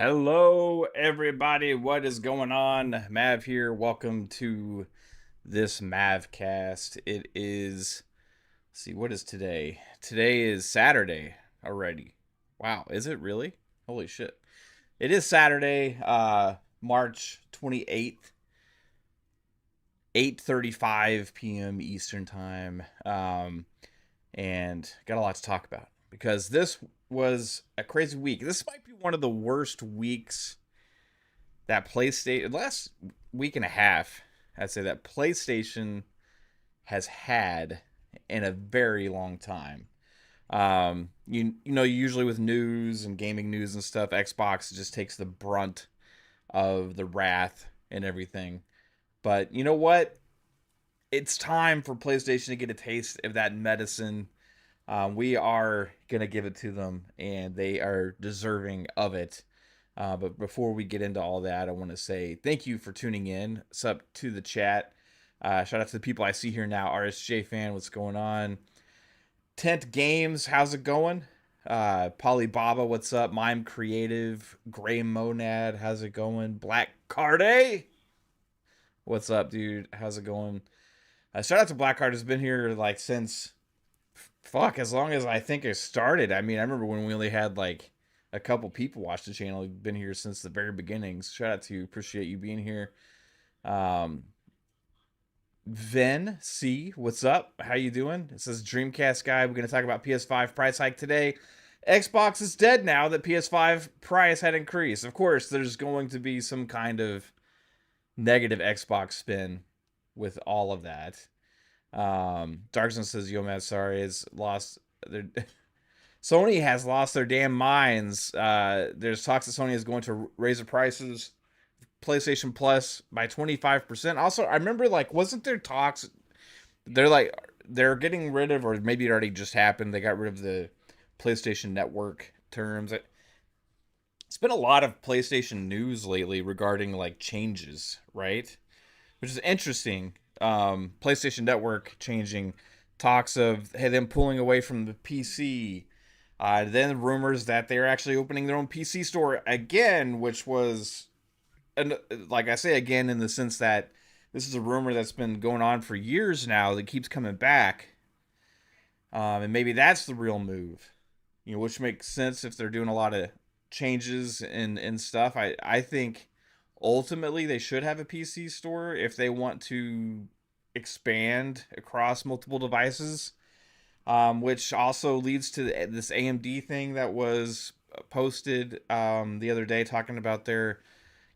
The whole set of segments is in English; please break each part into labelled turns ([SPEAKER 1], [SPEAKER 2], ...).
[SPEAKER 1] Hello, everybody. What is going on? Mav here. Welcome to this MavCast. It is, let's see, what is today? Today is Saturday already. Wow, is it really? Holy shit. It is Saturday, March 28th, 8:35 p.m. Eastern Time. And got a lot to talk about because this was a crazy week. This might be one of the worst weeks that PlayStation, last week and a half, I'd say that PlayStation has had in a very long time. Usually with news and gaming news and stuff, Xbox just takes the brunt of the wrath and everything. But you know what? It's time for PlayStation to get a taste of that medicine. We are going to give it to them, and they are deserving of it. But before we get into all that, I want to say thank you for tuning in. What's up to the chat? Shout out to the people I see here now. RSJ fan, what's going on? Tent Games, how's it going? Polybaba, what's up? Mime Creative, Gray Monad, how's it going? Black Carde, what's up, dude? How's it going? Shout out to Blackheart, has been here like since as long as I think it started. I mean, I remember when we only had like a couple people watch the channel. You've been here since the very beginnings. Shout out to you. Appreciate you being here. Ven C, what's up? How you doing? It says Dreamcast guy. We're gonna talk about PS5 price hike today. Xbox is dead now that PS5 price had increased. Of course, there's going to be some kind of negative Xbox spin with all of that. Darkson says, "Yo, man, sorry, is lost their." Sony has lost their damn minds. There's talks that Sony is going to raise the prices PlayStation Plus by 25%. Also, I remember like wasn't there talks? They're getting rid of, or maybe it already just happened. They got rid of the PlayStation Network terms. It's been a lot of PlayStation news lately regarding like changes, right? Which is interesting. PlayStation Network changing, talks of them pulling away from the PC. Then rumors that they're actually opening their own PC store again, which was, and like I say again, in the sense that this is a rumor that's been going on for years now that keeps coming back. And maybe that's the real move, which makes sense if they're doing a lot of changes and stuff. I think ultimately they should have a PC store if they want to expand across multiple devices, which also leads to this AMD thing that was posted the other day, talking about their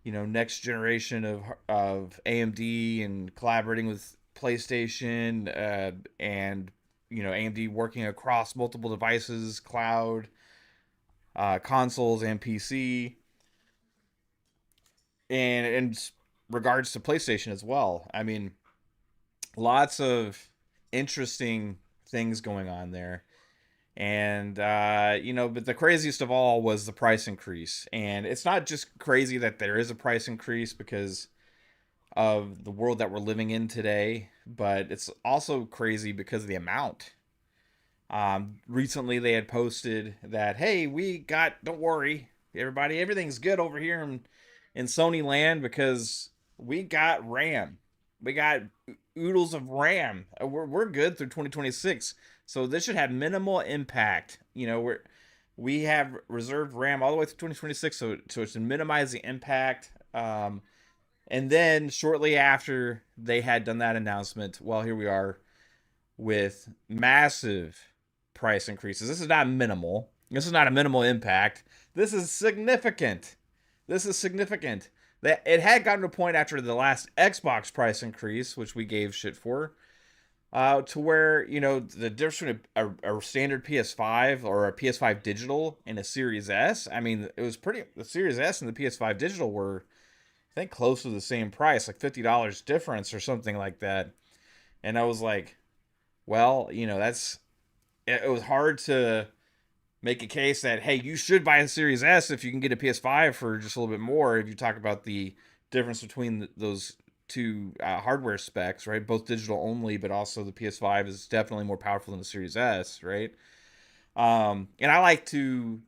[SPEAKER 1] next generation of AMD and collaborating with PlayStation, and AMD working across multiple devices, cloud, consoles, and PC. And in regards to PlayStation as well, I mean, lots of interesting things going on there. And but the craziest of all was the price increase. And it's not just crazy that there is a price increase because of the world that we're living in today, but it's also crazy because of the amount. Recently they had posted that, hey, don't worry everybody, everything's good over here in Sony land because we got RAM. We got oodles of RAM. We're good through 2026. So this should have minimal impact. We have reserved RAM all the way through 2026, so it should minimize the impact. And then shortly after they had done that announcement, well, here we are with massive price increases. This is not minimal. This is not a minimal impact. This is significant. This is significant. That it had gotten to a point after the last Xbox price increase, which we gave shit for, to where the difference between a standard PS5 or a PS5 digital and a Series S. I mean, it was pretty. The Series S and the PS5 digital were, I think, close to the same price, like $50 difference or something like that. And I was like, well, it was hard to make a case that, hey, you should buy a Series S if you can get a PS5 for just a little bit more. If you talk about the difference between those two hardware specs, right? Both digital only, but also the PS5 is definitely more powerful than the Series S, right? And I like to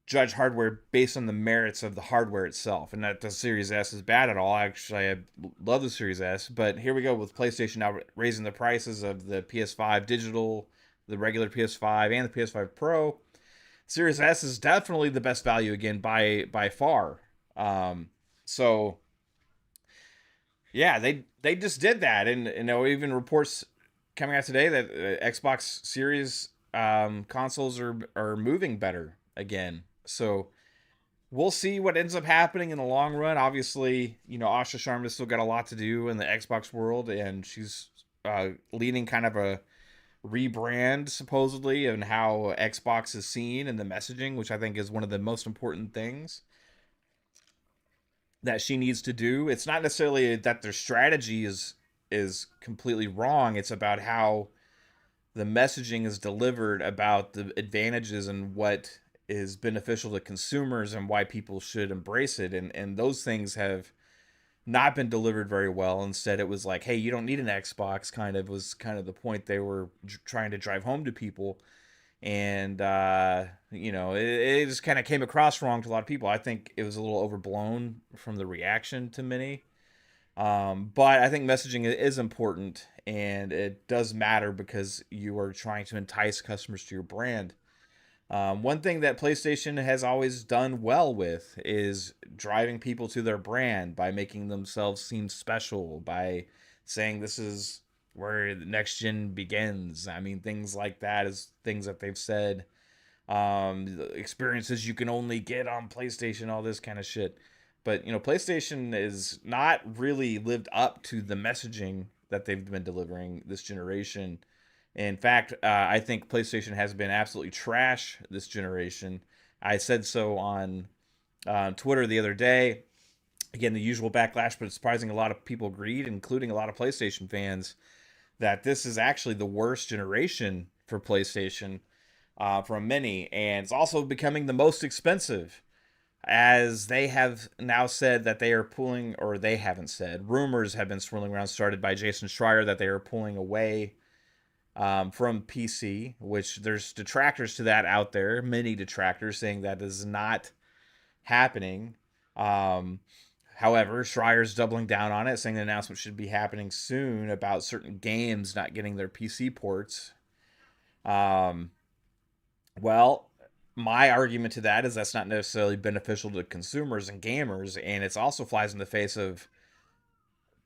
[SPEAKER 1] judge hardware based on the merits of the hardware itself, and that the Series S is bad at all. Actually, I love the Series S, but here we go with PlayStation now raising the prices of the PS5 digital, the regular PS5, and the PS5 Pro. Series S is definitely the best value again by far. So yeah, they just did that, and you know even reports coming out today that Xbox Series consoles are moving better again. So we'll see what ends up happening in the long run. Obviously, you know Asha Sharma's still got a lot to do in the Xbox world, and she's leading kind of a rebrand supposedly and how Xbox is seen and the messaging, which I think is one of the most important things that she needs to do. It's not necessarily that their strategy is completely wrong. It's about how the messaging is delivered about the advantages and what is beneficial to consumers and why people should embrace it. And those things have not been delivered very well. Instead, it was like, hey, you don't need an Xbox, kind of was kind of the point they were trying to drive home to people. And, you know, it just kind of came across wrong to a lot of people. I think it was a little overblown from the reaction to many. But I think messaging is important and it does matter because you are trying to entice customers to your brand. One thing that PlayStation has always done well with is driving people to their brand by making themselves seem special, by saying this is where the next gen begins. I mean, things like that is things that they've said. Experiences you can only get on PlayStation, all this kind of shit. But, you know, PlayStation is not really lived up to the messaging that they've been delivering this generation. In fact, I think PlayStation has been absolutely trash this generation. I said so on Twitter the other day. Again, the usual backlash, but it's surprising a lot of people agreed, including a lot of PlayStation fans, that this is actually the worst generation for PlayStation from many. And it's also becoming the most expensive, as they have now said that they are pulling, or they haven't said, rumors have been swirling around, started by Jason Schreier, that they are pulling away from PC, which there's detractors to that out there, many detractors saying that is not happening. However, Schreier's doubling down on it, saying the announcement should be happening soon about certain games not getting their PC ports. Um, well, my argument to that is that's not necessarily beneficial to consumers and gamers, and it also flies in the face of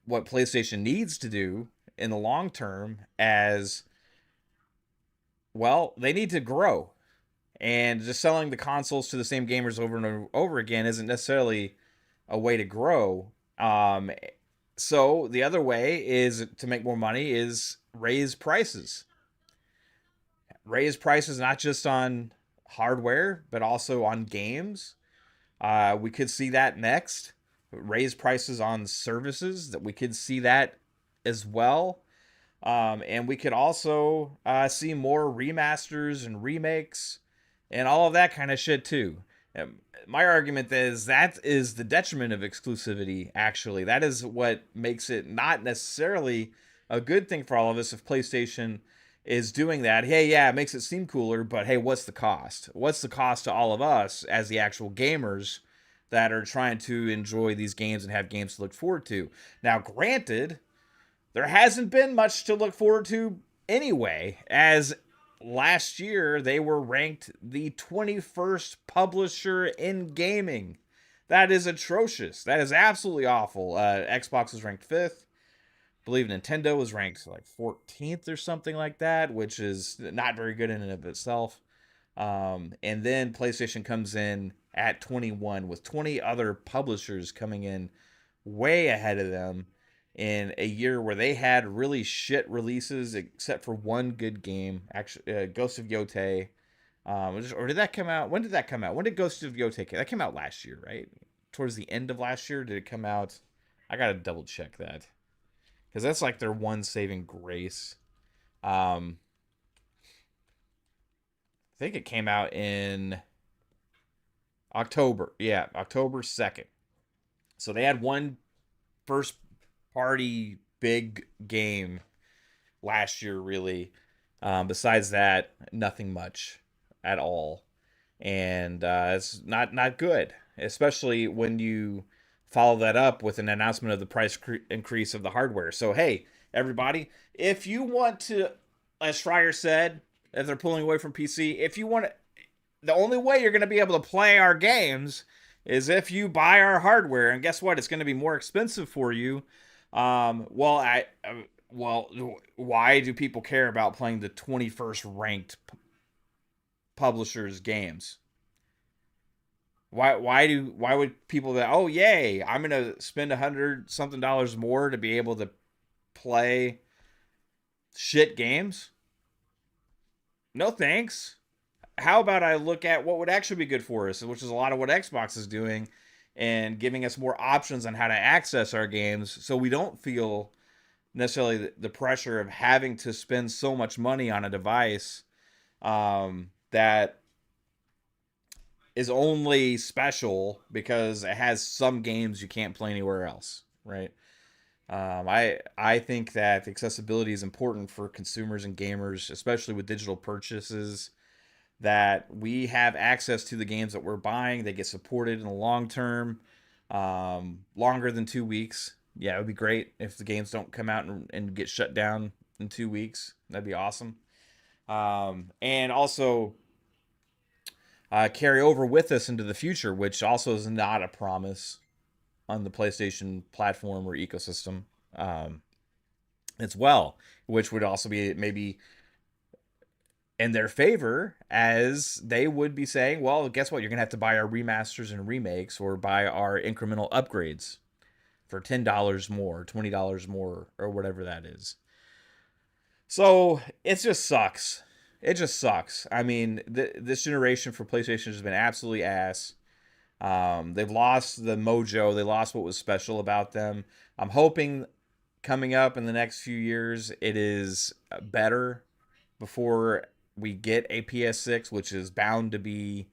[SPEAKER 1] what PlayStation needs to do in the long term, as well, they need to grow. And just selling the consoles to the same gamers over and over again isn't necessarily a way to grow. So the other way is to make more money is raise prices. Raise prices not just on hardware, but also on games. We could see that next. Raise prices on services, that we could see that as well. And we could also see more remasters and remakes and all of that kind of shit too. My argument is that is the detriment of exclusivity, actually. That is what makes it not necessarily a good thing for all of us if PlayStation is doing that. Hey, yeah, it makes it seem cooler, but hey, what's the cost? What's the cost to all of us as the actual gamers that are trying to enjoy these games and have games to look forward to? Now, granted, there hasn't been much to look forward to anyway, as last year they were ranked the 21st publisher in gaming. That is atrocious. That is absolutely awful. Xbox was ranked 5th. I believe Nintendo was ranked like 14th or something like that, which is not very good in and of itself. And then PlayStation comes in at 21 with 20 other publishers coming in way ahead of them in a year where they had really shit releases except for one good game, actually, Ghost of Yotei. Or did that come out? When did that come out? When did Ghost of Yotei come? That came out last year, right? Towards the end of last year, did it come out? I gotta double check that because that's like their one saving grace. Um, I think it came out in October. Yeah, October 2nd. So they had one first party big game last year, really. Besides that, nothing much at all. and it's not good, especially when you follow that up with an announcement of the price increase of the hardware. So hey, everybody, if you want to, as Schreier said, if they're pulling away from PC, if you want to, the only way you're going to be able to play our games is if you buy our hardware. And guess what? It's going to be more expensive for you. Well, why do people care about playing the 21st ranked publishers' games? Why would people that, oh yay, I'm gonna spend $100 something more to be able to play shit games? No thanks. How about I look at what would actually be good for us, which is a lot of what Xbox is doing, and giving us more options on how to access our games, so we don't feel necessarily the pressure of having to spend so much money on a device that is only special because it has some games you can't play anywhere else, right? I think that accessibility is important for consumers and gamers, especially with digital purchases. That we have access to the games that we're buying. They get supported in the long term, longer than 2 weeks. Yeah, it would be great if the games don't come out and get shut down in 2 weeks. That'd be awesome. And also carry over with us into the future, which also is not a promise on the PlayStation platform or ecosystem as well, which would also be maybe in their favor, as they would be saying, well, guess what? You're going to have to buy our remasters and remakes or buy our incremental upgrades for $10 more, $20 more, or whatever that is. So it just sucks. It just sucks. I mean, this generation for PlayStation has been absolutely ass. They've lost the mojo. They lost what was special about them. I'm hoping coming up in the next few years it is better before we get a PS6, which is bound to be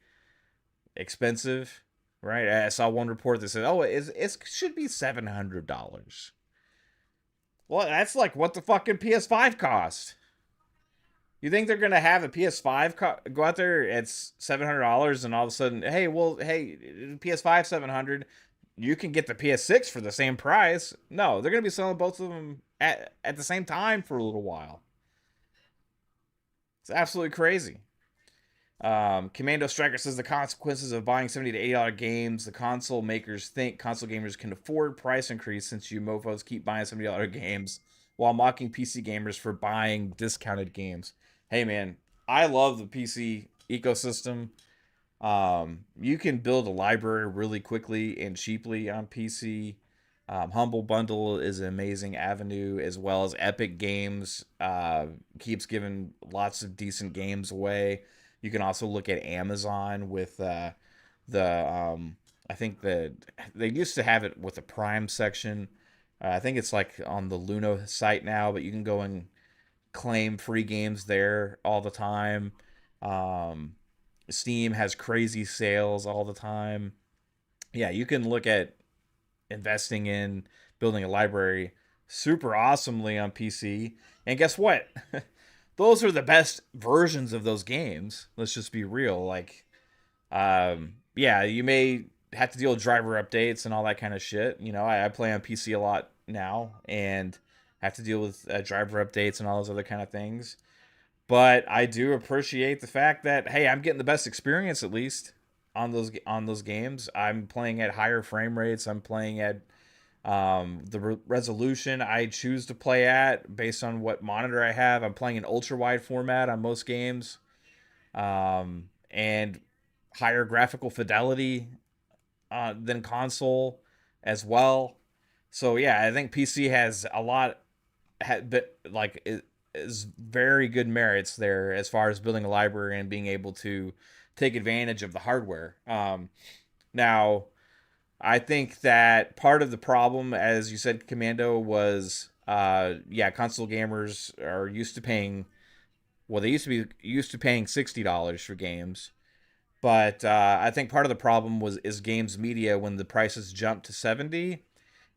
[SPEAKER 1] expensive, right? I saw one report that said, "Oh, it should be $700." Well, that's like what the fucking PS5 cost. You think they're gonna have a PS5 go out there? It's $700, and all of a sudden, hey, PS5 $700. You can get the PS6 for the same price. No, they're gonna be selling both of them at the same time for a little while. It's absolutely crazy. Commando Striker says the consequences of buying $70 to $80 games. The console makers think console gamers can afford price increase since you mofos keep buying $70 games while mocking PC gamers for buying discounted games. Hey man, I love the PC ecosystem. You can build a library really quickly and cheaply on PC. Humble Bundle is an amazing avenue, as well as Epic Games keeps giving lots of decent games away. You can also look at Amazon with I think they used to have it with the Prime section. I think it's like on the Luna site now, but you can go and claim free games there all the time. Um, Steam has crazy sales all the time. Yeah, you can look at investing in building a library super awesomely on PC. And guess what? Those are the best versions of those games. Let's just be real. Like, yeah, you may have to deal with driver updates and all that kind of shit. You know, I play on PC a lot now and have to deal with driver updates and all those other kind of things. But I do appreciate the fact that hey, I'm getting the best experience at least on those games. I'm playing at higher frame rates. I'm playing at the resolution I choose to play at based on what monitor I have. I'm playing in ultra wide format on most games, and higher graphical fidelity than console as well. So yeah, I think PC has a lot, but like it is very good merits there as far as building a library and being able to take advantage of the hardware. Now, I think that part of the problem, as you said, Commando, was yeah, console gamers are used to paying. Well, they used to paying $60 for games, but I think part of the problem is games media when the prices jumped to 70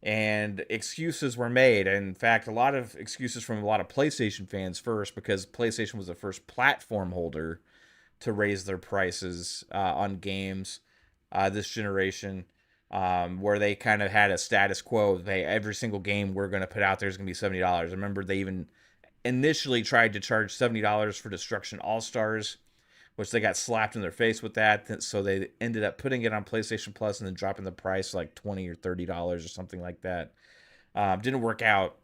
[SPEAKER 1] and excuses were made. In fact, a lot of excuses from a lot of PlayStation fans first because PlayStation was the first platform holder to raise their prices on games this generation, where they kind of had a status quo. Every single game we're going to put out there is going to be $70. I remember they even initially tried to charge $70 for Destruction All Stars, which they got slapped in their face with that. So they ended up putting it on PlayStation Plus and then dropping the price like $20 or $30 or something like that. Didn't work out.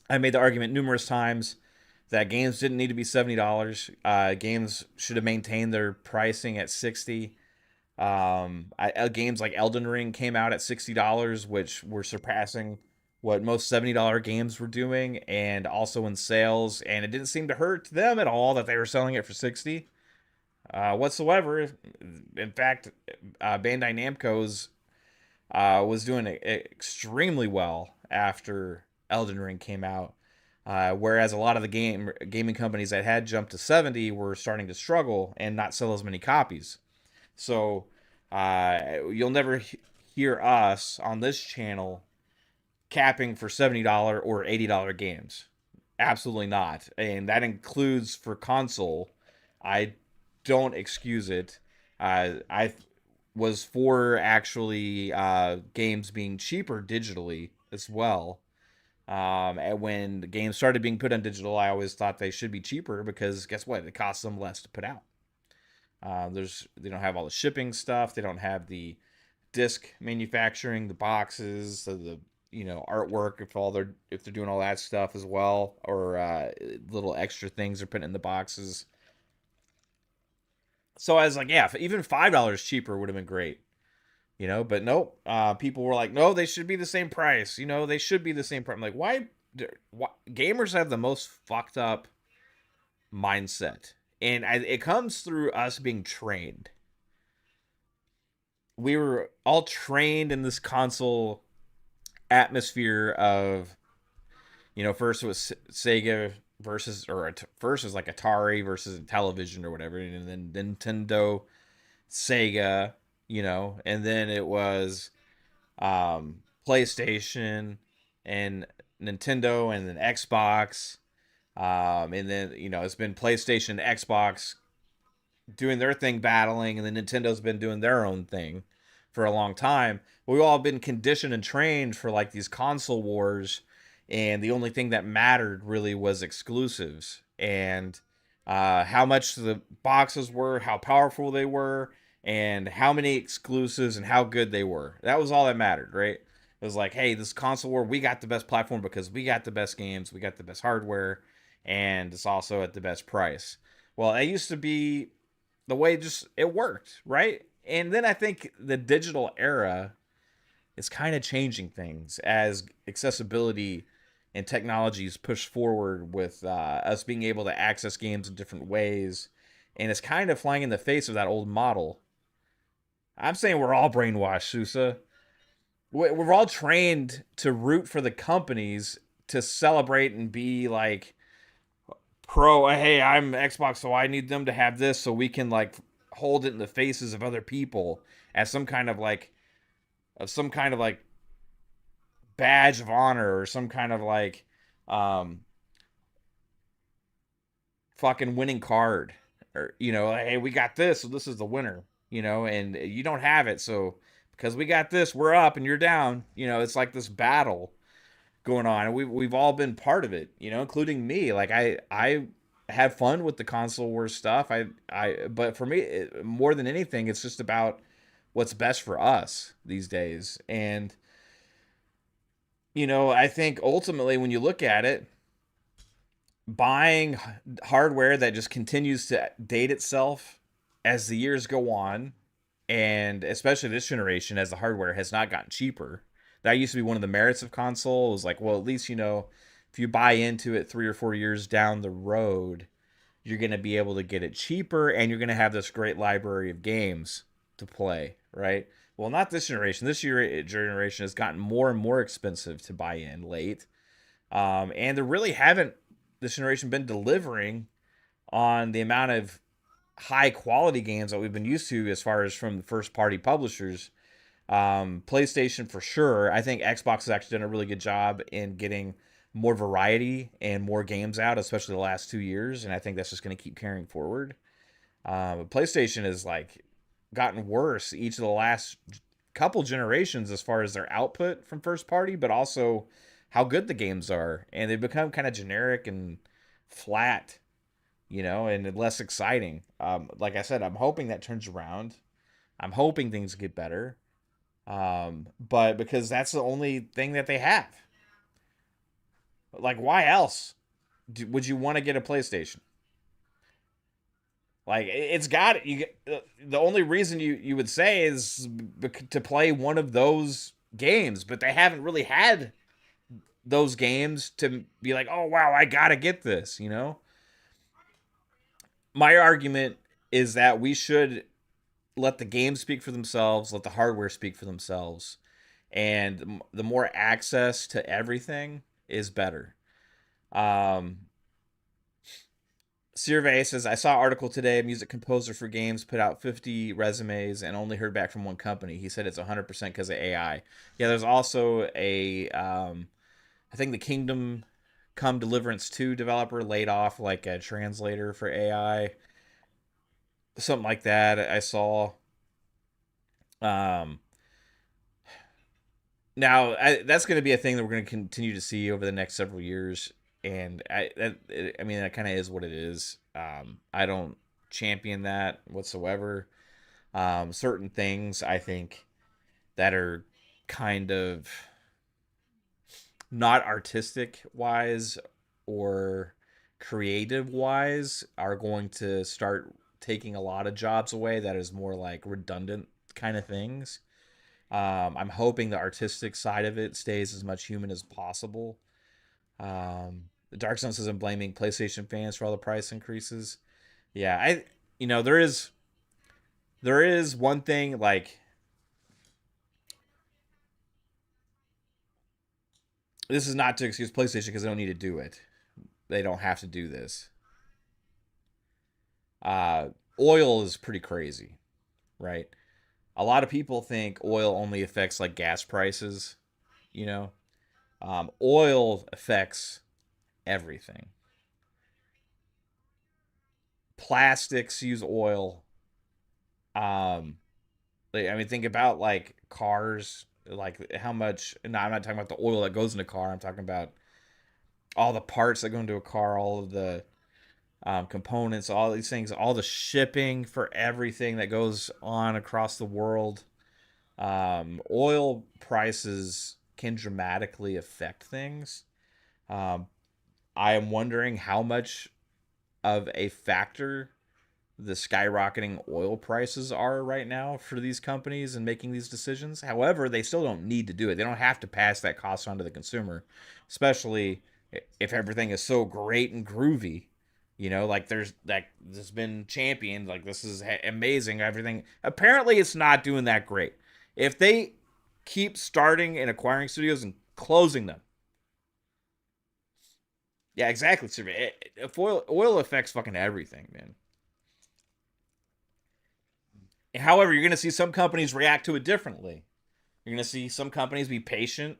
[SPEAKER 1] I made the argument numerous times that games didn't need to be $70. Games should have maintained their pricing at $60. Games like Elden Ring came out at $60, which were surpassing what most $70 games were doing, and also in sales. And it didn't seem to hurt them at all that they were selling it for $60 whatsoever. In fact, Bandai Namco's was doing extremely well after Elden Ring came out. Whereas a lot of the gaming companies that had jumped to 70 were starting to struggle and not sell as many copies. So you'll never hear us on this channel capping for $70 or $80 games. Absolutely not. And that includes for console. I don't excuse it. I was for actually games being cheaper digitally as well. And when the games started being put on digital, I always thought they should be cheaper because guess what? It costs them less to put out. They don't have all the shipping stuff. They don't have the disc manufacturing, the boxes, the artwork if they're doing all that stuff as well, or little extra things they're putting in the boxes. So I was like, yeah, even $5 cheaper would have been great. But nope. People were like, no, they should be the same price. They should be the same price. I'm like, why? Gamers have the most fucked up mindset. And it comes through us being trained. We were all trained in this console atmosphere of, first it was Sega versus like Atari versus television or whatever. And then Nintendo, Sega, and then it was PlayStation and Nintendo and then Xbox. And then, it's been PlayStation, Xbox doing their thing battling, and then Nintendo's been doing their own thing for a long time. We've all been conditioned and trained for like these console wars, and the only thing that mattered really was exclusives and how much the boxes were, how powerful they were, and how many exclusives and how good they were. That was all that mattered, right? It was like, hey, this console war, we got the best platform because we got the best games, we got the best hardware, and it's also at the best price. Well, it used to be the way it worked, right? And then I think the digital era is kind of changing things as accessibility and technologies push forward with us being able to access games in different ways. And it's kind of flying in the face of that old model. I'm saying we're all brainwashed, Sousa. We're all trained to root for the companies to celebrate and be like, hey, I'm Xbox, so I need them to have this so we can like hold it in the faces of other people as some kind of like badge of honor or some kind of like fucking winning card, or like, hey, we got this, so this is the winner, and you don't have it, so because we got this, we're up and you're down. It's like this battle going on, and we've all been part of it, including me. Like I have fun with the console war stuff. But for me, more than anything, it's just about what's best for us these days. And I think ultimately when you look at it, buying hardware that just continues to date itself as the years go on, and especially this generation, as the hardware has not gotten cheaper. That used to be one of the merits of console. It was like, well, at least, if you buy into it 3 or 4 years down the road, you're going to be able to get it cheaper, and you're going to have this great library of games to play, right? Well, not this generation. This generation has gotten more and more expensive to buy in late. And there really haven't, this generation, been delivering on the amount of high quality games that we've been used to as far as from the first party publishers. PlayStation for sure. I think Xbox has actually done a really good job in getting more variety and more games out, especially the last 2 years. And I think that's just going to keep carrying forward. PlayStation has like gotten worse each of the last couple generations as far as their output from first party, but also how good the games are, and they've become kind of generic and flat, and less exciting. Like I said, I'm hoping that turns around. I'm hoping things get better. But because that's the only thing that they have. Like, why else would you want to get a PlayStation? Like, it's got it. The only reason you would say is to play one of those games, but they haven't really had those games to be like, oh wow, I gotta get this. My argument is that we should let the games speak for themselves, let the hardware speak for themselves, and the more access to everything is better. Um, Survey says, I saw an article today. A music composer for games put out 50 resumes and only heard back from one company. He said it's 100% because of AI. Yeah, there's also I think the Kingdom Come Deliverance 2 developer laid off like a translator for AI, something like that. I saw. Um, Now that's going to be a thing that we're going to continue to see over the next several years, and I mean that kind of is what it is. I don't champion that whatsoever. Certain things I think that are kind of not artistic wise or creative wise are going to start taking a lot of jobs away. That is more like redundant kind of things. I'm hoping the artistic side of it stays as much human as possible. The Dark Zone says I'm blaming PlayStation fans for all the price increases. Yeah, there is one thing like this is not to excuse PlayStation because they don't need to do it. They don't have to do this. Uh, Oil is pretty crazy, right? A lot of people think oil only affects like gas prices. You know, Oil affects everything. Plastics use oil. Um, I mean, think about like cars, like how much. No, I'm not talking about the oil that goes in a car. I'm talking about all the parts that go into a car, all of the components, all these things, all the shipping for everything that goes on across the world. Oil prices can dramatically affect things. Um, I am wondering how much of a factor the skyrocketing oil prices are right now for these companies and making these decisions. However, they still don't need to do it. They don't have to pass that cost on to the consumer, especially if everything is so great and groovy. Like there's been championed, like this is amazing. Everything apparently it's not doing that great. If they keep starting and acquiring studios and closing them, yeah, exactly. If oil affects fucking everything, man. However, you're going to see some companies react to it differently. You're going to see some companies be patient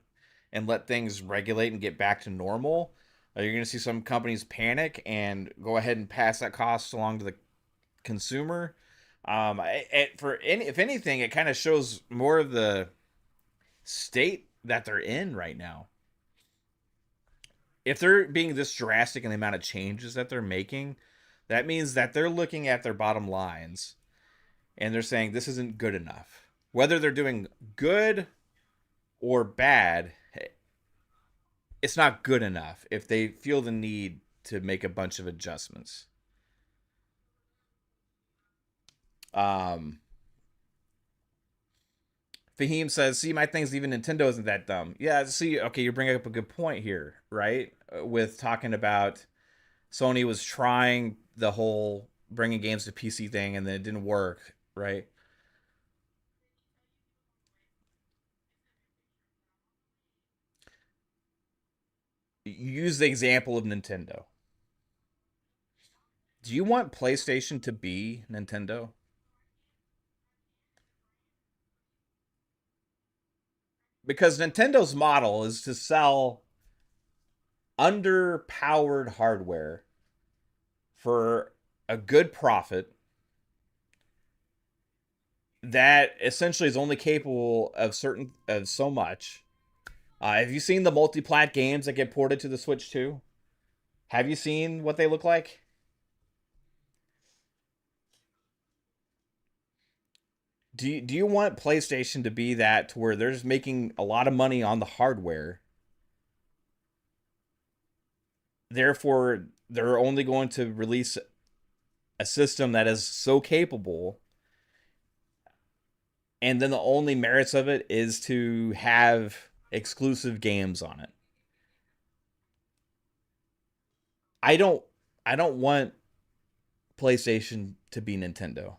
[SPEAKER 1] and let things regulate and get back to normal. You're going to see some companies panic and go ahead and pass that cost along to the consumer. If anything, it kind of shows more of the state that they're in right now. If they're being this drastic in the amount of changes that they're making, that means that they're looking at their bottom lines and they're saying this isn't good enough. Whether they're doing good or bad, it's not good enough if they feel the need to make a bunch of adjustments. Um, Fahim says, "See, my thing's even Nintendo isn't that dumb." Yeah, see, okay, you're bringing up a good point here, right? With talking about Sony was trying the whole bringing games to PC thing and then it didn't work, right? You use the example of Nintendo. Do you want PlayStation to be Nintendo? Because Nintendo's model is to sell underpowered hardware for a good profit that essentially is only capable of so much. Have you seen the multi-plat games that get ported to the Switch too? Have you seen what they look like? Do you want PlayStation to be that to where they're just making a lot of money on the hardware? Therefore, they're only going to release a system that is so capable, and then the only merits of it is to have exclusive games on it. I don't I don't want PlayStation to be Nintendo.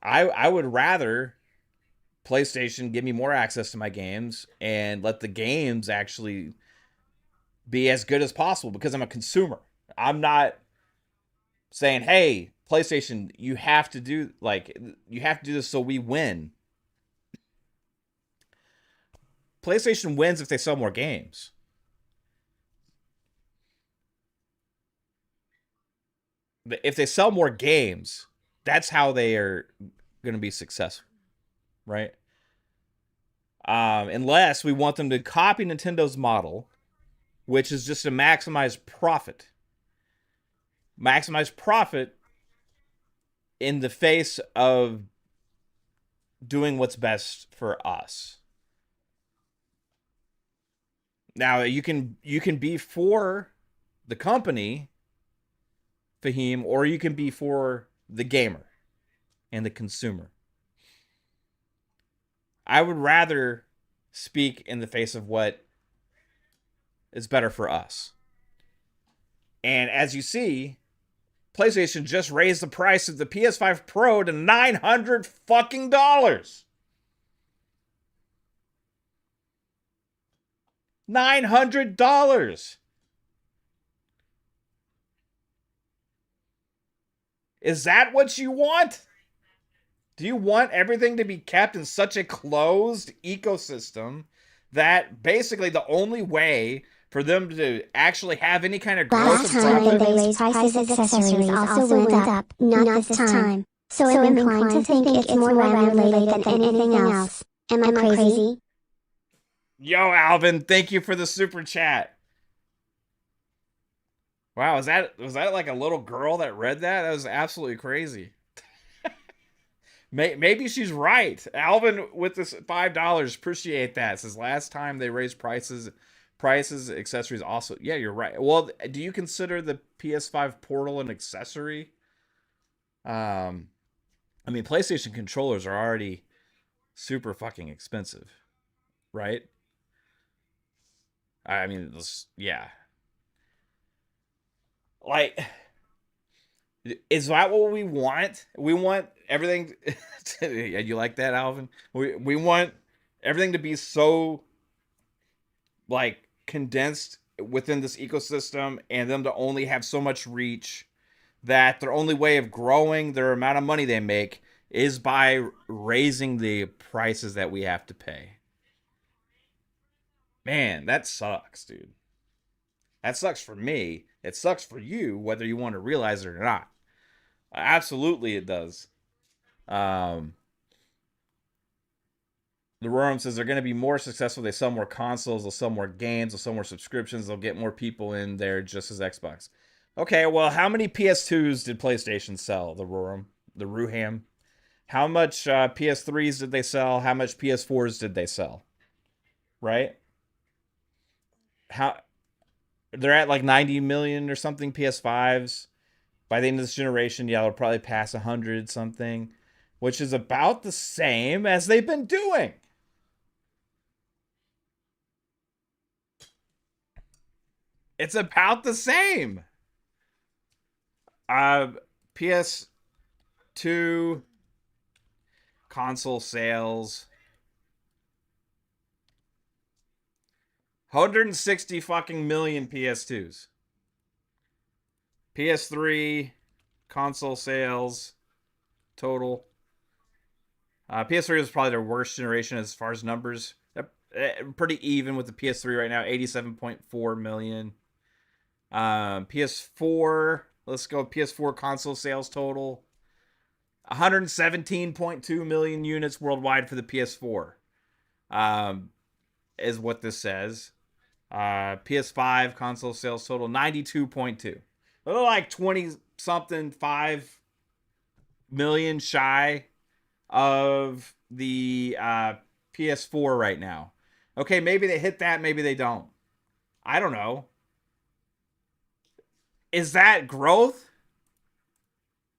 [SPEAKER 1] I would rather PlayStation give me more access to my games and let the games actually be as good as possible because I'm a consumer. I'm not saying, "Hey, PlayStation, you have to do this so we win." PlayStation wins if they sell more games. If they sell more games, that's how they are going to be successful, right? Unless we want them to copy Nintendo's model, which is just to maximize profit in the face of doing what's best for us. Now you can be for the company, Fahim, or you can be for the gamer and the consumer. I would rather speak in the face of what is better for us. And as you see, PlayStation just raised the price of the PS5 Pro to $900 fucking dollars. $900. Is that what you want? Do you want everything to be kept in such a closed ecosystem that basically the only way for them to actually have any kind of growth
[SPEAKER 2] Last
[SPEAKER 1] and
[SPEAKER 2] time
[SPEAKER 1] profit?
[SPEAKER 2] they raised prices, accessories also went up, not this time. So I'm inclined to think it's more RAM-related than anything else. Am I crazy?
[SPEAKER 1] Yo, Alvin, thank you for the super chat. Wow, was that like a little girl that read that? That was absolutely crazy. Maybe she's right. Alvin with this $5, appreciate that. Says last time they raised prices, accessories also. Yeah, you're right. Well, do you consider the PS5 Portal an accessory? Um, I mean, PlayStation controllers are already super fucking expensive, right? I mean, yeah. Like, is that what we want? We want everything. Yeah, you like that, Alvin? We want everything to be so like condensed within this ecosystem, and them to only have so much reach that their only way of growing their amount of money they make is by raising the prices that we have to pay. Man, that sucks, dude. That sucks for me. It sucks for you, whether you want to realize it or not. Absolutely, it does. Um, the Rorum says they're going to be more successful. They sell more consoles, they'll sell more games, they'll sell more subscriptions, they'll get more people in there just as Xbox. Okay, well, how many PS2s did PlayStation sell? The Rorum, the Ruham. How much PS3s did they sell? How much PS4s did they sell? Right? How they're at like 90 million or something PS5s. By the end of this generation, yeah, they'll probably pass 100 something, which is about the same as they've been doing. It's about the same. Uh, PS2 console sales 160 fucking million PS2s. PS3 console sales total. PS3 was probably their worst generation as far as numbers. Pretty even with the PS3 right now, 87.4 million. PS4, let's go PS4 console sales total. 117.2 million units worldwide for the PS4. Is what this says. PS5 console sales total 92.2. They're like 20 something 5 million shy of the PS4 right now. Okay, maybe they hit that, maybe they don't. I don't know. Is that growth?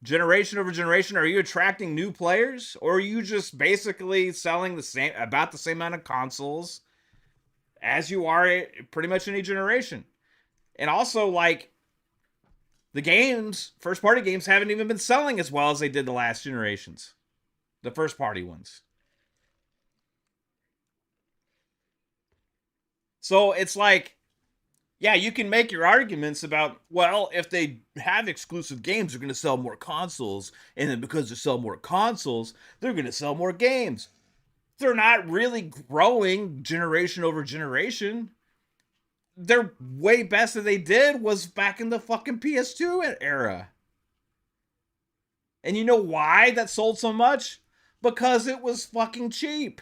[SPEAKER 1] Generation over generation? Are you attracting new players? Or are you just basically selling about the same amount of consoles as you are pretty much any generation? And also, like, the games, first party games, haven't even been selling as well as they did the last generations. The first party ones. So it's like, yeah, you can make your arguments about, well, if they have exclusive games, they're going to sell more consoles. And then because they sell more consoles, they're going to sell more games. They're not really growing generation over generation. Their way best that they did was back in the fucking PS2 era. And you know why that sold so much? Because it was fucking cheap.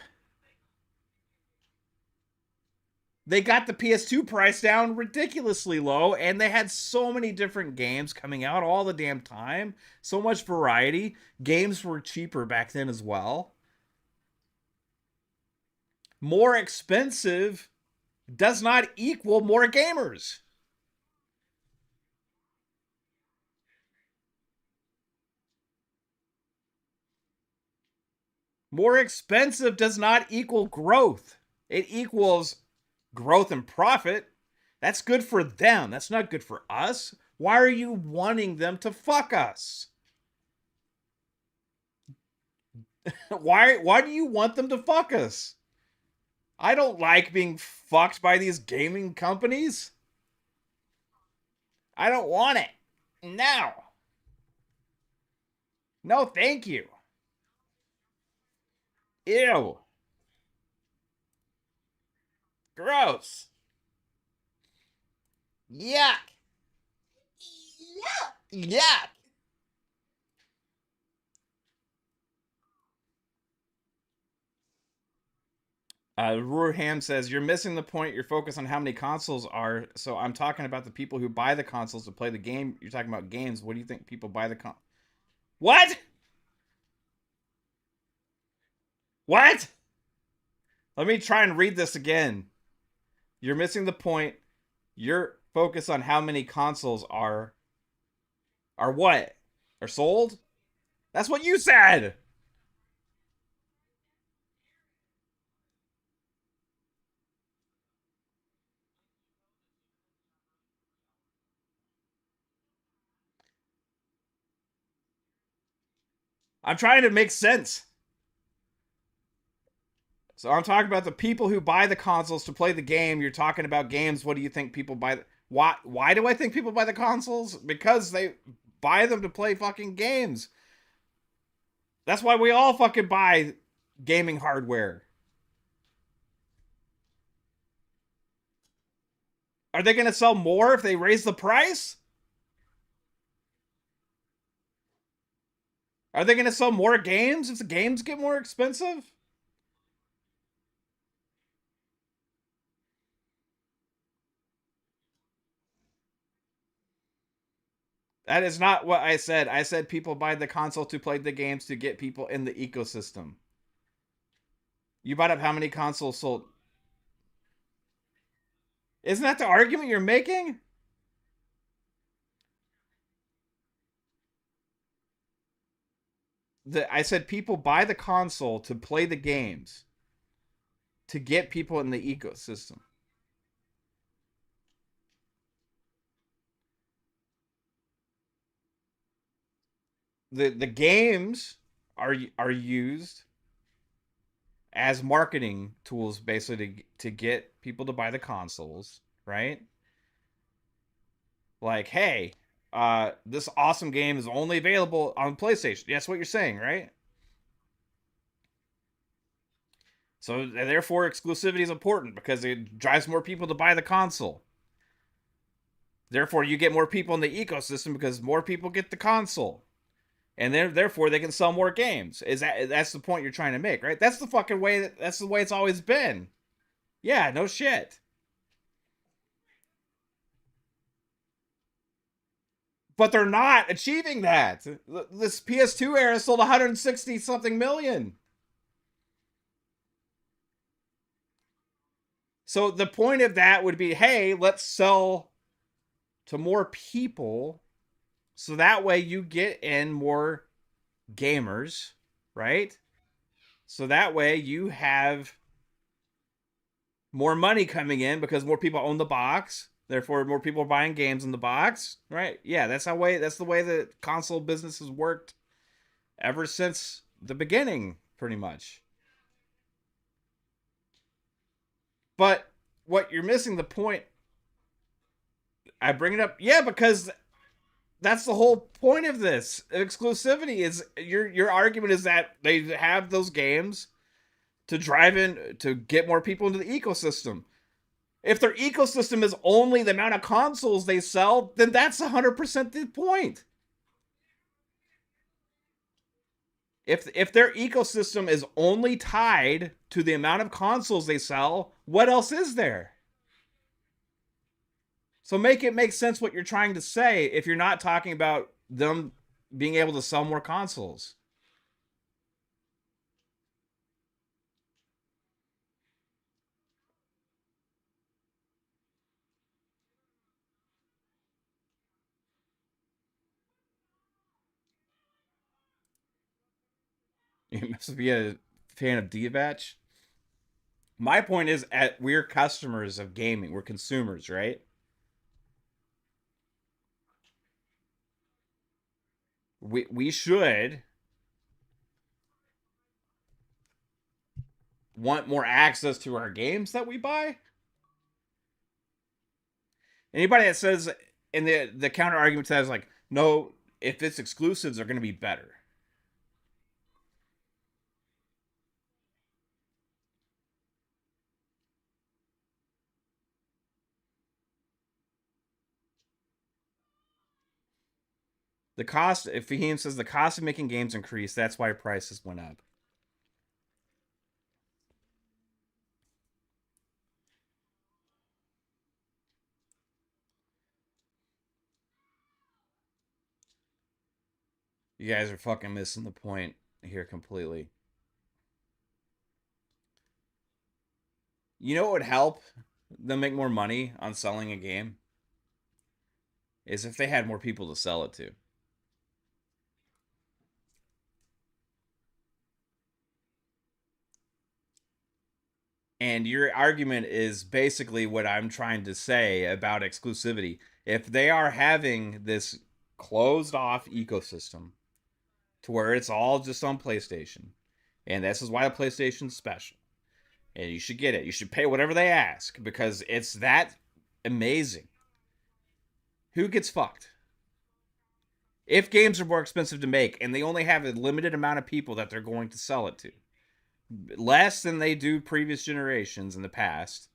[SPEAKER 1] They got the PS2 price down ridiculously low, and they had so many different games coming out all the damn time. So much variety. Games were cheaper back then as well. More expensive does not equal more gamers. More expensive does not equal growth. It equals growth and profit. That's good for them. That's not good for us. Why are you wanting them to fuck us? Why do you want them to fuck us? I don't like being fucked by these gaming companies. I don't want it. No. No, thank you. Ew. Gross. Yuck. Yuck. Ruham says, you're missing the point. You're focused on how many consoles are. So I'm talking about the people who buy the consoles to play the game. You're talking about games. What do you think people buy the What? What? Let me try and read this again. You're missing the point. You're focused on how many consoles are what? Are sold? That's what you said. I'm trying to make sense. So I'm talking about the people who buy the consoles to play the game. You're talking about games. What do you think people buy? Why do I think people buy the consoles? Because they buy them to play fucking games. That's why we all fucking buy gaming hardware. Are they going to sell more if they raise the price? Are they going to sell more games if the games get more expensive? That is not what I said. I said people buy the console to play the games to get people in the ecosystem. You brought up how many consoles sold. Isn't that the argument you're making? I said people buy the console to play the games to get people in the ecosystem. The games are used as marketing tools basically to get people to buy the consoles, right? Like, hey, this awesome game is only available on PlayStation. That's what you're saying, right? So therefore exclusivity is important because it drives more people to buy the console. Therefore you get more people in the ecosystem because more people get the console. and then therefore they can sell more games. That's the point you're trying to make, right? That's the fucking way. That's the way it's always been. Yeah, no shit. But they're not achieving that. This PS2 era sold 160 something million. So the point of that would be, hey, let's sell to more people so that way you get in more gamers, right? So that way you have more money coming in because more people own the box. Therefore, more people are buying games in the box, right? Yeah, that's the way that console business has worked ever since the beginning, pretty much. But what you're missing the point. I bring it up, yeah, because that's the whole point of this exclusivity. Is your argument is that they have those games to drive in to get more people into the ecosystem. If their ecosystem is only the amount of consoles they sell, then that's 100% the point. If their ecosystem is only tied to the amount of consoles they sell, what else is there? So make it make sense what you're trying to say if you're not talking about them being able to sell more consoles. You must be a fan of Diabetch. My point is, we're customers of gaming. We're consumers, right? We should want more access to our games that we buy. Anybody that says, and the counter argument to that is like, no, if it's exclusives, they're going to be better. The cost, if Fahim says the cost of making games increased, that's why prices went up. You guys are fucking missing the point here completely. You know what would help them make more money on selling a game? Is if they had more people to sell it to. And your argument is basically what I'm trying to say about exclusivity. If they are having this closed off ecosystem to where it's all just on PlayStation, and this is why the PlayStation's special, and you should get it. You should pay whatever they ask because it's that amazing. Who gets fucked? If games are more expensive to make and they only have a limited amount of people that they're going to sell it to, less than they do previous generations in the past.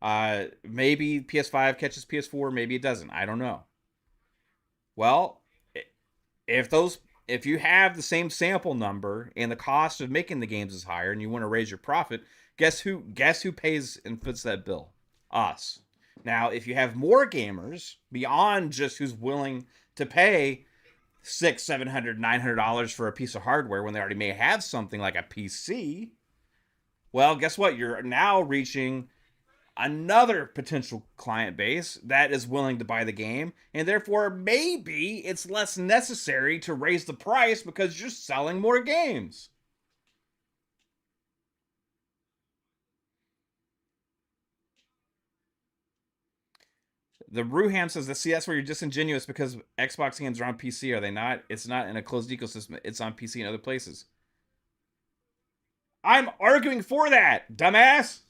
[SPEAKER 1] Maybe PS5 catches PS4, maybe it doesn't. I don't know. Well, if you have the same sample number and the cost of making the games is higher and you want to raise your profit, guess who pays and puts that bill? Us. Now, if you have more gamers beyond just who's willing to pay $600, $700, $900 for a piece of hardware when they already may have something like a PC, well, guess what? You're now reaching another potential client base that is willing to buy the game, and therefore maybe it's less necessary to raise the price because you're selling more games. The Bruham says that, see, that's where you're disingenuous because Xbox games are on PC, are they not? It's not in a closed ecosystem. It's on PC and other places. I'm arguing for that, dumbass.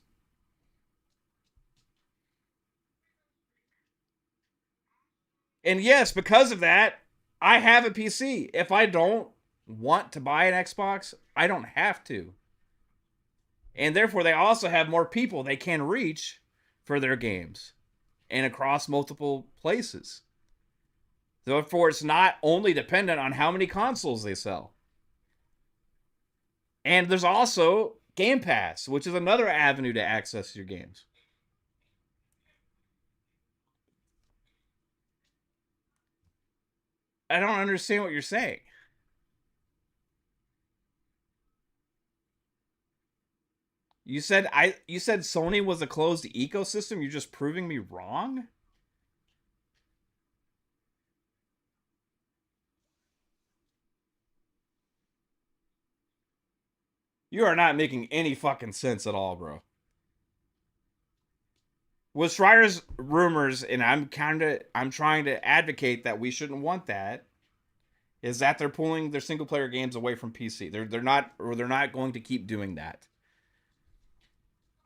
[SPEAKER 1] And yes, because of that, I have a PC. If I don't want to buy an Xbox, I don't have to. And therefore, they also have more people they can reach for their games and across multiple places. Therefore, it's not only dependent on how many consoles they sell. And there's also Game Pass, which is another avenue to access your games. I don't understand what you're saying. You said Sony was a closed ecosystem. You're just proving me wrong? You are not making any fucking sense at all, bro. With Schreier's rumors, and I'm trying to advocate that we shouldn't want that, is that they're pulling their single player games away from PC. They're not going to keep doing that.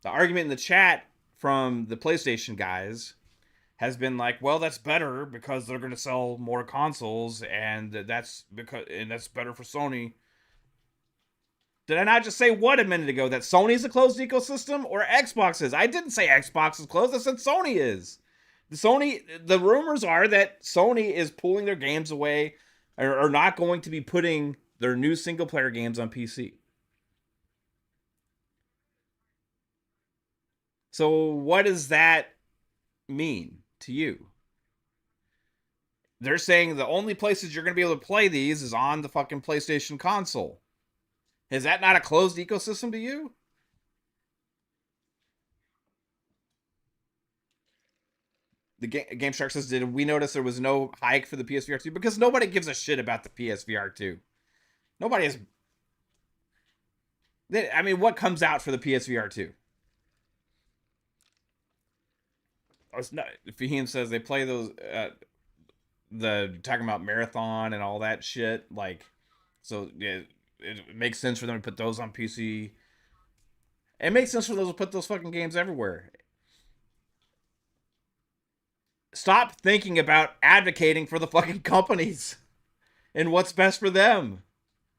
[SPEAKER 1] The argument in the chat from the PlayStation guys has been like, well, that's better because they're going to sell more consoles, and that's better for Sony. Did I not just say what a minute ago? That Sony's a closed ecosystem or Xbox is? I didn't say Xbox is closed. I said Sony is. The rumors are that Sony is pulling their games away or are not going to be putting their new single player games on PC. So what does that mean to you? They're saying the only places you're going to be able to play these is on the fucking PlayStation console. Is that not a closed ecosystem to you? The Game Shark says, did we notice there was no hike for the PSVR 2? Because nobody gives a shit about the PSVR 2. Nobody is. I mean, what comes out for the PSVR 2? Fahim says they play those, talking about Marathon and all that shit. Like, so yeah, it makes sense for them to put those on PC. It makes sense for those to put those fucking games everywhere. Stop thinking about advocating for the fucking companies and what's best for them.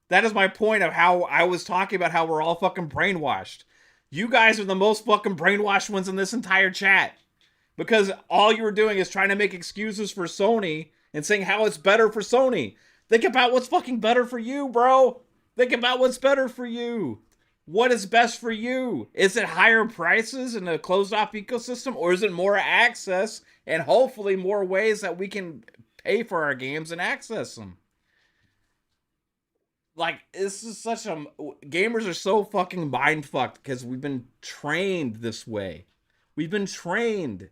[SPEAKER 1] That is my point of how I was talking about how we're all fucking brainwashed. You guys are the most fucking brainwashed ones in this entire chat. Because all you were doing is trying to make excuses for Sony and saying how it's better for Sony. Think about what's fucking better for you, bro. Think about what's better for you. What is best for you? Is it higher prices in a closed-off ecosystem, or is it more access and hopefully more ways that we can pay for our games and access them? Like, this is such a... Gamers are so fucking mind-fucked because we've been trained this way. We've been trained.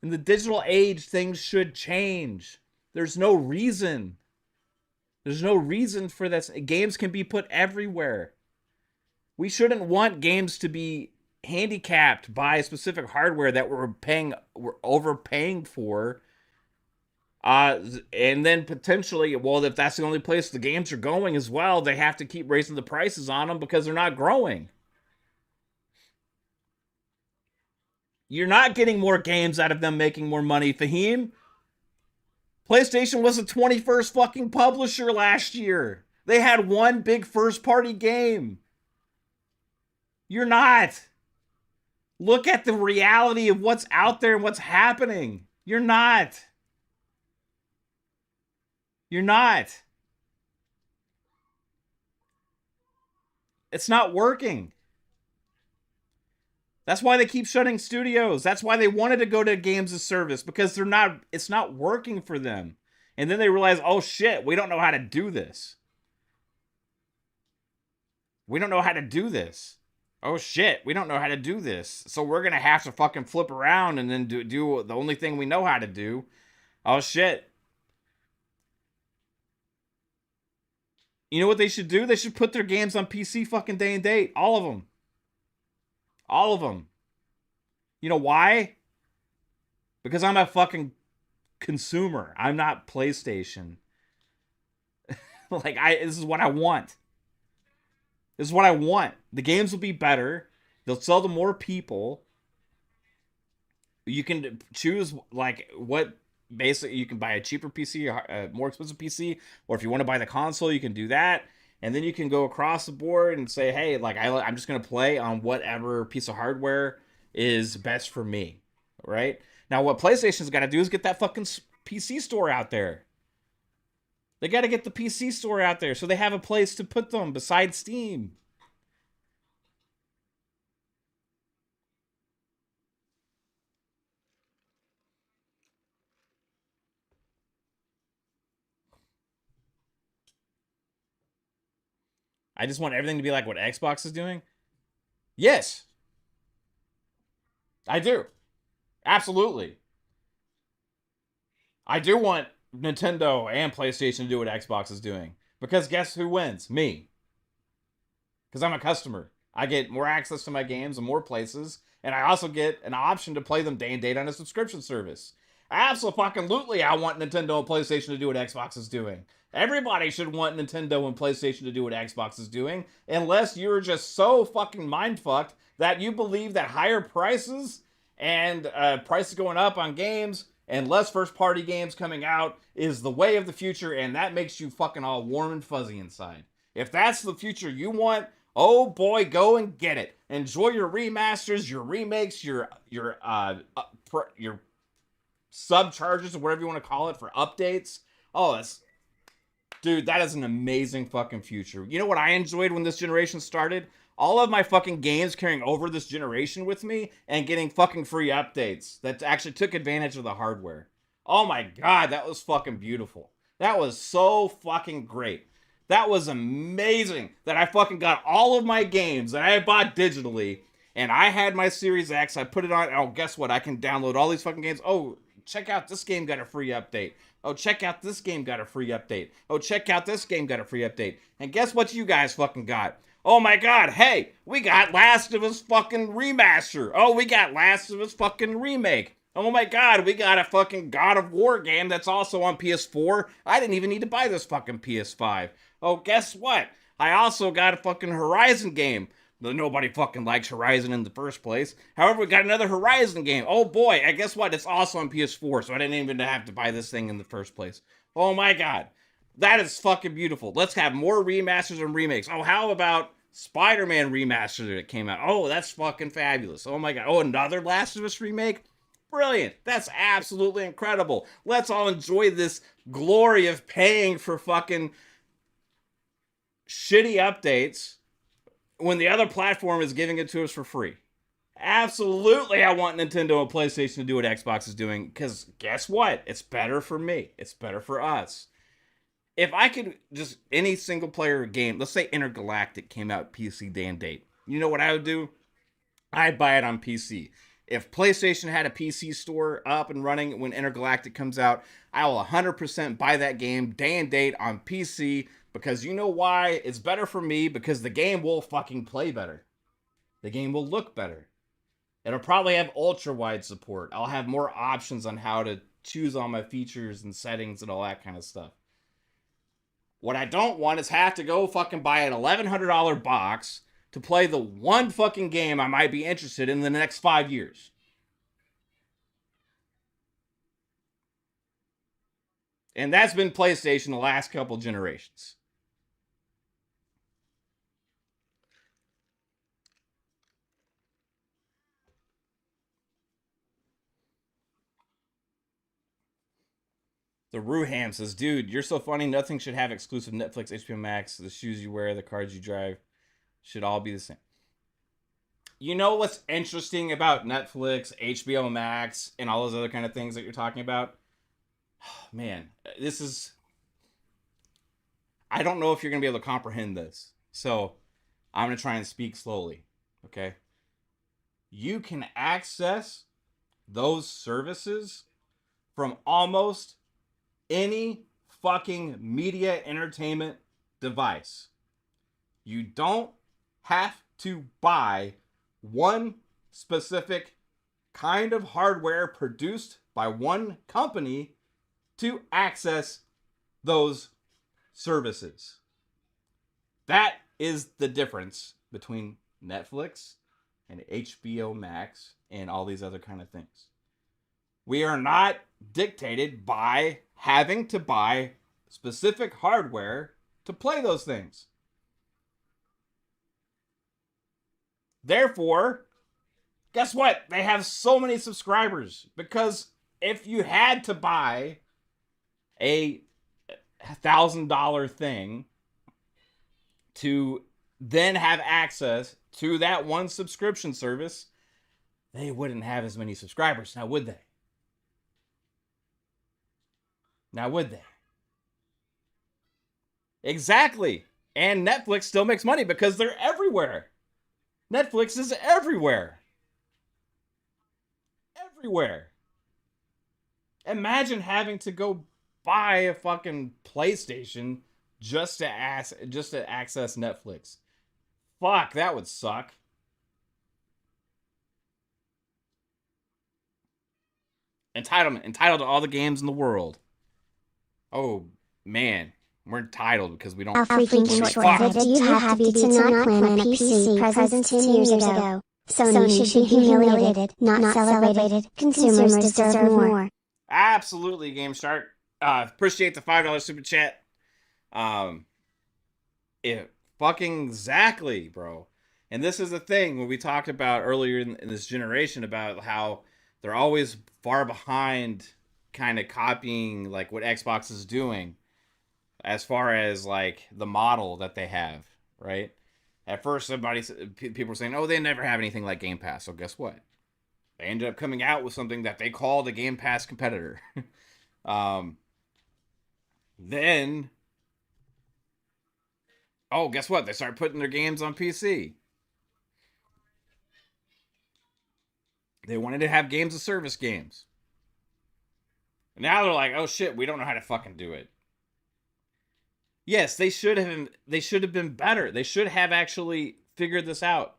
[SPEAKER 1] In the digital age, things should change. There's no reason. There's no reason for this. Games can be put everywhere. We shouldn't want games to be handicapped by specific hardware that we're overpaying for. And then potentially, well, if that's the only place the games are going as well, they have to keep raising the prices on them because they're not growing. You're not getting more games out of them making more money, Fahim. PlayStation was the 21st fucking publisher last year. They had one big first-party game. You're not. Look at the reality of what's out there and what's happening. You're not. You're not. It's not working. That's why they keep shutting studios. That's why they wanted to go to games as service, because it's not working for them. And then they realize, oh shit, we don't know how to do this. We don't know how to do this. Oh shit, we don't know how to do this. So we're going to have to fucking flip around and then do the only thing we know how to do. Oh shit. You know what they should do? They should put their games on PC fucking day and date. All of them. All of them. You know why? Because I'm a fucking consumer. I'm not PlayStation. This is what I want. This is what I want. The games will be better. They'll sell to more people. You can choose what basically you can buy a cheaper PC, a more expensive PC, or if you want to buy the console, you can do that. And then you can go across the board and say, hey, I'm just going to play on whatever piece of hardware is best for me, right? Now, what PlayStation's got to do is get that fucking PC store out there. They got to get the PC store out there so they have a place to put them besides Steam. I just want everything to be like what Xbox is doing. Yes, I do. Absolutely. I do want Nintendo and PlayStation to do what Xbox is doing. Because guess who wins? Me. Because I'm a customer. I get more access to my games in more places, and I also get an option to play them day and date on a subscription service. Absolutely, I want Nintendo and PlayStation to do what Xbox is doing. Everybody should want Nintendo and PlayStation to do what Xbox is doing, unless you're just so fucking mindfucked that you believe that higher prices and prices going up on games and less first party games coming out is the way of the future, and that makes you fucking all warm and fuzzy inside. If that's the future you want, oh boy, go and get it. Enjoy your remasters, your remakes, your subcharges or whatever you want to call it for updates. Oh, that's dude, that is an amazing fucking future. You know what I enjoyed when this generation started? All of my fucking games carrying over this generation with me and getting fucking free updates that actually took advantage of the hardware. Oh my god, that was fucking beautiful. That was so fucking great. That was amazing that I fucking got all of my games that I bought digitally and I had my Series X. I put it on. Oh, guess what? I can download all these fucking games. Oh, check out this game got a free update. Oh, check out this game got a free update. Oh, check out this game got a free update. And guess what you guys fucking got? Oh my god, hey, we got Last of Us fucking remaster. Oh, we got Last of Us fucking remake. Oh my god, we got a fucking God of War game that's also on PS4. I didn't even need to buy this fucking PS5. Oh, guess what? I also got a fucking Horizon game. Nobody fucking likes Horizon in the first place. However, we got another Horizon game. Oh boy, and guess what? It's also on PS4, so I didn't even have to buy this thing in the first place. Oh my god. That is fucking beautiful. Let's have more remasters and remakes. Oh, how about Spider-Man remaster that came out? Oh, that's fucking fabulous. Oh my god. Oh, another Last of Us remake? Brilliant. That's absolutely incredible. Let's all enjoy this glory of paying for fucking shitty updates when the other platform is giving it to us for free. Absolutely, I want Nintendo and PlayStation to do what Xbox is doing, because guess what? It's better for me. It's better for us. If I could just, any single player game, let's say Intergalactic came out PC day and date, you know what I would do? I'd buy it on PC. If PlayStation had a PC store up and running when Intergalactic comes out, I will 100% buy that game day and date on PC, because you know why? It's better for me, because the game will fucking play better. The game will look better. It'll probably have ultra wide support. I'll have more options on how to choose all my features and settings and all that kind of stuff. What I don't want is have to go fucking buy an $1,100 box to play the one fucking game I might be interested in the next 5 years. And that's been PlayStation the last couple generations. The Ruham says, dude, you're so funny. Nothing should have exclusive Netflix, HBO Max. The shoes you wear, the cars you drive should all be the same. You know what's interesting about Netflix, HBO Max, and all those other kind of things that you're talking about? Man, this is... I don't know if you're going to be able to comprehend this. So I'm going to try and speak slowly. Okay? You can access those services from almost any fucking media entertainment device. You don't have to buy one specific kind of hardware produced by one company to access those services. That is the difference between Netflix and HBO Max and all these other kind of things. We are not dictated by having to buy specific hardware to play those things. Therefore, guess what? They have so many subscribers, because if you had to buy a $1,000 thing to then have access to that one subscription service, they wouldn't have as many subscribers. Now, would they? Now, would they? Exactly. And Netflix still makes money because they're everywhere. Netflix is everywhere. Everywhere. Imagine having to go buy a fucking PlayStation just to access Netflix. Fuck, that would suck. Entitled to all the games in the world. Oh man, we're entitled because we don't.
[SPEAKER 2] How freaking short-sighted do you have to be to not plan a PC present 10 years ago? Sony should be humiliated, not celebrated. Consumers deserve more.
[SPEAKER 1] Absolutely, Game Shark. Appreciate the $5 super chat. It fucking exactly, bro. And this is the thing when we talked about earlier in this generation about how they're always far behind, kind of copying like what Xbox is doing, as far as like the model that they have, right? At first, people were saying, "Oh, they never have anything like Game Pass." So guess what? They ended up coming out with something that they called a Game Pass competitor. Then, oh, guess what? They started putting their games on PC. They wanted to have games of service games. And now they're like, "Oh shit, we don't know how to fucking do it." Yes, they should have. They should have been better. They should have actually figured this out.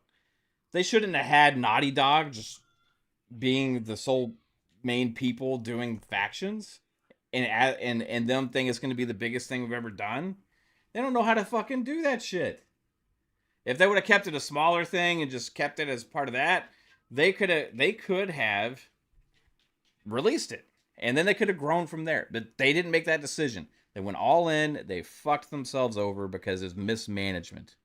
[SPEAKER 1] They shouldn't have had Naughty Dog just being the sole main people doing factions, and them think it's going to be the biggest thing we've ever done. They don't know how to fucking do that shit. If they would have kept it a smaller thing and just kept it as part of that, they could have released it, and then they could have grown from there. But they didn't make that decision. They went all in. They fucked themselves over because it's mismanagement.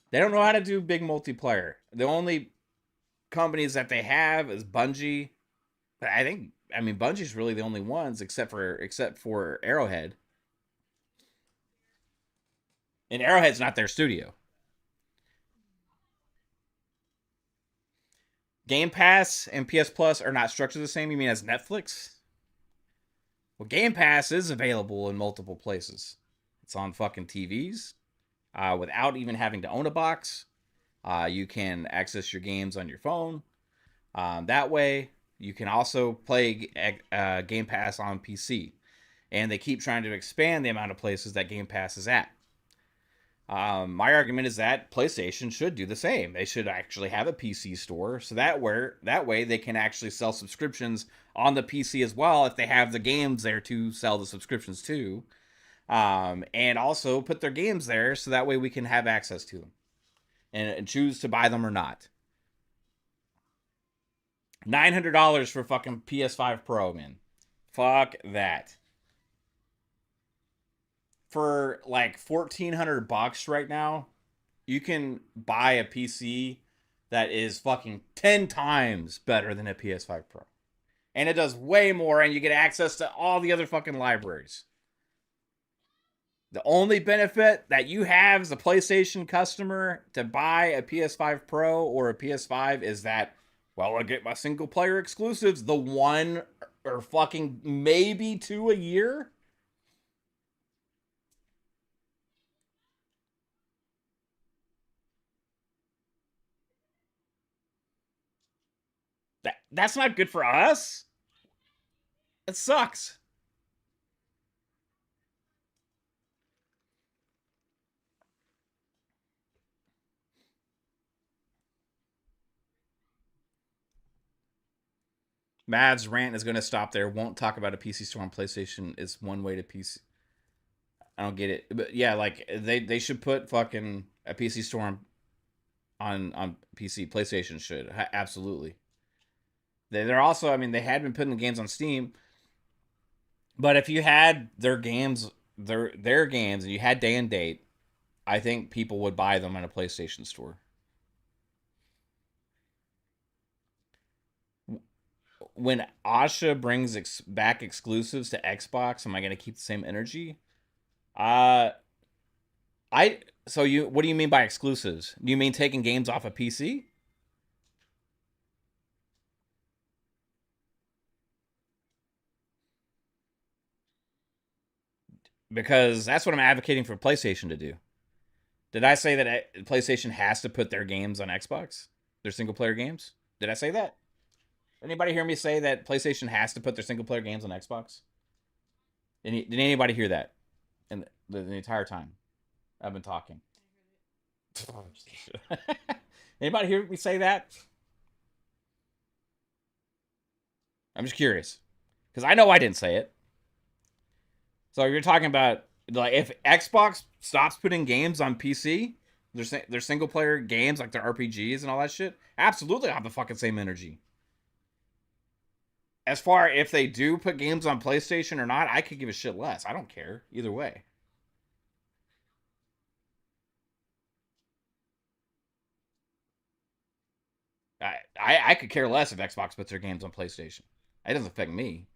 [SPEAKER 1] They don't know how to do big multiplayer. The only companies that they have is Bungie. I mean, Bungie's really the only ones except for Arrowhead. And Arrowhead's not their studio. Game Pass and PS Plus are not structured the same. You mean as Netflix? Well, Game Pass is available in multiple places. It's on fucking TVs without even having to own a box. You can access your games on your phone. That way, you can also play Game Pass on PC. And they keep trying to expand the amount of places that Game Pass is at. My argument is that PlayStation should do the same. They should actually have a PC store, so that way they can actually sell subscriptions on the PC as well if they have the games there to sell the subscriptions to, and also put their games there so that way we can have access to them and choose to buy them or not. $900 for fucking PS5 Pro, man. Fuck that. For like $1,400 right now, you can buy a PC that is fucking 10 times better than a PS5 Pro. And it does way more, and you get access to all the other fucking libraries. The only benefit that you have as a PlayStation customer to buy a PS5 Pro or a PS5 is that, well, I get my single player exclusives, the one or fucking maybe two a year. That's not good for us. It sucks. Mav's rant is going to stop there. Won't talk about a PC store on PlayStation. Is one way to PC. I don't get it, but yeah, like they should put fucking a PC store on PC. PlayStation should absolutely. They're also, I mean, they had been putting the games on Steam, but if you had their games, their games, and you had day and date, I think people would buy them in a PlayStation store. when Asha brings back exclusives to Xbox, am I going to keep the same energy? Uh, I so you what do you mean by exclusives? Do you mean taking games off a PC? Because that's what I'm advocating for PlayStation to do. Did I say that PlayStation has to put their games on Xbox? Their single player games? Did I say that? Anybody hear me say that PlayStation has to put their single player games on Xbox? Did anybody hear that in the entire time I've been talking? Anybody hear me say that? I'm just curious because I know I didn't say it. So you're talking about like if Xbox stops putting games on PC, their single player games like their RPGs and all that shit. Absolutely, I have the fucking same energy. As far if they do put games on PlayStation or not, I could give a shit less. I don't care either way. I could care less if Xbox puts their games on PlayStation. It doesn't affect me.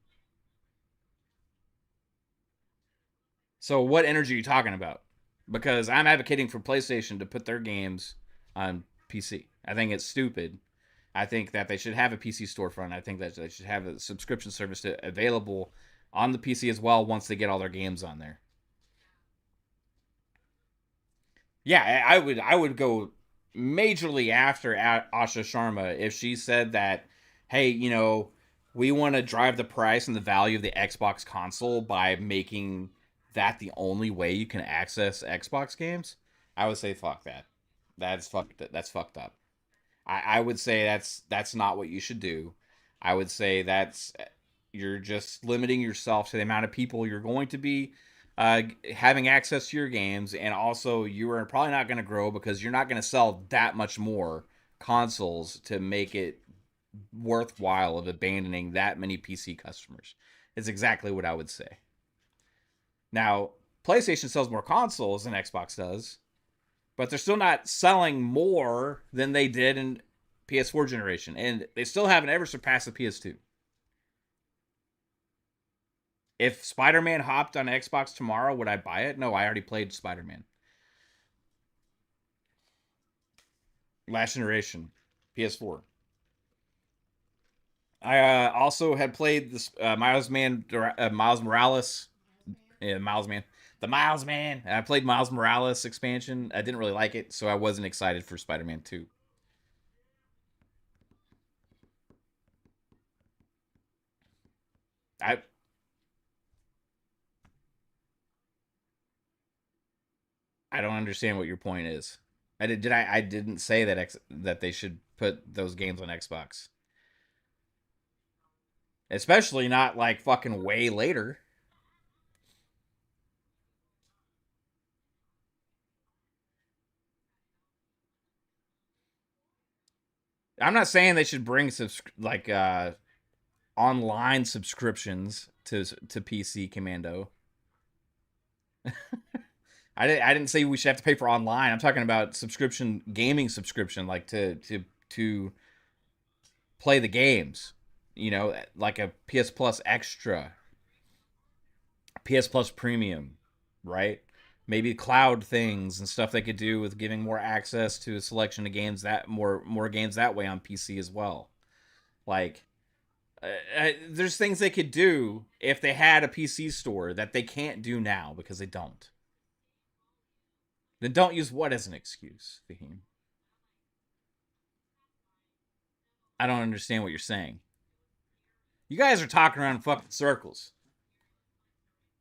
[SPEAKER 1] So what energy are you talking about? Because I'm advocating for PlayStation to put their games on PC. I think it's stupid. I think that they should have a PC storefront. I think that they should have a subscription service available on the PC as well once they get all their games on there. Yeah, I would go majorly after Asha Sharma if she said that, hey, we want to drive the price and the value of the Xbox console by making that the only way you can access Xbox games. I would say fuck that. That's fucked up. I would say that's not what you should do. I would say that's you're just limiting yourself to the amount of people you're going to be having access to your games, and also you are probably not going to grow because you're not going to sell that much more consoles to make it worthwhile of abandoning that many PC customers. Is exactly what I would say. Now, PlayStation sells more consoles than Xbox does, but they're still not selling more than they did in PS4 generation, and they still haven't ever surpassed the PS2. If Spider-Man hopped on Xbox tomorrow, would I buy it? No, I already played Spider-Man last generation, PS4. I also had played this Miles Morales, yeah, Miles Man, the Miles Man. I played Miles Morales expansion. I didn't really like it, so I wasn't excited for Spider-Man 2. I I don't understand what your point is. I didn't say that that they should put those games on Xbox, especially not like fucking way later. I'm not saying they should bring like online subscriptions to PC Commando. I didn't say we should have to pay for online. I'm talking about subscription, gaming subscription, like to play the games. Like a PS Plus Extra, PS Plus Premium, right? Maybe cloud things and stuff they could do with giving more access to a selection of games that more games that way on PC as well. Like there's things they could do if they had a PC store that they can't do now because they don't. Then don't use what as an excuse, Fahim? I don't understand what you're saying. You guys are talking around in fucking circles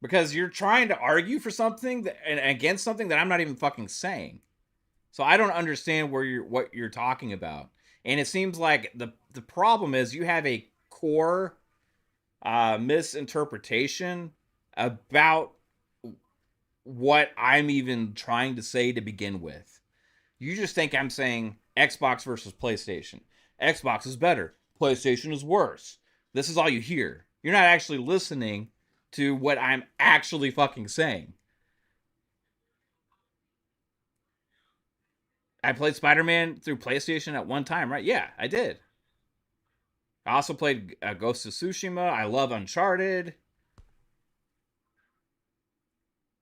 [SPEAKER 1] because you're trying to argue for something and against something that I'm not even fucking saying. So I don't understand what you're talking about. And it seems like the problem is you have a core misinterpretation about what I'm even trying to say to begin with. You just think I'm saying Xbox versus PlayStation. Xbox is better. PlayStation is worse. This is all you hear. You're not actually listening to what I'm actually fucking saying. I played Spider-Man through PlayStation at one time, right? Yeah, I did. I also played Ghost of Tsushima. I love Uncharted.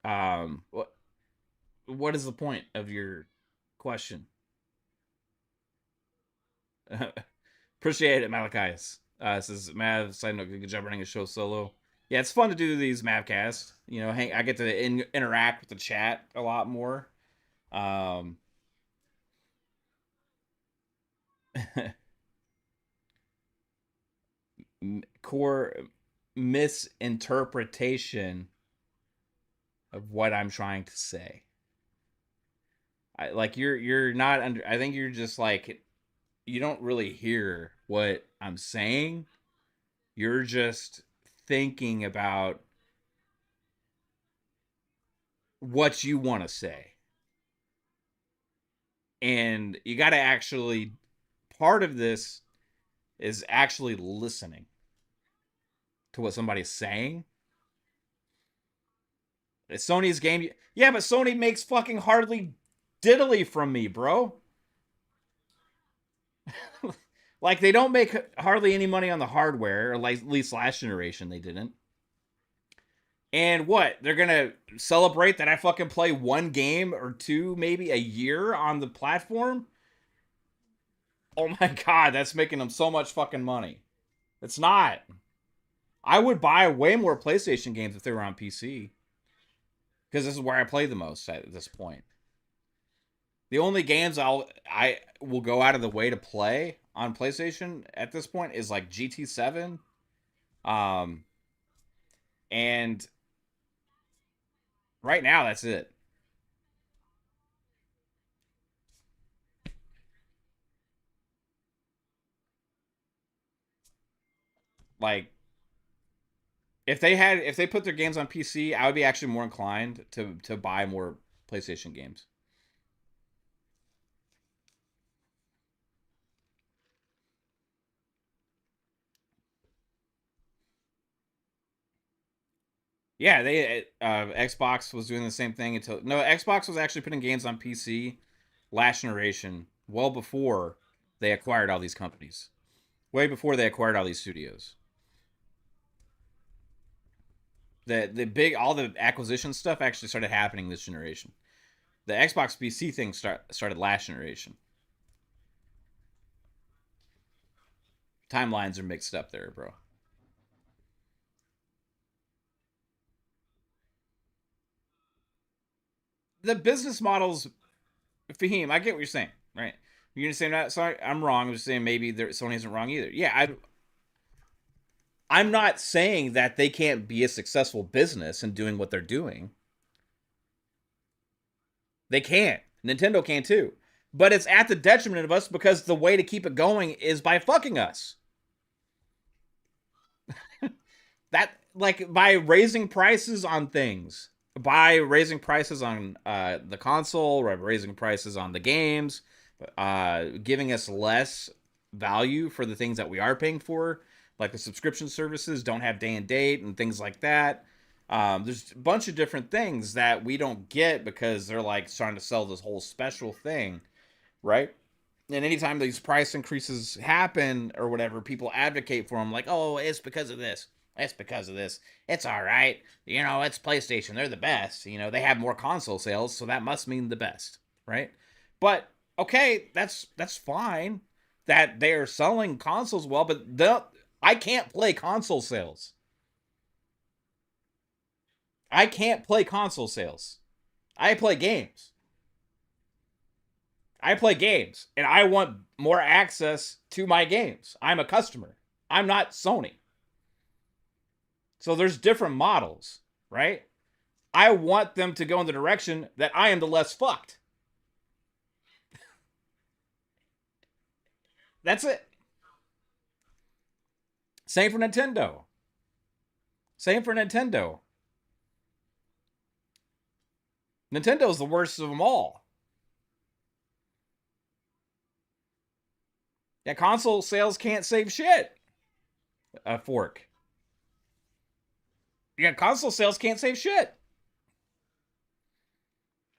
[SPEAKER 1] What is the point of your question? Appreciate it, Malachias. Says Mav, side note, good job running a show solo. Yeah, it's fun to do these MavCast. You know, I get to interact with the chat a lot more. Um, core misinterpretation of what I'm trying to say. Like you're not under. I think you're just like you don't really hear what I'm saying. You're just thinking about what you want to say. And you got to actually, part of this is actually listening to what somebody's saying. It's Sony's game. Yeah, but Sony makes fucking hardly diddly from me, bro. Like, they don't make hardly any money on the hardware, or like, at least last generation they didn't. And what? They're gonna celebrate that I fucking play one game or two, maybe a year on the platform? Oh my god, that's making them so much fucking money. It's not. I would buy way more PlayStation games if they were on PC. Because this is where I play the most at this point. The only games I will go out of the way to play on PlayStation at this point is like GT7. Um and right now that's it. Like if they put their games on PC, I would be actually more inclined to buy more PlayStation games. Yeah, they Xbox was doing the same thing until no, Xbox was actually putting games on PC last generation, well before they acquired all these companies. Way before they acquired all these studios. The big all the acquisition stuff actually started happening this generation. The Xbox PC thing started last generation. Timelines are mixed up there, bro. The business models, Fahim, I get what you're saying, right? You're gonna say that. Sorry, I'm wrong. I'm just saying maybe Sony isn't wrong either. Yeah, I'm not saying that they can't be a successful business in doing what they're doing. They can. Nintendo can too. But it's at the detriment of us because the way to keep it going is by fucking us. That like by raising prices on things, by raising prices on the console, by raising prices on the games, giving us less value for the things that we are paying for, like the subscription services don't have day and date and things like that. There's a bunch of different things that we don't get because they're like trying to sell this whole special thing, right? And anytime these price increases happen or whatever, people advocate for them like, oh, it's because of this. It's because of this. It's all right. You know, it's PlayStation. They're the best. You know, they have more console sales, so that must mean the best, right? But okay, that's fine that they're selling consoles well, but I can't play console sales. I can't play console sales. I play games. I play games and I want more access to my games. I'm a customer. I'm not Sony. So there's different models, right? I want them to go in the direction that I am the less fucked. That's it. Same for Nintendo. Same for Nintendo. Nintendo's the worst of them all. Yeah, console sales can't save shit. A fork. Yeah, console sales can't save shit.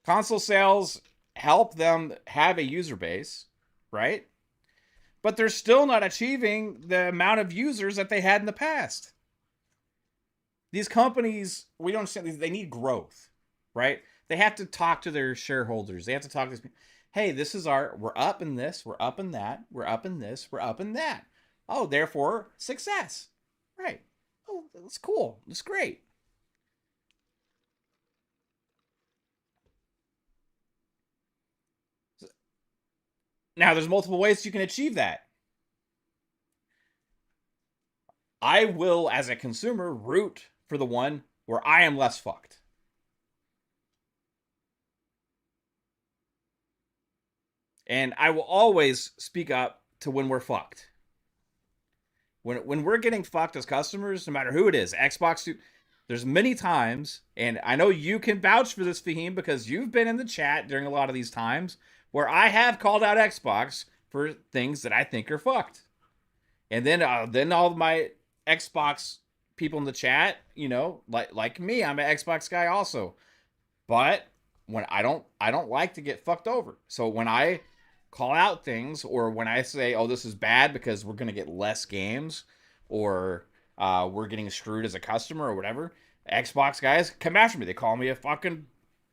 [SPEAKER 1] Console sales help them have a user base, right? but they're still not achieving the amount of users that they had in the past. These companies, we don't understand, they need growth, right? They have to talk to their shareholders. They have to talk to these, hey, this is we're up in this, we're up in that, we're up in this, we're up in that. Oh, therefore, success. Right. Oh, that's cool. That's great. Now, there's multiple ways you can achieve that. I will, as a consumer, root for the one where I am less fucked. And I will always speak up to when we're fucked. When we're getting fucked as customers, no matter who it is, Xbox, there's many times, and I know you can vouch for this, Fahim, because you've been in the chat during a lot of these times where I have called out Xbox for things that I think are fucked. And then all of my Xbox people in the chat, like me, I'm an Xbox guy also. But when I don't like to get fucked over. So when I call out things, or when I say, oh, this is bad because we're gonna get less games, or we're getting screwed as a customer or whatever, Xbox guys come after me. They call me a fucking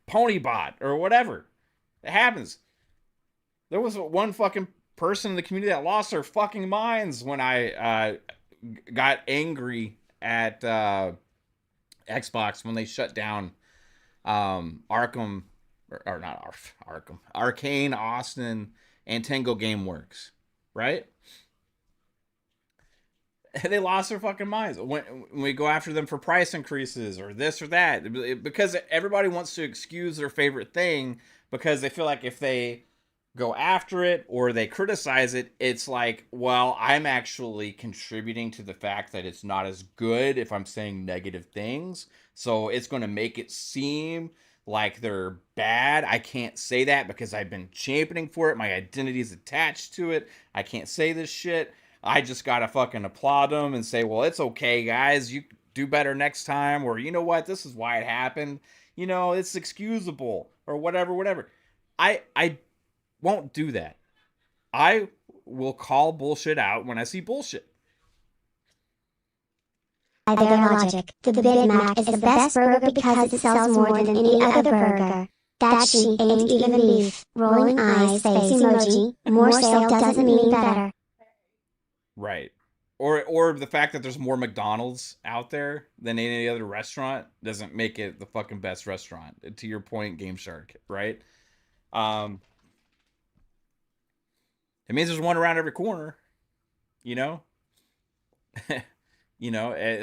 [SPEAKER 1] pony bot or whatever. It happens. There was one fucking person in the community that lost their fucking minds when I got angry at Xbox when they shut down Arkham, or not Arkham, Arcane, Austin, and Tango Gameworks, right? They lost their fucking minds when we go after them for price increases or this or that, because everybody wants to excuse their favorite thing because they feel like if they go after it or they criticize it, it's like, well, I'm actually contributing to the fact that it's not as good if I'm saying negative things. So it's going to make it seem like they're bad. I can't say that because I've been championing for it. My identity is attached to it. I can't say this shit. I just got to fucking applaud them and say, well, it's okay, guys. You do better next time. Or, you know what? This is why it happened. It's excusable or whatever. I won't do that. I will call bullshit out when I see bullshit.
[SPEAKER 2] By their logic, the Big Mac is the best burger because it sells more than any other burger. That sheep ain't even beef. Rolling eyes face emoji. More sale doesn't mean better.
[SPEAKER 1] Right. Or the fact that there's more McDonald's out there than any other restaurant doesn't make it the fucking best restaurant. To your point, Game Shark, right? It means there's one around every corner, you know?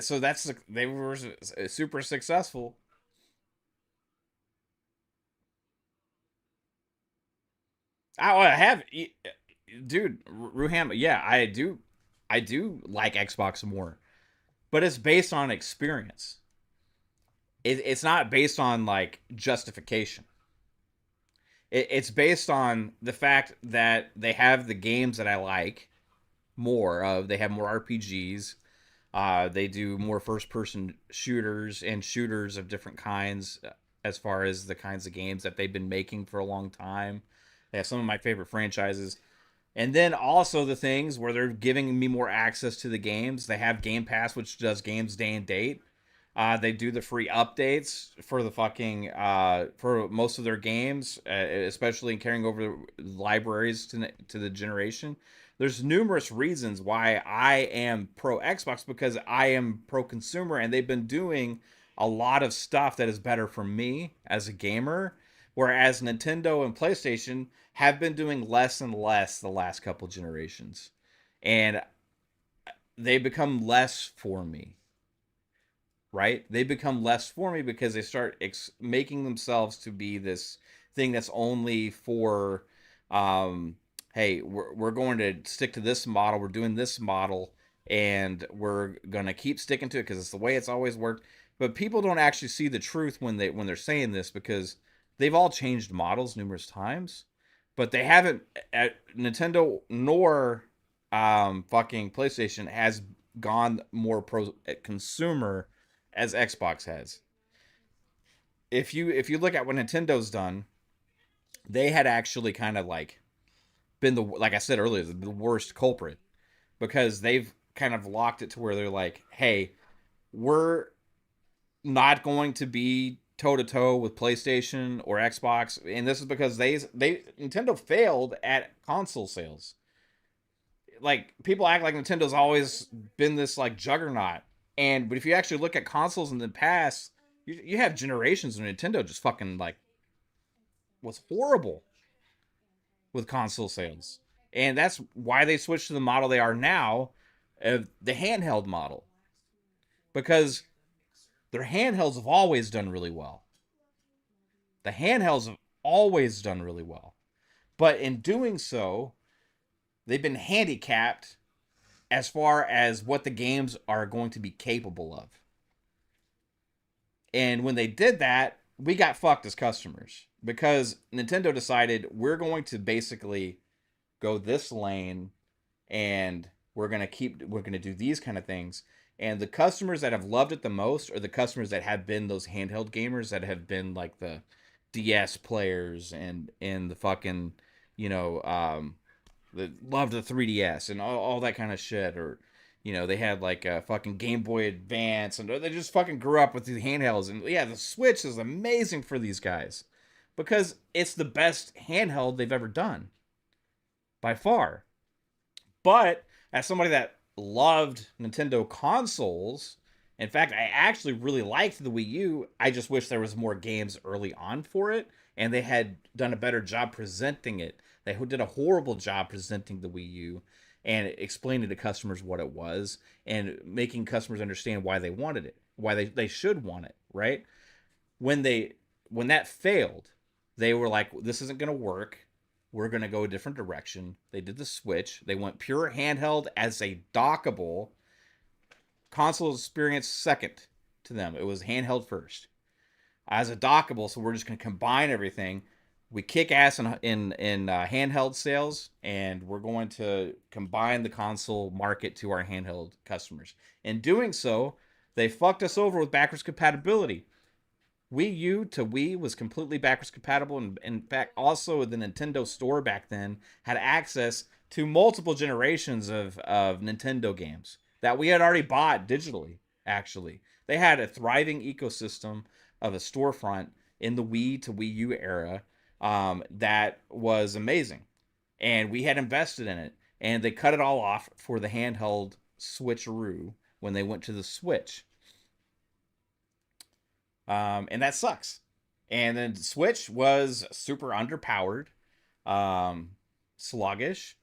[SPEAKER 1] So they were super successful. I have, dude, Ruham, yeah, I do like Xbox more, but it's based on experience. It's not based on like justification. It's based on the fact that they have the games that I like more of. They have more RPGs. They do more first-person shooters and shooters of different kinds, as far as the kinds of games that they've been making for a long time. They have some of my favorite franchises. And then also the things where they're giving me more access to the games. They have Game Pass, which does games day and date. They do the free updates for the fucking for most of their games, especially in carrying over libraries to the generation. There's numerous reasons why I am pro Xbox, because I am pro consumer, and they've been doing a lot of stuff that is better for me as a gamer, whereas Nintendo and PlayStation have been doing less and less the last couple generations, and they become less for me. Right? They become less for me because they start making themselves to be this thing that's only for, hey, we're going to stick to this model. We're doing this model, and we're going to keep sticking to it because it's the way it's always worked. But people don't actually see the truth when they're saying this, because they've all changed models numerous times, but they haven't. Nintendo nor fucking PlayStation has gone more pro consumer as Xbox has. If you look at what Nintendo's done, they had actually kind of like been the, like I said earlier, the worst culprit, because they've kind of locked it to where they're like, hey, we're not going to be toe to toe with PlayStation or Xbox, and this is because they Nintendo failed at console sales. Like, people act like Nintendo's always been this like juggernaut, and but if you actually look at consoles in the past, you have generations of Nintendo just fucking like was horrible with console sales, and that's why they switched to the model they are now, the handheld model, because their handhelds have always done really well. The handhelds have always done really well. But in doing so, they've been handicapped as far as what the games are going to be capable of. And when they did that, we got fucked as customers, because Nintendo decided we're going to basically go this lane, and we're going to do these kind of things. And the customers that have loved it the most are the customers that have been those handheld gamers, that have been like the DS players and the fucking, you know, that loved the 3DS and all that kind of shit. Or, you know, they had like a fucking Game Boy Advance, and they just fucking grew up with these handhelds. And yeah, the Switch is amazing for these guys because it's the best handheld they've ever done by far. But as somebody that loved Nintendo consoles, in fact, I actually really liked the Wii U. I just wish there was more games early on for it, and they had done a better job presenting it. They did a horrible job presenting the Wii U and explaining to customers what it was, and making customers understand why they wanted it, why they should want it, right? When that failed, they were like, this isn't going to work. We're going to go a different direction. They did the switch. They went pure handheld as a dockable. Console experience second to them. It was handheld first. As a dockable, so we're just going to combine everything. We kick ass in handheld sales, and we're going to combine the console market to our handheld customers. In doing so, they fucked us over with backwards compatibility. Wii U to Wii was completely backwards compatible, and in fact, also the Nintendo Store back then had access to multiple generations of Nintendo games that we had already bought digitally, actually. They had a thriving ecosystem of a storefront in the Wii to Wii U era, that was amazing. And we had invested in it, and they cut it all off for the handheld switcheroo when they went to the Switch. And that sucks. And then Switch was super underpowered, sluggish.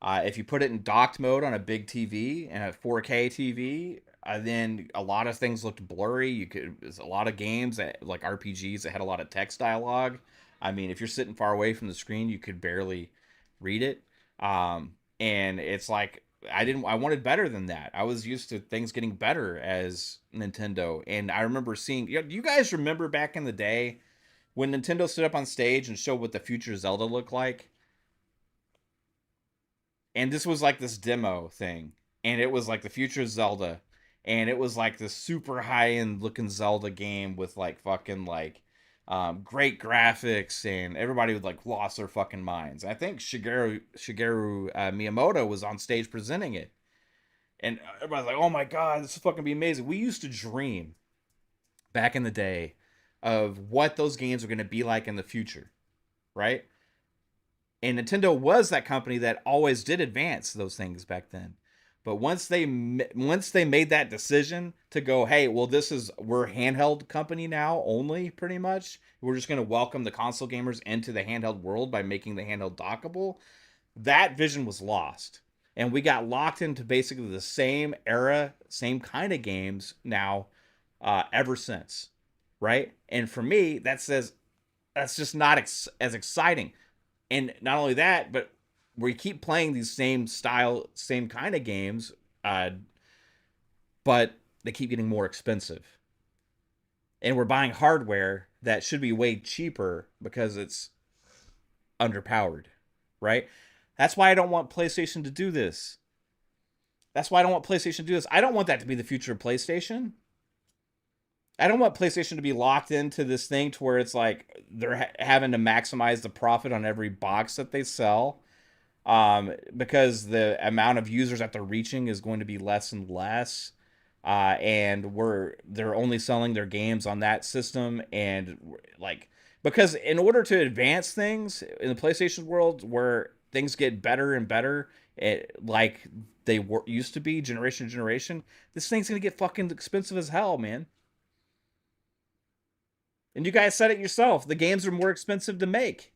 [SPEAKER 1] If you put it in docked mode on a big TV and a 4K TV, then a lot of things looked blurry. There's a lot of games that, like RPGs, that had a lot of text dialogue. I mean, if you're sitting far away from the screen, you could barely read it. And it's like, I wanted better than that. I was used to things getting better as Nintendo. And I remember seeing, you guys remember back in the day when Nintendo stood up on stage and showed what the future Zelda looked like? And this was like this demo thing. And it was like the future Zelda. And it was like this super high end looking Zelda game with like fucking like great graphics, and everybody would like lost their fucking minds. I think Shigeru Miyamoto was on stage presenting it, and everybody's like, "Oh my god, this is fucking be amazing." We used to dream back in the day of what those games were going to be like in the future, right? And Nintendo was that company that always did advance those things back then. But once they made that decision to go, hey, well, we're handheld company now only, pretty much. We're just going to welcome the console gamers into the handheld world by making the handheld dockable. That vision was lost. And we got locked into basically the same era, same kind of games now, ever since, right? And for me, that's just not as exciting. And not only that, but we keep playing these same style, same kind of games, but they keep getting more expensive. And we're buying hardware that should be way cheaper because it's underpowered, right? That's why I don't want PlayStation to do this. I don't want that to be the future of PlayStation. I don't want PlayStation to be locked into this thing to where it's like they're having to maximize the profit on every box that they sell. because the amount of users that they're reaching is going to be less and less. And they're only selling their games on that system, and like, because in order to advance things in the PlayStation world, where things get better and better, like they used to be generation to generation, this thing's gonna get fucking expensive as hell, man. And you guys said it yourself, the games are more expensive to make.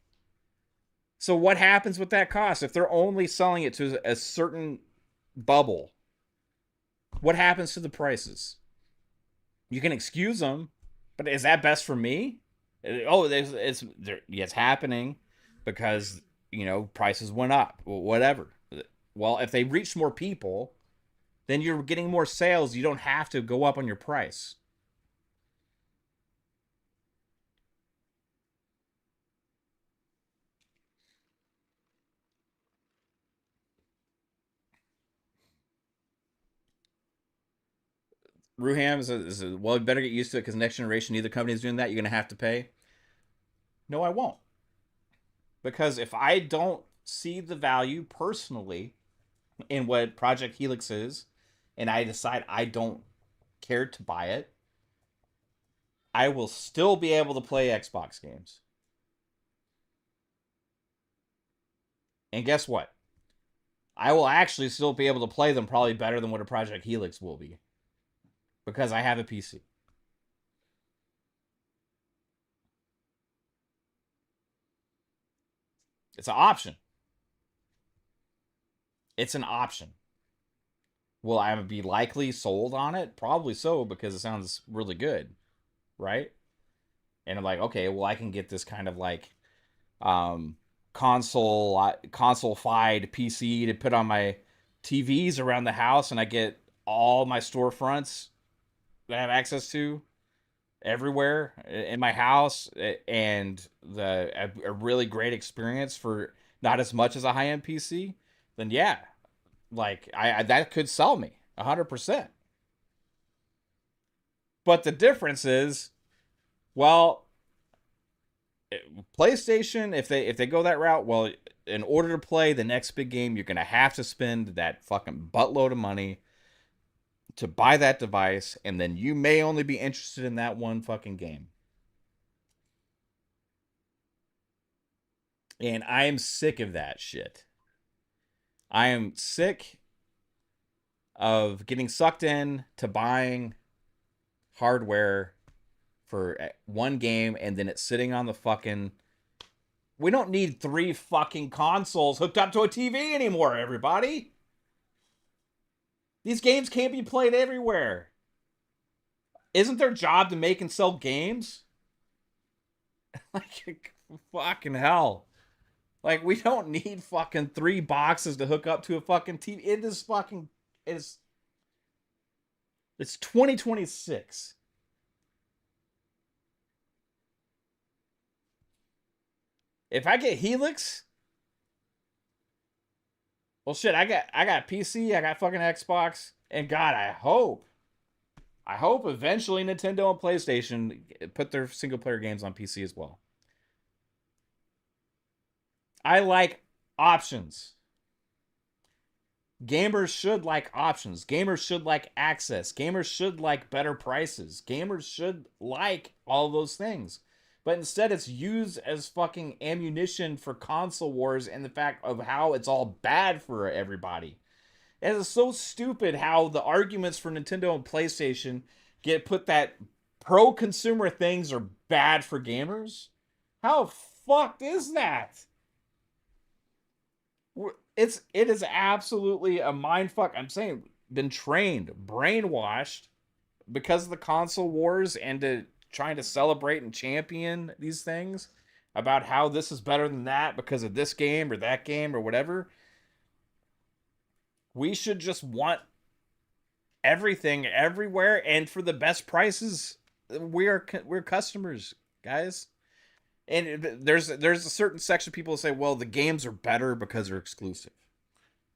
[SPEAKER 1] So what happens with that cost if they're only selling it to a certain bubble? What happens to the prices? You can excuse them, but is that best for me? Oh, it's happening because prices went up, whatever. Well, if they reach more people, then you're getting more sales. You don't have to go up on your price. Ruham well, you better get used to it because next generation, neither company is doing that. You're going to have to pay. No, I won't. Because if I don't see the value personally in what Project Helix is, and I decide I don't care to buy it, I will still be able to play Xbox games. And guess what? I will actually still be able to play them probably better than what a Project Helix will be. Because I have a PC. It's an option. It's an option. Will I be likely sold on it? Probably so, because it sounds really good, right? And I'm like, okay, well, I can get this kind of like console-fied PC to put on my TVs around the house, and I get all my storefronts that I have access to everywhere in my house, and a really great experience for not as much as a high-end PC. Then yeah, like I that could sell me 100%. But the difference is, well, PlayStation, if they go that route, well, in order to play the next big game, you're gonna have to spend that fucking buttload of money to buy that device, and then you may only be interested in that one fucking game. And I am sick of that shit. I am sick of getting sucked in to buying hardware for one game and then it's sitting on the fucking. We don't need 3 fucking consoles hooked up to a TV anymore, everybody. These games can't be played everywhere. Isn't their job to make and sell games? Like, fucking hell. Like, we don't need fucking 3 boxes to hook up to a fucking TV. It's 2026. If I get Helix, well, shit, I got PC, I got fucking Xbox, and God, I hope eventually Nintendo and PlayStation put their single player games on PC as well. I like options. Gamers should like options. Gamers should like access. Gamers should like better prices. Gamers should like all those things. But instead, it's used as fucking ammunition for console wars and the fact of how it's all bad for everybody. It is so stupid how the arguments for Nintendo and PlayStation get put that pro consumer things are bad for gamers. How fucked is that? It is absolutely a mind fuck. I'm saying been trained, brainwashed because of the console wars and to trying to celebrate and champion these things about how this is better than that because of this game or that game or whatever. We should just want everything everywhere and for the best prices. We're customers, guys. And there's a certain section of people who say, well, the games are better because they're exclusive,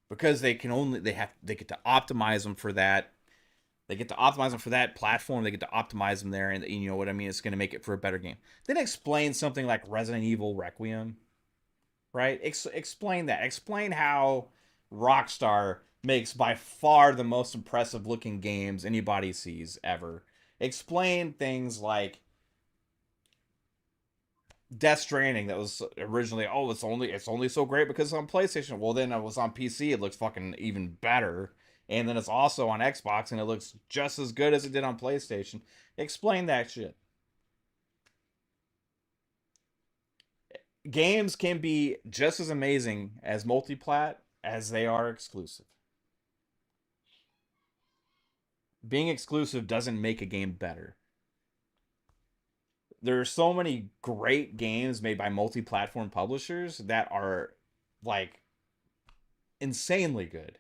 [SPEAKER 1] because they get to optimize them for that. They get to optimize them for that platform. They get to optimize them there, and you know what I mean. It's going to make it for a better game. Then explain something like Resident Evil Requiem, right? Explain that. Explain how Rockstar makes by far the most impressive looking games anybody sees ever. Explain things like Death Stranding that was originally, oh, it's only so great because it's on PlayStation. Well, then it was on PC, it looks fucking even better. And then it's also on Xbox and it looks just as good as it did on PlayStation. Explain that shit. Games can be just as amazing as multiplat as they are exclusive. Being exclusive doesn't make a game better. There are so many great games made by multi-platform publishers that are like insanely good.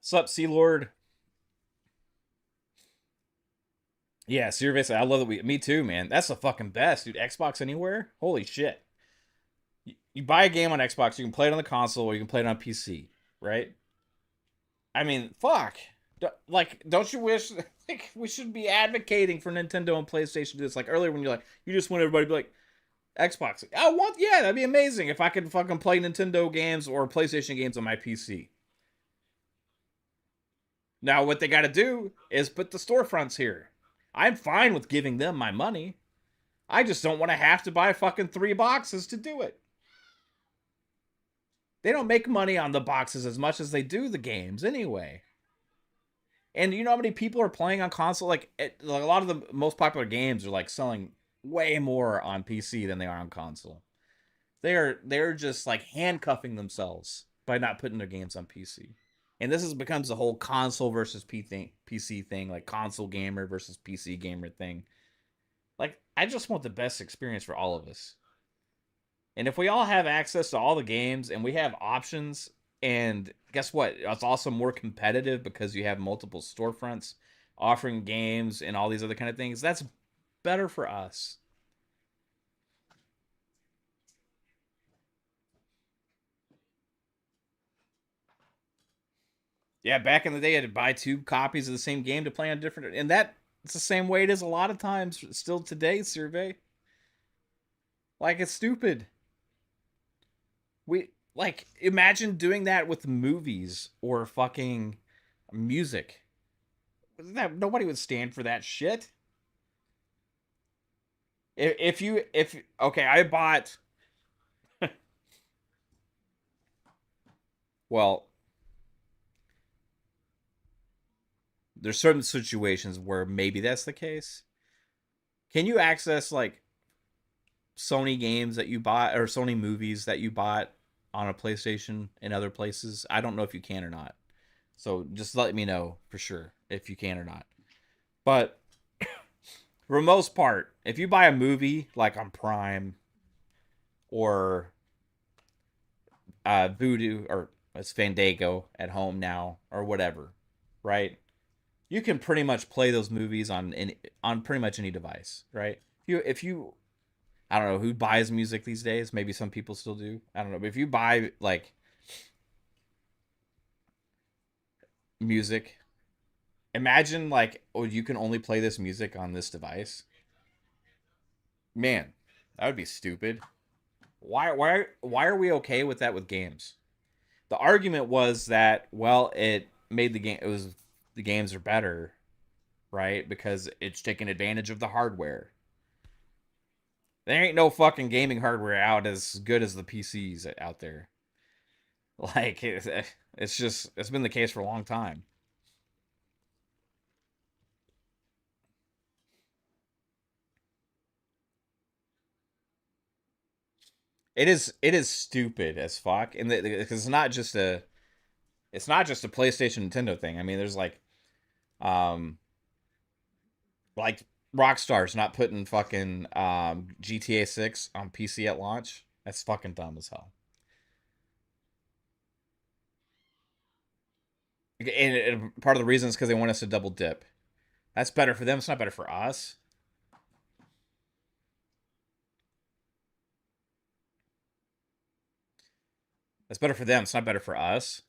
[SPEAKER 1] Sup, Sea Lord? Yeah, seriously, I love that we. Me too, man. That's the fucking best, dude. Xbox Anywhere. Holy shit. You buy a game on Xbox, you can play it on the console, or you can play it on PC, right? I mean, fuck. Like, don't you wish like we should be advocating for Nintendo and PlayStation to do this? Like earlier when you're like, you just want everybody to be like Xbox. I want, yeah, that'd be amazing if I could fucking play Nintendo games or PlayStation games on my PC. Now, what they got to do is put the storefronts here. I'm fine with giving them my money. I just don't want to have to buy fucking 3 boxes to do it. They don't make money on the boxes as much as they do the games anyway. And you know how many people are playing on console? Like a lot of the most popular games are like selling way more on PC than they are on console. They're just like handcuffing themselves by not putting their games on PC. And this is becomes a whole console versus PC thing, like console gamer versus PC gamer thing. Like I just want the best experience for all of us. And if we all have access to all the games and we have options, and guess what? It's also more competitive because you have multiple storefronts offering games and all these other kind of things. That's better for us. Yeah, back in the day, I had to buy 2 copies of the same game to play on different, and that it's the same way it is a lot of times still today. Survey, like it's stupid. We like imagine doing that with movies or fucking music. That nobody would stand for that shit. If okay, I bought. Well, there's certain situations where maybe that's the case. Can you access like Sony games that you bought or Sony movies that you bought on a PlayStation in other places? I don't know if you can or not. So just let me know for sure if you can or not. But for the most part, if you buy a movie like on Prime or Voodoo or it's Fandango at home now or whatever, right? You can pretty much play those movies on pretty much any device, right? If you I don't know who buys music these days. Maybe some people still do. I don't know. But if you buy like music, imagine like, oh, you can only play this music on this device. Man, that would be stupid. Why are we okay with that with games? The argument was that well, it made the game. It was the games are better, right? Because it's taking advantage of the hardware. There ain't no fucking gaming hardware out as good as the PCs out there. Like it's just it's been the case for a long time. It is stupid as fuck, and because it's not just a PlayStation Nintendo thing. I mean, there's um like Rockstar's not putting fucking GTA 6 on PC at launch. That's fucking dumb as hell. And part of the reason is because they want us to double dip. That's better for them. It's not better for us. That's better for them. It's not better for us.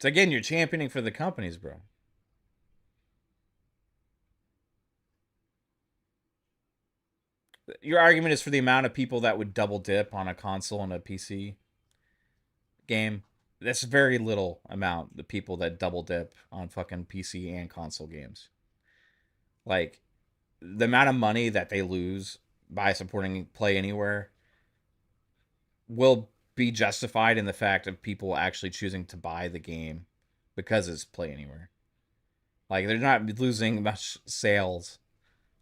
[SPEAKER 1] So again, you're championing for the companies, bro. Your argument is for the amount of people that would double dip on a console and a PC game. That's very little amount, the people that double dip on fucking PC and console games. Like, the amount of money that they lose by supporting Play Anywhere will be justified in the fact of people actually choosing to buy the game because it's Play Anywhere. Like, they're not losing much sales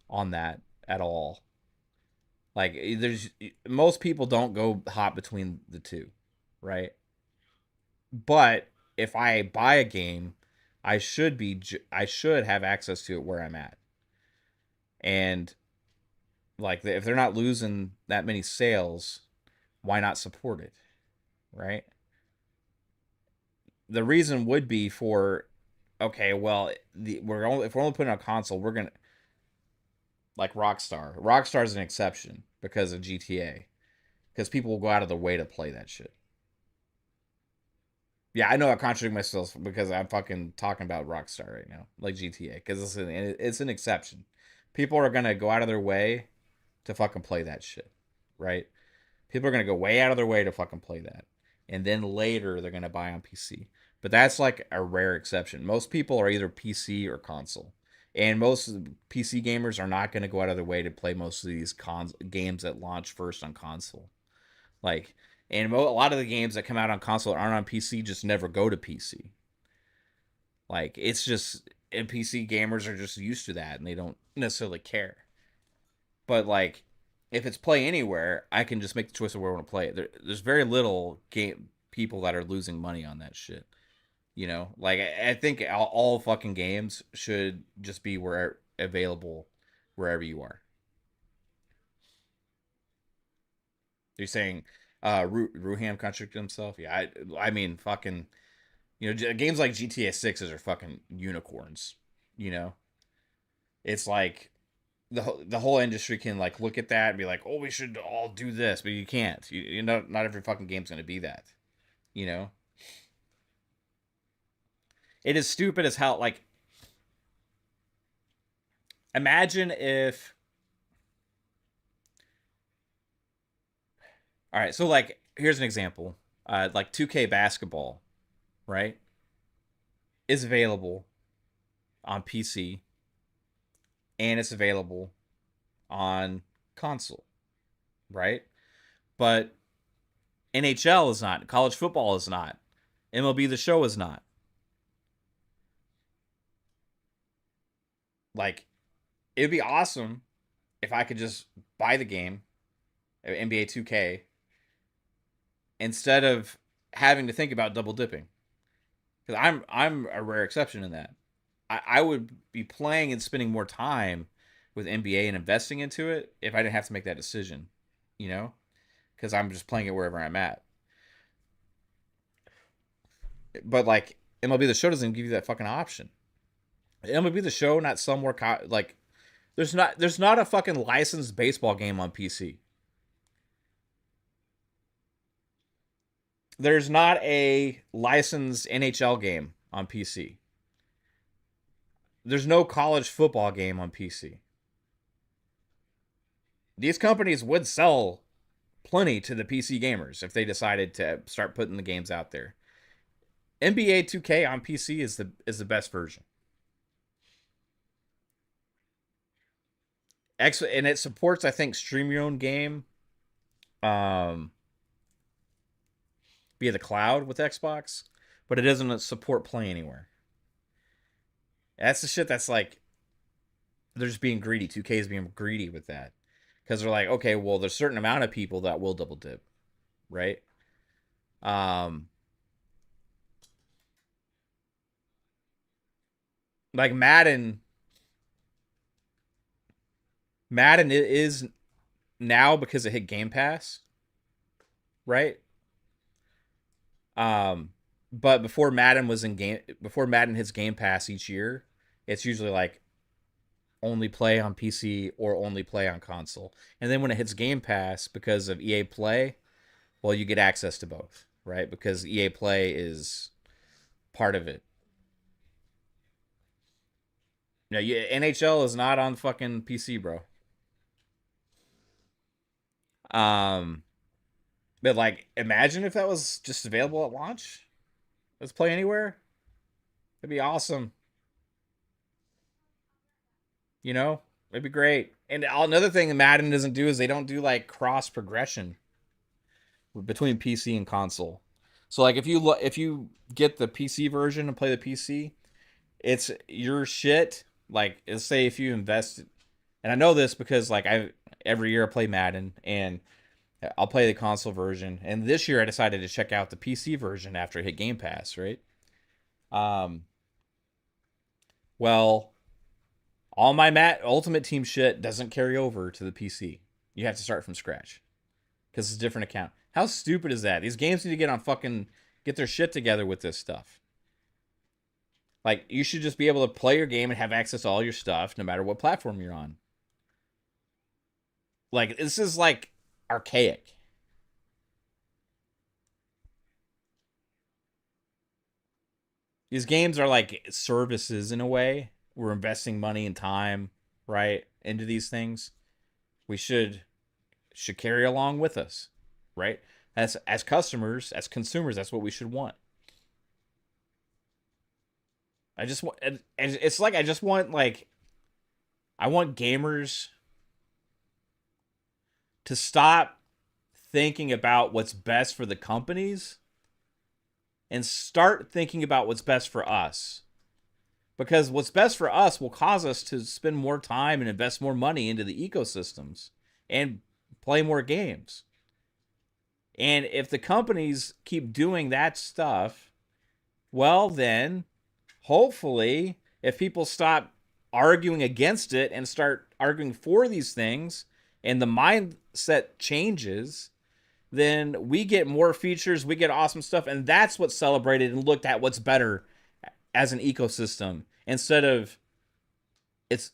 [SPEAKER 1] on that at all. Like, there's most people don't go hop between the two, right? But if I buy a game, I should have access to it where I'm at. And like, if they're not losing that many sales, why not support it, right? The reason would be for, okay, well, if we're only putting on console, we're gonna, like, Rockstar. Rockstar is an exception because of GTA, because people will go out of their way to play that shit. Yeah, I know I contradict myself because I'm fucking talking about Rockstar right now, like GTA, because it's an exception. People are gonna go out of their way to fucking play that shit, right? People are gonna go way out of their way to fucking play that, and then later they're gonna buy on PC. But that's like a rare exception. Most people are either PC or console, and most PC gamers are not gonna go out of their way to play most of these games that launch first on console. Like, and a lot of the games that come out on console aren't on PC just never go to PC. Like, it's just, and PC gamers are just used to that and they don't necessarily care. But like, if it's Play Anywhere, I can just make the choice of where I want to play it. There's very little game people that are losing money on that shit. You know, like, I think all fucking games should just be available wherever you are. You're saying Ruham contradicted himself? Yeah, I mean, fucking, games like GTA 6s are fucking unicorns. You know, it's like the whole industry can like look at that and be like, oh, we should all do this, but you can't. You know, not every fucking game's gonna be that. You know, it is stupid as hell. Like, imagine if, all right, so like, here's an example. Like 2K basketball, right, is available on PC and it's available on console, right? But NHL is not. College football is not. MLB The Show is not. Like, it'd be awesome if I could just buy the game, NBA 2K, instead of having to think about double dipping. Because I'm a rare exception in that. I would be playing and spending more time with NBA and investing into it if I didn't have to make that decision, you know? Because I'm just playing it wherever I'm at. But like, MLB The Show doesn't give you that fucking option. MLB The Show, not somewhere like, there's not a fucking licensed baseball game on PC. There's not a licensed NHL game on PC. There's no college football game on PC. These companies would sell plenty to the PC gamers if they decided to start putting the games out there. NBA 2K on PC is the best version. And it supports, I think, stream your own game via the cloud with Xbox, but it doesn't support Play Anywhere. That's the shit that's like, they're just being greedy. 2K is being greedy with that. Because they're like, okay, well, there's a certain amount of people that will double dip, right? Like Madden is now because it hit Game Pass, right? But before Madden hits Game Pass each year, it's usually like only play on PC or only play on console. And then when it hits Game Pass, because of EA Play, well, you get access to both, right? Because EA Play is part of it. Yeah, NHL is not on fucking PC, bro. Um, but like, imagine if that was just available at launch. Let's play anywhere. It'd be awesome. You know, it'd be great. And another thing that Madden doesn't do is they don't do like cross progression between PC and console. So like if you get the PC version and play the PC, it's your shit. Like let's say if you invest, and I know this because like I every year I play Madden and I'll play the console version. And this year I decided to check out the PC version after it hit Game Pass, right? Um, well, all my Ultimate Team shit doesn't carry over to the PC. You have to start from scratch because it's a different account. How stupid is that? These games need to get their shit together with this stuff. Like you should just be able to play your game and have access to all your stuff no matter what platform you're on. Like this is like archaic. These games are like services in a way. We're investing money and time, right, into these things. We should carry along with us, right? As customers, as consumers, that's what we should want. I just want it's like I just want like I want gamers to stop thinking about what's best for the companies and start thinking about what's best for us. Because what's best for us will cause us to spend more time and invest more money into the ecosystems and play more games. And if the companies keep doing that stuff, well, then hopefully, if people stop arguing against it and start arguing for these things and the mindset changes, then we get more features, we get awesome stuff, and that's what's celebrated and looked at what's better as an ecosystem instead of it's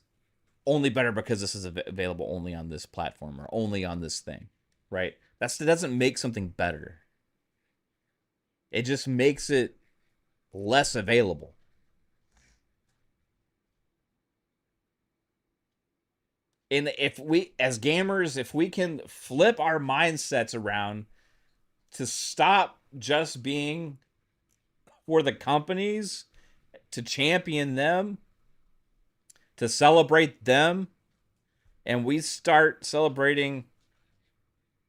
[SPEAKER 1] only better because this is available only on this platform or only on this thing, right? That doesn't make something better. It just makes it less available. And if we, as gamers, if we can flip our mindsets around to stop just being for the companies, to champion them, to celebrate them, and we start celebrating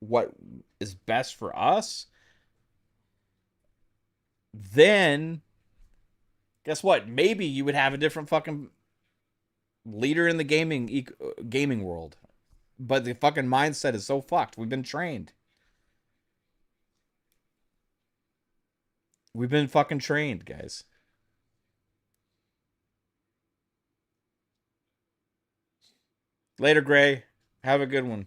[SPEAKER 1] what is best for us, then guess what? Maybe you would have a different fucking leader in the gaming world. But the fucking mindset is so fucked. We've been trained. We've been fucking trained, guys. Later, Gray. Have a good one.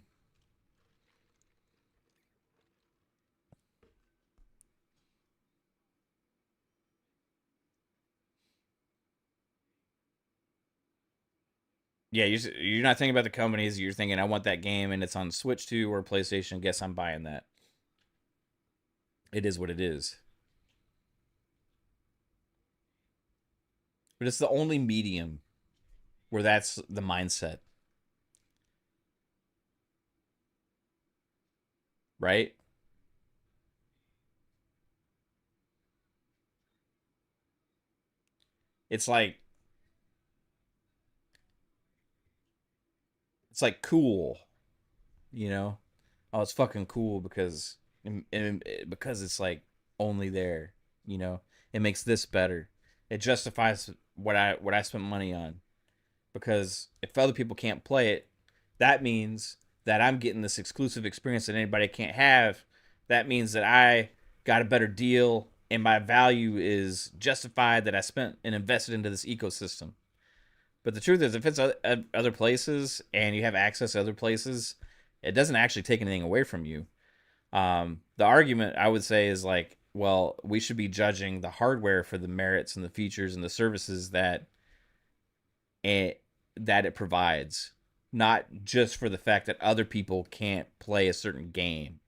[SPEAKER 1] Yeah, you're not thinking about the companies. You're thinking, I want that game, and it's on Switch 2 or PlayStation. Guess I'm buying that. It is what it is. But it's the only medium where that's the mindset. Right? It's like cool, you know? Oh, it's fucking cool because because it's like only there, you know? It makes this better. It justifies what I spent money on. Because if other people can't play it, that means that I'm getting this exclusive experience that anybody can't have. That means that I got a better deal and my value is justified that I spent and invested into this ecosystem. But the truth is, if it's other places and you have access to other places, it doesn't actually take anything away from you. The argument I would say is like, well, we should be judging the hardware for the merits and the features and the services that it provides, not just for the fact that other people can't play a certain game.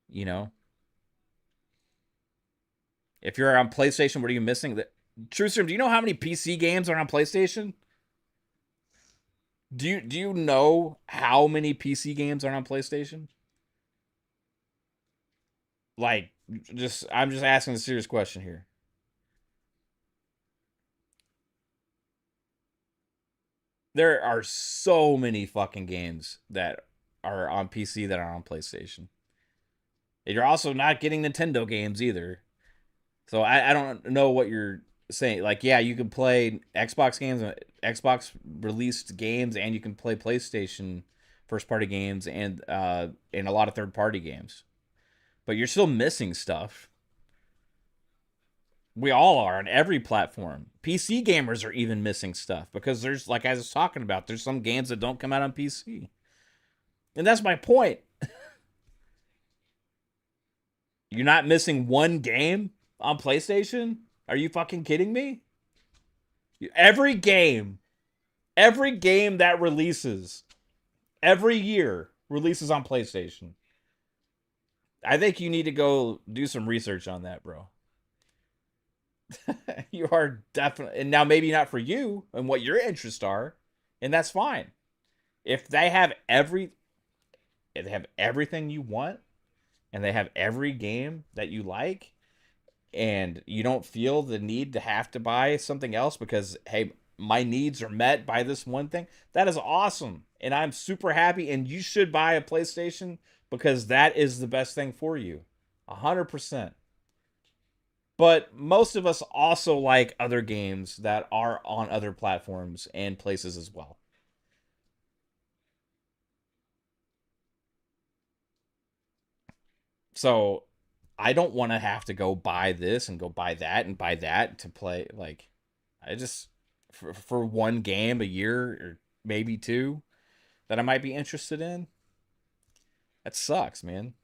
[SPEAKER 1] You know? If you're on PlayStation, what are you missing? Truestream, do you know how many PC games are on PlayStation? Do you know how many PC games are on PlayStation? Like, just I'm just asking a serious question here. There are so many fucking games that are on PC that are on PlayStation. And you're also not getting Nintendo games either. So I don't know what you're saying. Like, yeah, you can play Xbox games, Xbox released games, and you can play PlayStation first party games and a lot of third party games. But you're still missing stuff. We all are on every platform. PC gamers are even missing stuff because there's, like I was talking about, there's some games that don't come out on PC. And that's my point. You're not missing one game on PlayStation? Are you fucking kidding me? Every game, every game that releases every year releases on PlayStation. I think you need to go do some research on that, bro. You are definitely, and now maybe not for you and what your interests are, and that's fine. If they have everything you want, and they have every game that you like, and you don't feel the need to have to buy something else because, hey, my needs are met by this one thing, that is awesome. And I'm super happy. And you should buy a PlayStation because that is the best thing for you. 100%. But most of us also like other games that are on other platforms and places as well. So I don't want to have to go buy this and go buy that and buy that to play. Like, I just, for one game a year or maybe two that I might be interested in, that sucks, man.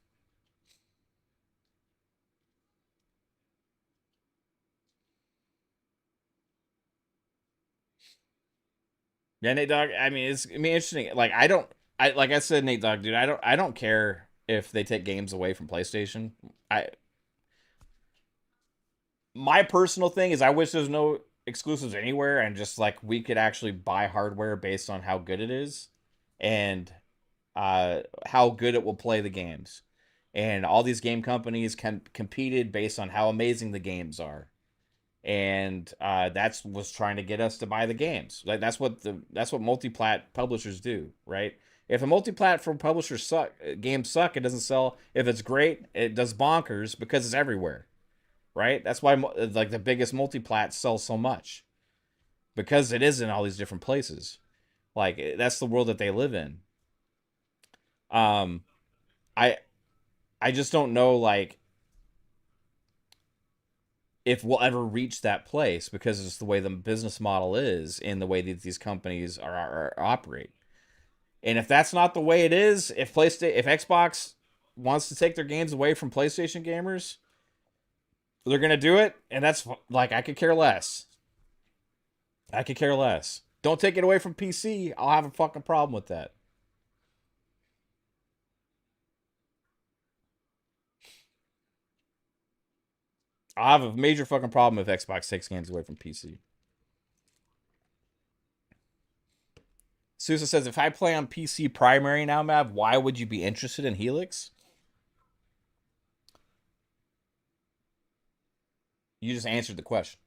[SPEAKER 1] Yeah, Nate Dogg. I mean, it's, I mean, interesting. Like, I don't, I like I said, Nate Dogg, dude. I don't care if they take games away from PlayStation. I My personal thing is I wish there's no exclusives anywhere and just like we could actually buy hardware based on how good it is and how good it will play the games. And all these game companies competed based on how amazing the games are. And that's was trying to get us to buy the games. Like that's what multi-plat publishers do, right? If a multi-platform publisher games suck, it doesn't sell. If it's great, it does bonkers because it's everywhere, right? That's why like the biggest multi-plat sells so much because it is in all these different places. Like that's the world that they live in. Um, I I just don't know like if we'll ever reach that place because it's the way the business model is and the way that these companies are operate. And if that's not the way it is, if Xbox wants to take their games away from PlayStation gamers, they're gonna do it, and that's like I could care less. I could care less. Don't take it away from PC. I'll have a fucking problem with that. I'll have a major fucking problem if Xbox takes games away from PC. Sousa says, if I play on PC primary now, Mav, why would you be interested in Helix? You just answered the question.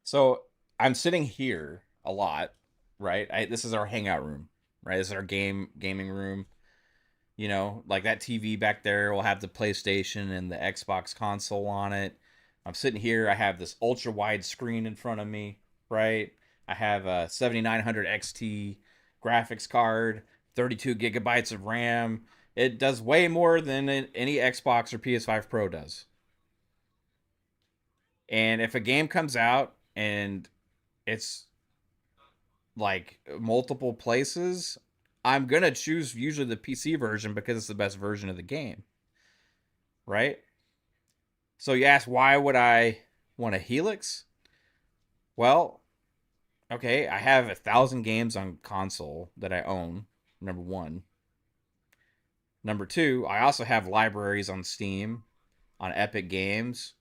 [SPEAKER 1] So I'm sitting here a lot, right? This is our hangout room, right? This is our gaming room. You know, like that TV back there will have the PlayStation and the Xbox console on it. I'm sitting here. I have this ultra wide screen in front of me, right? I have a 7900 XT graphics card, 32 gigabytes of RAM. It does way more than any Xbox or PS5 Pro does. And if a game comes out and it's like multiple places, I'm gonna choose usually the PC version because it's the best version of the game, right? So you ask, why would I want a Helix? Well, okay, I have 1,000 games on console that I own. Number one. Number two, I also have libraries on Steam, on Epic Games,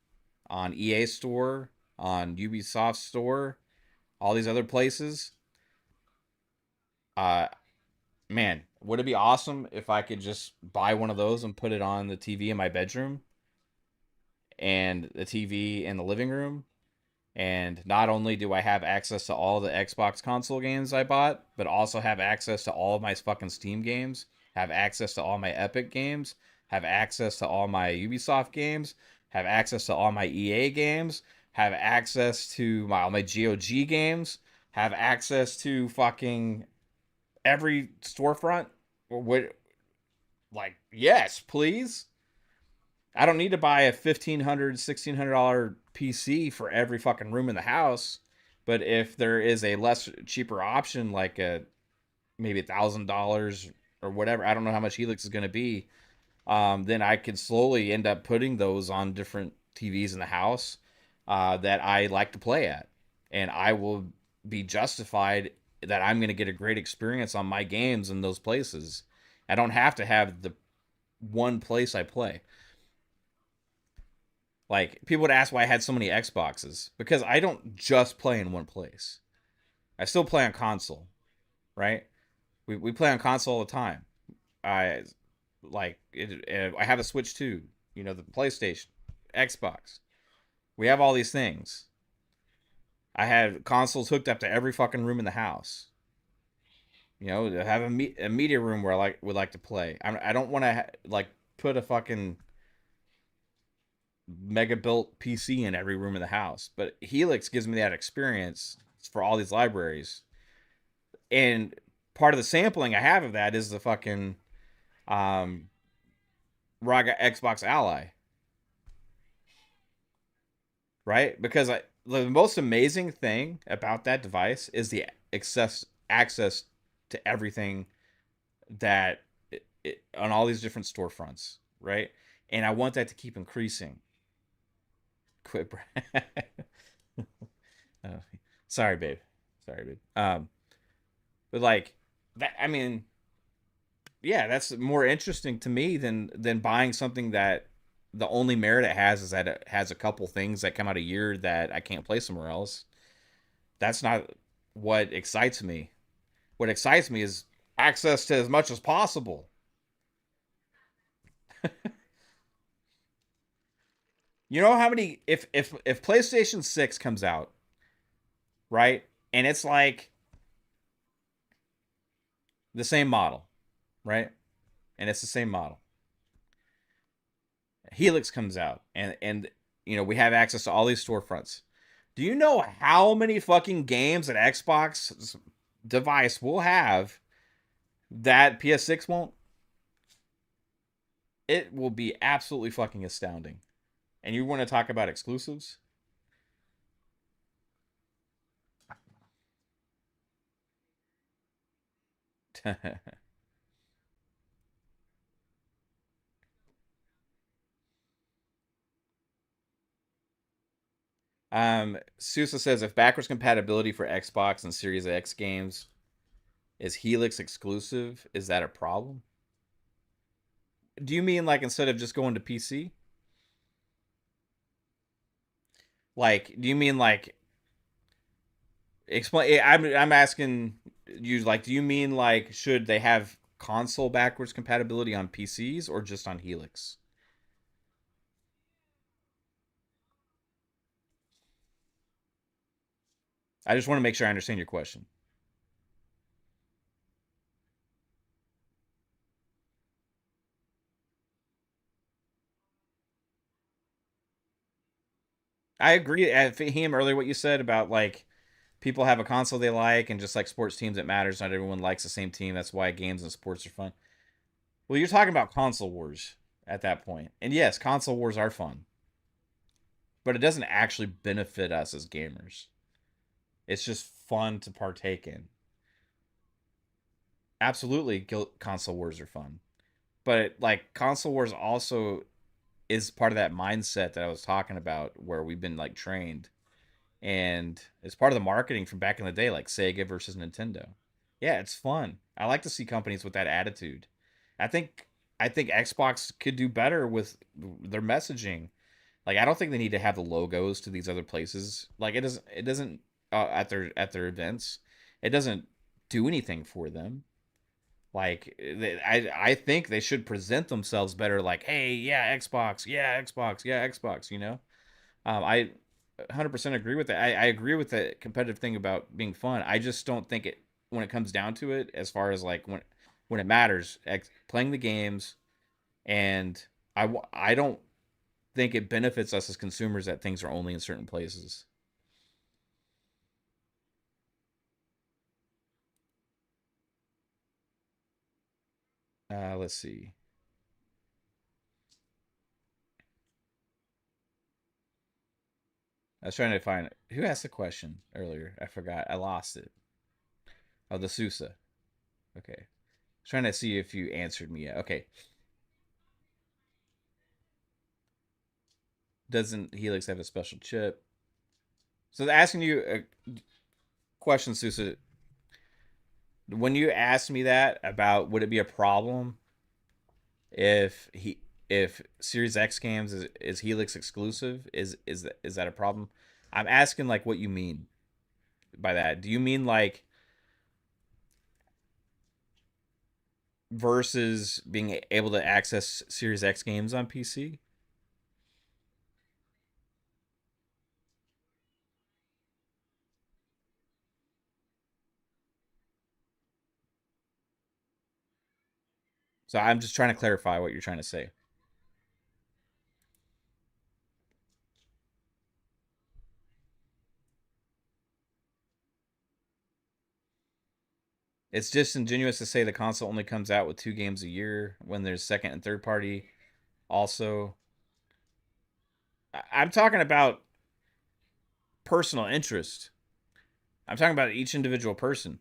[SPEAKER 1] on EA Store, on Ubisoft Store, all these other places. Uh, Man, would it be awesome if I could just buy one of those and put it on the TV in my bedroom and the TV in the living room? And not only do I have access to all the Xbox console games I bought, but also have access to all of my fucking Steam games, have access to all my Epic games, have access to all my Ubisoft games, have access to all my EA games, have access to all my GOG games, have access to fucking every storefront. What, like, yes, please. I don't need to buy a $1,500, $1,600 PC for every fucking room in the house. But if there is a less cheaper option, like a maybe $1,000 or whatever, I don't know how much Helix is going to be. Then I could slowly end up putting those on different TVs in the house that I like to play at, and I will be justified that I'm going to get a great experience on my games in those places. I don't have to have the one place I play. Like, people would ask why I had so many Xboxes, because I don't just play in one place. I still play on console, right? We play on console all the time. I I have a Switch too. You know, the PlayStation, Xbox. We have all these things. I had consoles hooked up to every fucking room in the house. You know, to have a media room where I would like to play. I don't want to like put a fucking mega built PC in every room in the house. But Helix gives me that experience for all these libraries. And part of the sampling I have of that is the fucking um, Raga Xbox Ally, right? Because the most amazing thing about that device is the access to everything that on all these different storefronts, right? And I want that to keep increasing. Quit. Oh, sorry, babe. Sorry, babe. But like that, I mean, yeah, that's more interesting to me than buying something that the only merit it has is that it has a couple things that come out a year that I can't play somewhere else. That's not what excites me. What excites me is access to as much as possible. You know how many, if PlayStation 6 comes out, right? And it's like the same model, right? And it's the same model. Helix comes out, and you know, we have access to all these storefronts. Do you know how many fucking games an Xbox device will have that PS6 won't? It will be absolutely fucking astounding. And you want to talk about exclusives? Sousa says, if backwards compatibility for Xbox and Series X games is Helix exclusive, is that a problem? Do you mean like instead of just going to PC? Like, do you mean like explain? I'm asking you, like, do you mean like should they have console backwards compatibility on PCs or just on Helix? I just want to make sure I understand your question. I agree. Him earlier, what you said about like people have a console they like, and just like sports teams, it matters. Not everyone likes the same team. That's why games and sports are fun. Well, you're talking about console wars at that point, and yes, console wars are fun, but it doesn't actually benefit us as gamers. It's just fun to partake in. Absolutely, console wars are fun, but like console wars also is part of that mindset that I was talking about, where we've been like trained, and it's part of the marketing from back in the day, like Sega versus Nintendo. Yeah, it's fun. I like to see companies with that attitude. I think I think Xbox could do better with their messaging. Like, I don't think they need to have the logos to these other places. Like, it doesn't at their events. It doesn't do anything for them. Like, I think they should present themselves better. Like, hey, yeah, Xbox, yeah, Xbox, yeah, Xbox. I 100% agree with that. I agree with the competitive thing about being fun. I just don't think it, when it comes down to it, as far as like when it matters, playing the games, and I don't think it benefits us as consumers that things are only in certain places. Let's see. I was trying to find who asked the question earlier. I forgot. I lost it. Oh, the Sousa. Okay. I was trying to see if you answered me yet. Okay. Doesn't Helix have a special chip? So asking you a question, Sousa. When you asked me that about would it be a problem if if Series X games is Helix exclusive, is that a problem? I'm asking like what you mean by that. Do you mean like versus being able to access Series X games on PC? So I'm just trying to clarify what you're trying to say. It's disingenuous to say the console only comes out with 2 games a year when there's second and third party. Also, I'm talking about personal interest. I'm talking about each individual person.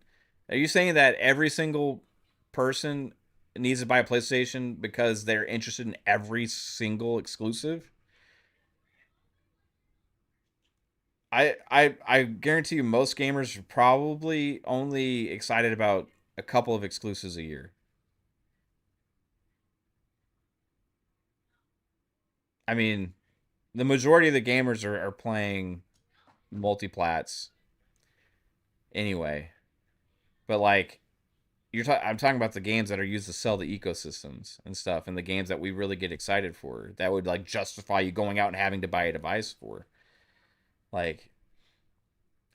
[SPEAKER 1] Are you saying that every single person needs to buy a PlayStation because they're interested in every single exclusive? I guarantee you most gamers are probably only excited about a couple of exclusives a year. I mean, the majority of the gamers are playing multiplats anyway. But like I'm talking about the games that are used to sell the ecosystems and stuff, and the games that we really get excited for, that would like justify you going out and having to buy a device for. Like,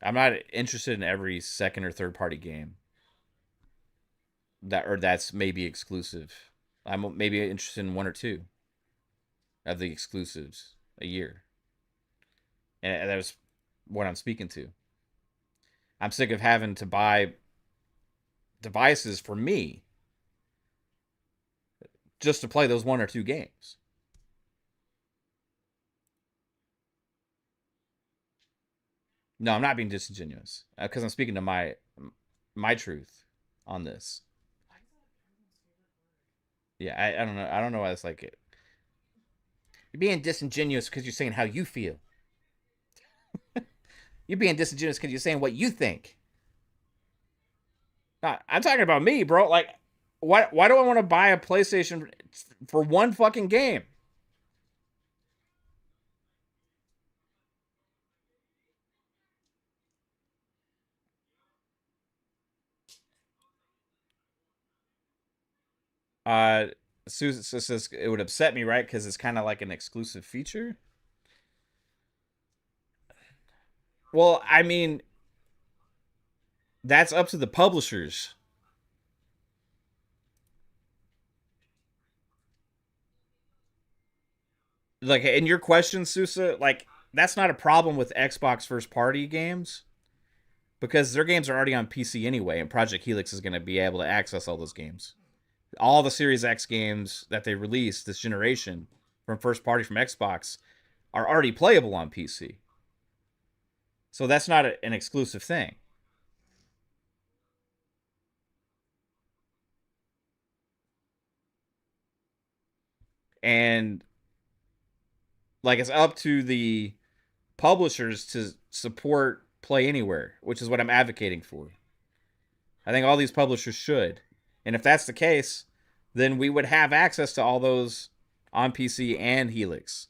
[SPEAKER 1] I'm not interested in every second or third party game that's maybe exclusive. I'm maybe interested in one or two of the exclusives a year, and that was what I'm speaking to. I'm sick of having to buy devices for me just to play those one or two games. No, I'm not being disingenuous because I'm speaking to my truth on this. Yeah, I don't know. I don't know why it's like it. You're being disingenuous because you're saying how you feel. You're being disingenuous because you're saying what you think. I'm talking about me, bro. Like, why do I want to buy a PlayStation for one fucking game? Uh, Susan says it would upset me, right? Because it's kind of like an exclusive feature. Well, I mean, that's up to the publishers. Like in your question, Sousa, like that's not a problem with Xbox first party games because their games are already on PC anyway, and Project Helix is going to be able to access all those games. All the Series X games that they released this generation from first party from Xbox are already playable on PC. So that's not an exclusive thing. And Like it's up to the publishers to support Play Anywhere, which is what I'm advocating for. I think all these publishers should. And if that's the case, then we would have access to all those on PC and Helix.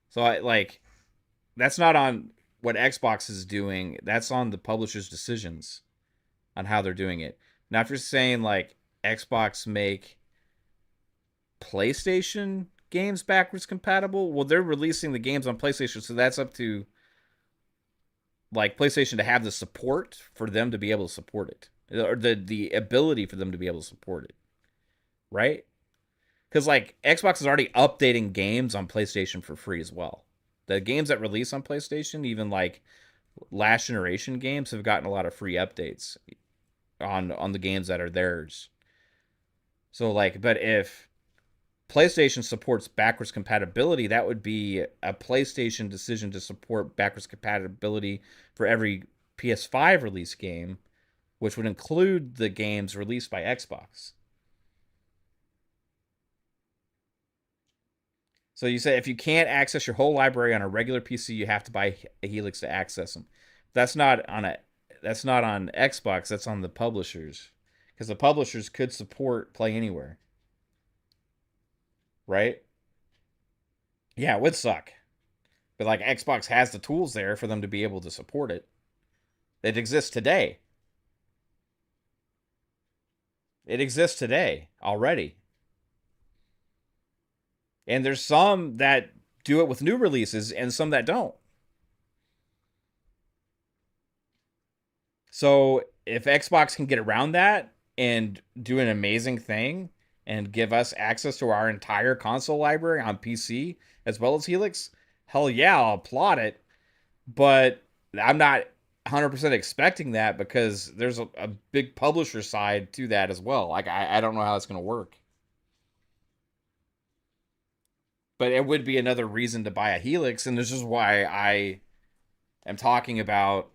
[SPEAKER 1] So that's not on what Xbox is doing. That's on the publisher's decisions on how they're doing it. Now, if you're saying like Xbox make PlayStation games backwards compatible, well, they're releasing the games on PlayStation, so that's up to like PlayStation to have the support for them to be able to support it, or the ability for them to be able to support it, right? Because like Xbox is already updating games on PlayStation for free as well. The games that release on PlayStation, even like last generation games, have gotten a lot of free updates on the games that are theirs. So like, but if PlayStation supports backwards compatibility, that would be a PlayStation decision to support backwards compatibility for every PS5 release game, which would include the games released by Xbox. So you say if you can't access your whole library on a regular PC, you have to buy a Helix to access them. That's not on a that's not on Xbox, that's on the publishers. Because the publishers could support Play Anywhere. Right? Yeah, it would suck. But like Xbox has the tools there for them to be able to support it. It exists today. It exists today already. And there's some that do it with new releases and some that don't. So if Xbox can get around that and do an amazing thing and give us access to our entire console library on PC as well as Helix, hell yeah, I'll applaud it. But I'm not 100% expecting that because there's a big publisher side to that as well. Like, I don't know how it's going to work. But it would be another reason to buy a Helix. And this is why I am talking about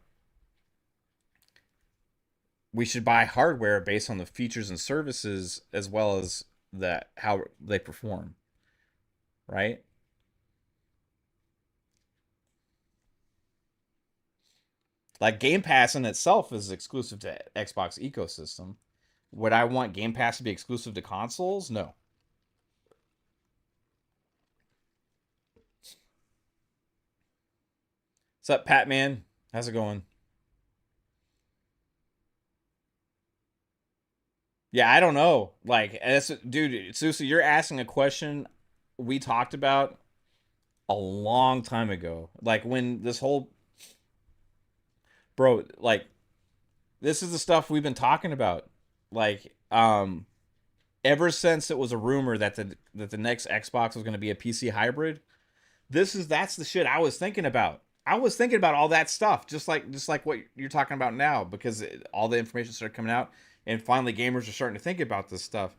[SPEAKER 1] we should buy hardware based on the features and services as well as how they perform, right? Like Game Pass in itself is exclusive to Xbox ecosystem. Would I want Game Pass to be exclusive to consoles? No. What's up, Pat Man? How's it going? Yeah, I don't know. Like, dude, Susie, you're asking a question we talked about a long time ago. Like when this whole bro, like this is the stuff we've been talking about. Like, ever since it was a rumor that the next Xbox was going to be a PC hybrid, that's the shit I was thinking about. I was thinking about all that stuff, just like what you're talking about now, because all the information started coming out, and finally gamers are starting to think about this stuff.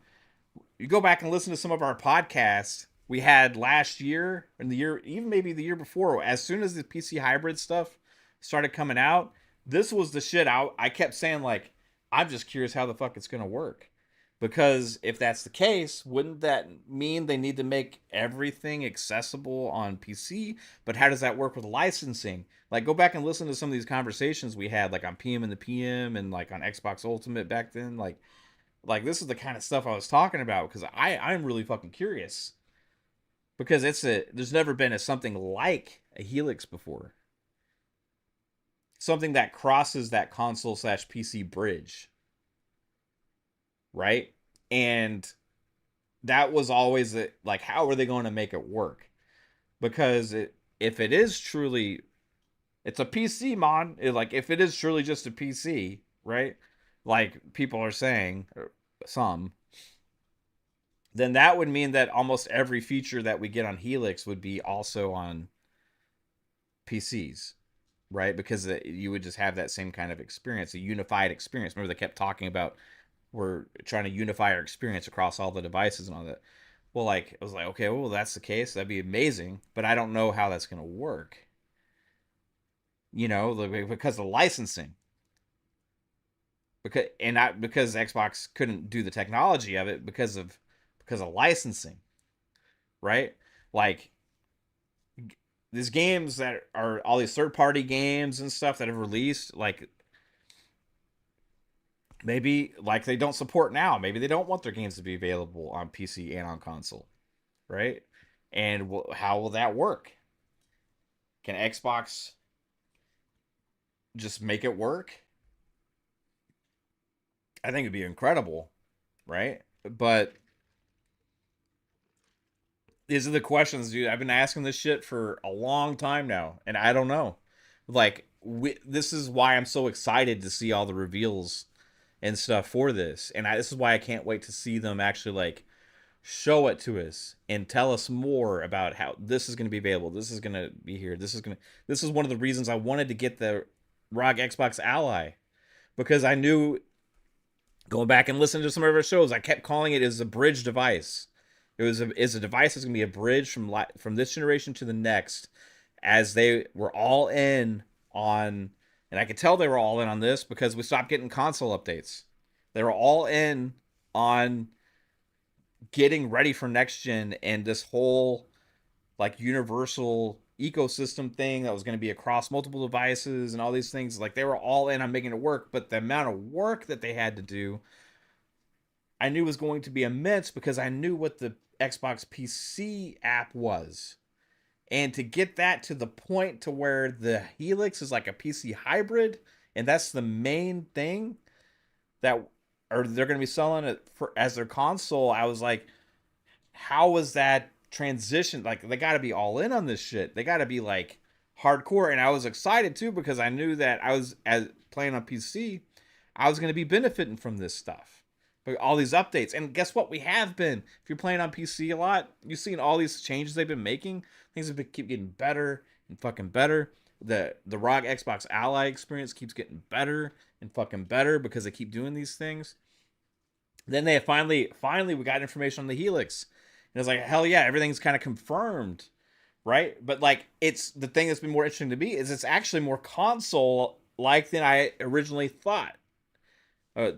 [SPEAKER 1] You go back and listen to some of our podcasts we had last year and the year, even maybe the year before. As soon as the PC hybrid stuff started coming out, this was the shit I kept saying, like, I'm just curious how the fuck it's gonna work. Because if that's the case, wouldn't that mean they need to make everything accessible on PC? But how does that work with licensing? Like, go back and listen to some of these conversations we had, like on PM and the PM and like on Xbox Ultimate back then. Like this is the kind of stuff I was talking about because I'm really fucking curious because there's never been something like a Helix before, something that crosses that console slash PC bridge, right? And that was always like, how are they going to make it work? Because if it is truly, it's a PC mod. Like if it is truly just a PC, right? Like people are saying, some, then that would mean that almost every feature that we get on Helix would be also on PCs, right? Because you would just have that same kind of experience, a unified experience. Remember, they kept talking about we're trying to unify our experience across all the devices and all that. Well, like, I was like, okay, well, that's the case. That'd be amazing, but I don't know how that's going to work. Because of licensing. Because Xbox couldn't do the technology of it because of licensing, right? Like these games that are all these third party games and stuff that have released, like maybe like they don't support now. Maybe they don't want their games to be available on PC and on console, right? And how will that work? Can Xbox just make it work? I think it'd be incredible, right? But these are the questions, dude. I've been asking this shit for a long time now, and I don't know. Like, this is why I'm so excited to see all the reveals and stuff for this, and this is why I can't wait to see them actually like show it to us and tell us more about how this is going to be available. This is going to be here. This is one of the reasons I wanted to get the ROG Xbox Ally, because I knew, going back and listening to some of our shows, I kept calling it as a bridge device. Is a device that's going to be a bridge from this generation to the next, as they were all in on, and I could tell they were all in on this because we stopped getting console updates. They were all in on getting ready for next gen and this whole like universal ecosystem thing that was going to be across multiple devices and all these things. Like, they were all in on making it work, but the amount of work that they had to do, I knew was going to be immense because I knew what the Xbox PC app was. And to get that to the point to where the Helix is like a PC hybrid, and that's the main thing that, or they're going to be selling it for as their console, I was like, how was that transition? Like, they got to be all in on this shit. They got to be like hardcore. And I was excited too because I knew that I was, as playing on PC, I was going to be benefiting from this stuff, but all these updates. And guess what? We have been. If you're playing on PC a lot, you've seen all these changes they've been making. Things keep getting better and fucking better. The ROG Xbox Ally experience keeps getting better and fucking better because they keep doing these things. Then they finally we got information on the Helix. And it's like, hell yeah, everything's kind of confirmed, right? But like, it's the thing that's been more interesting to me is it's actually more console like than I originally thought.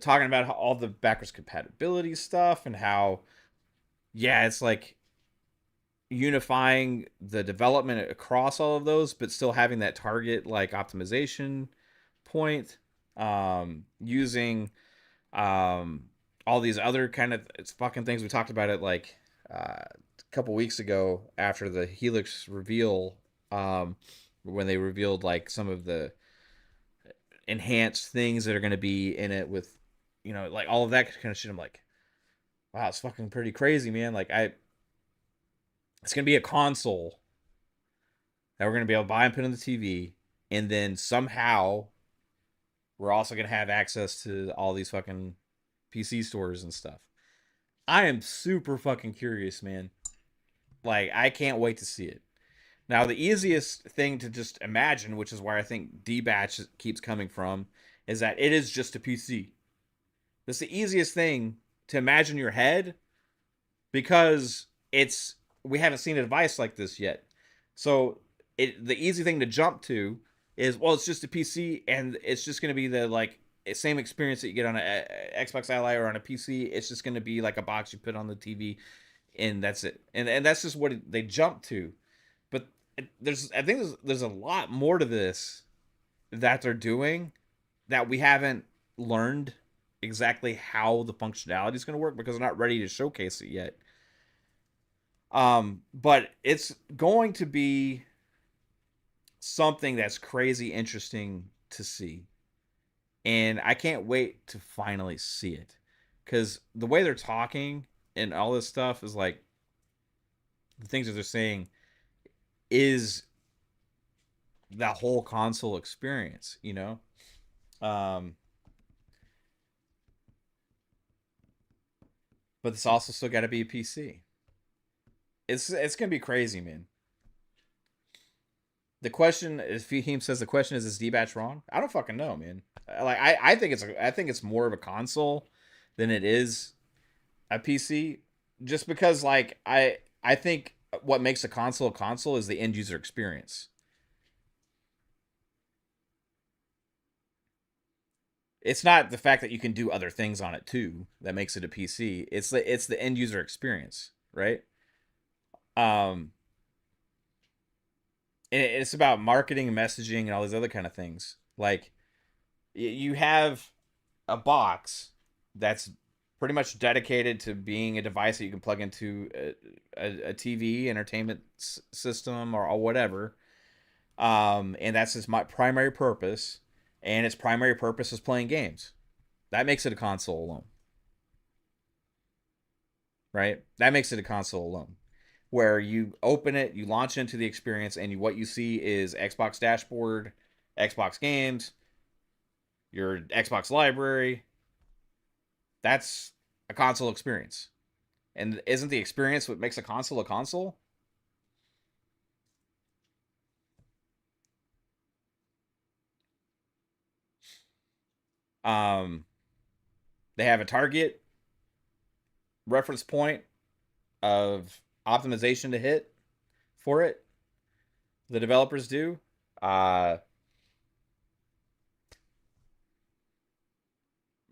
[SPEAKER 1] Talking about all the backwards compatibility stuff and how, yeah, it's like unifying the development across all of those, but still having that target like optimization point, using all these other kind of it's fucking things we talked about it like a couple weeks ago after the Helix reveal, when they revealed like some of the enhanced things that are going to be in it with, like all of that kind of shit. I'm like, wow, it's fucking pretty crazy, man. Like, it's going to be a console that we're going to be able to buy and put on the TV, and then somehow we're also going to have access to all these fucking PC stores and stuff. I am super fucking curious, man. Like, I can't wait to see it. Now, the easiest thing to just imagine, which is where I think D-Batch keeps coming from, is that it is just a PC. That's the easiest thing to imagine in your head because we haven't seen a device like this yet. So the easy thing to jump to is, well, it's just a PC and it's just going to be the like same experience that you get on a Xbox Ally or on a PC. It's just going to be like a box you put on the TV, and that's it. And that's just what they jump to. But I think there's a lot more to this that they're doing that we haven't learned exactly how the functionality is going to work because they're not ready to showcase it yet. But it's going to be something that's crazy interesting to see. And I can't wait to finally see it. Because the way they're talking and all this stuff is like, the things that they're saying is that whole console experience, but it's also still got to be a PC. It's gonna be crazy, man. The question is, Fahim says the question is D-Batch wrong? I don't fucking know, man. Like, I think it's more of a console than it is a PC, just because like I think what makes a console is the end user experience. It's not the fact that you can do other things on it too that makes it a PC. It's the end user experience, right? Um it's about marketing and messaging and all these other kind of things. Like you have a box that's pretty much dedicated to being a device that you can plug into a TV entertainment system or whatever. And that's its my primary purpose, and its primary purpose is playing games. That makes it a console alone, right? That makes it a console alone. Where you open it, you launch into the experience, and what you see is Xbox dashboard, Xbox games, your Xbox library. That's a console experience. And isn't the experience what makes a console a console? Um, they have a target reference point of optimization to hit for it. The developers do. Uh,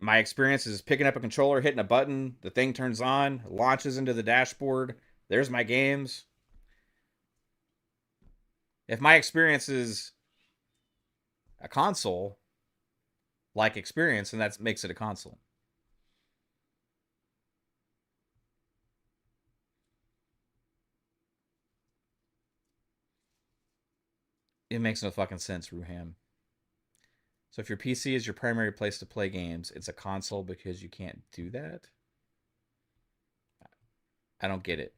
[SPEAKER 1] my experience is picking up a controller, hitting a button, the thing turns on, launches into the dashboard. There's my games. If my experience is a console like experience, then that makes it a console. It makes no fucking sense, Ruham. So if your PC is your primary place to play games, it's a console because you can't do that? I don't get it.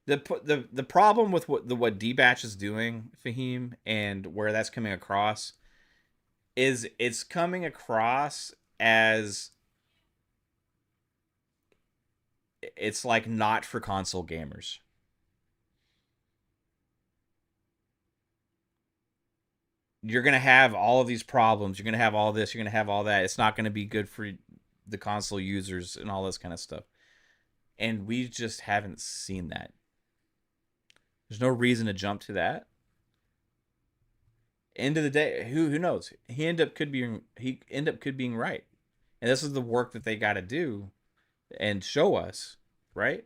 [SPEAKER 1] The problem with what D-Batch is doing, Fahim, and where that's coming across is it's coming across as it's like not for console gamers. You're gonna have all of these problems. You're gonna have all this. You're gonna have all that. It's not gonna be good for the console users and all this kind of stuff. And we just haven't seen that. There's no reason to jump to that. End of the day, who knows? He end up could being right, and this is the work that they got to do and show us, right?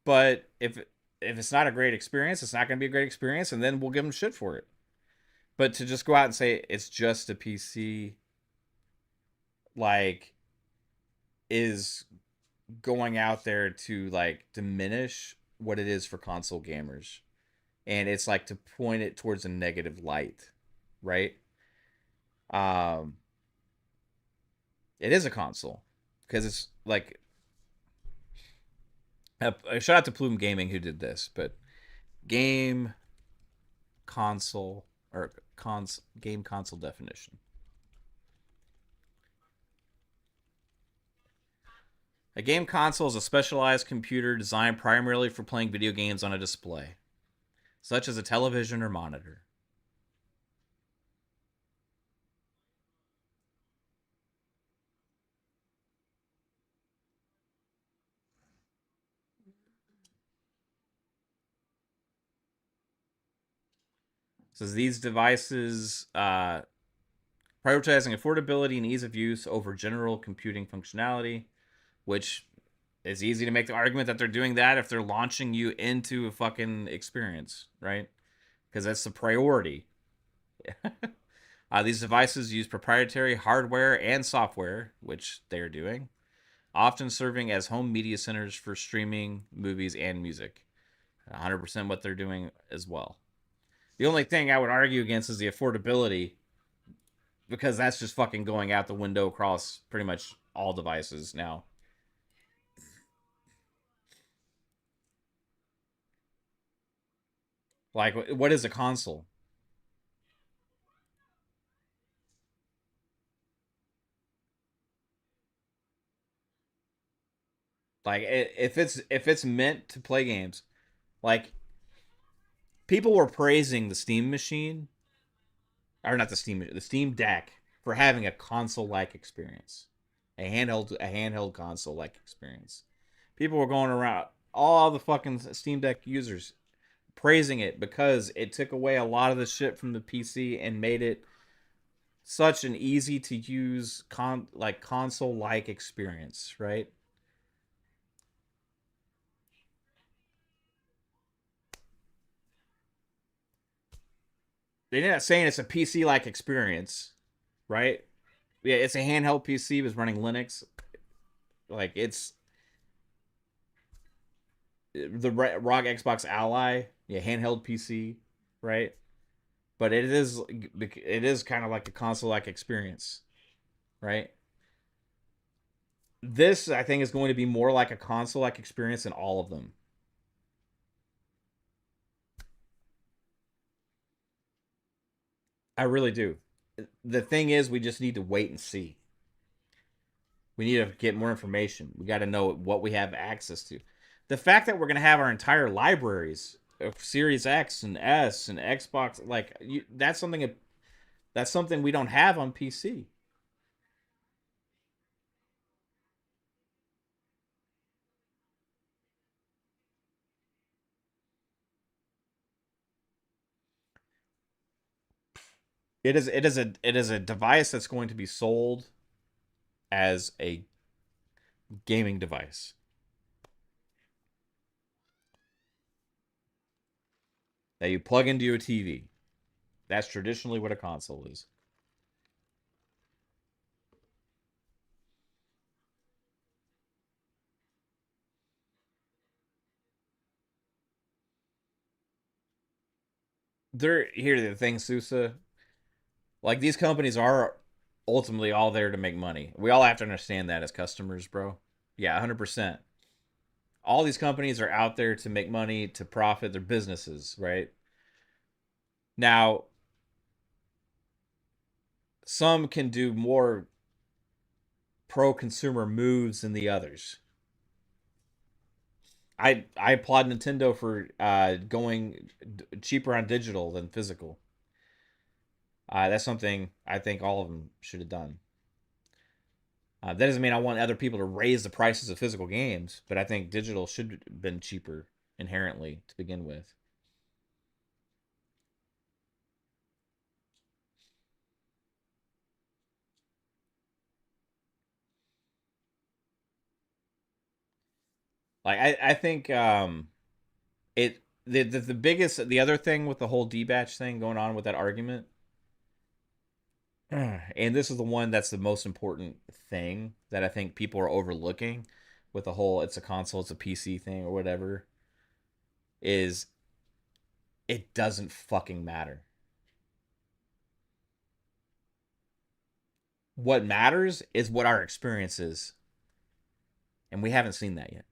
[SPEAKER 1] But if it's not a great experience, it's not going to be a great experience, and then we'll give them shit for it. But to just go out and say it's just a PC, like, is going out there to like diminish what it is for console gamers, and it's like to point it towards a negative light, right? Um, it is a console because it's like a shout out to Plume Gaming who did this, but game console or game console definition. A game console is a specialized computer designed primarily for playing video games on a display, such as a television or monitor. It says these devices prioritizing affordability and ease of use over general computing functionality, which is easy to make the argument that they're doing that if they're launching you into a fucking experience, right? Because that's the priority. These devices use proprietary hardware and software, which they're doing, often serving as home media centers for streaming movies and music. 100% what they're doing as well. The only thing I would argue against is the affordability, because that's just fucking going out the window across pretty much all devices now. Like, what is a console? Like, if it's meant to play games, like people were praising the Steam machine, or not the Steam Deck for having a console-like experience, a handheld console-like experience. People were going around, all the fucking Steam Deck users praising it because it took away a lot of the shit from the PC and made it such an easy to use console like experience, right? They're not saying it's a PC like experience, right? Yeah, it's a handheld PC was running Linux. Like it's the ROG Xbox Ally, yeah, handheld PC, right? But it is kind of like a console like experience, right? This I think is going to be more like a console like experience in all of them. I really do. The thing is, we just need to wait and see. We need to get more information. We got to know what we have access to. The fact that we're going to have our entire libraries of Series X and S and Xbox, like that's something we don't have on PC. It is a device that's going to be sold as a gaming device. That you plug into your TV. That's traditionally what a console is. They're here the thing, Sousa. Like these companies are ultimately all there to make money. We all have to understand that as customers, bro. Yeah, 100%. All these companies are out there to make money, to profit their businesses, right? Now, some can do more pro consumer moves than the others. I applaud Nintendo for going cheaper on digital than physical. That's something I think all of them should have done. That doesn't mean I want other people to raise the prices of physical games, but I think digital should have been cheaper inherently to begin with. Like I think it the biggest the other thing with the whole D batch thing going on with that argument, and this is the one that's the most important thing that I think people are overlooking with the whole it's a console, it's a PC thing or whatever, is it doesn't fucking matter. What matters is what our experience is, and we haven't seen that yet.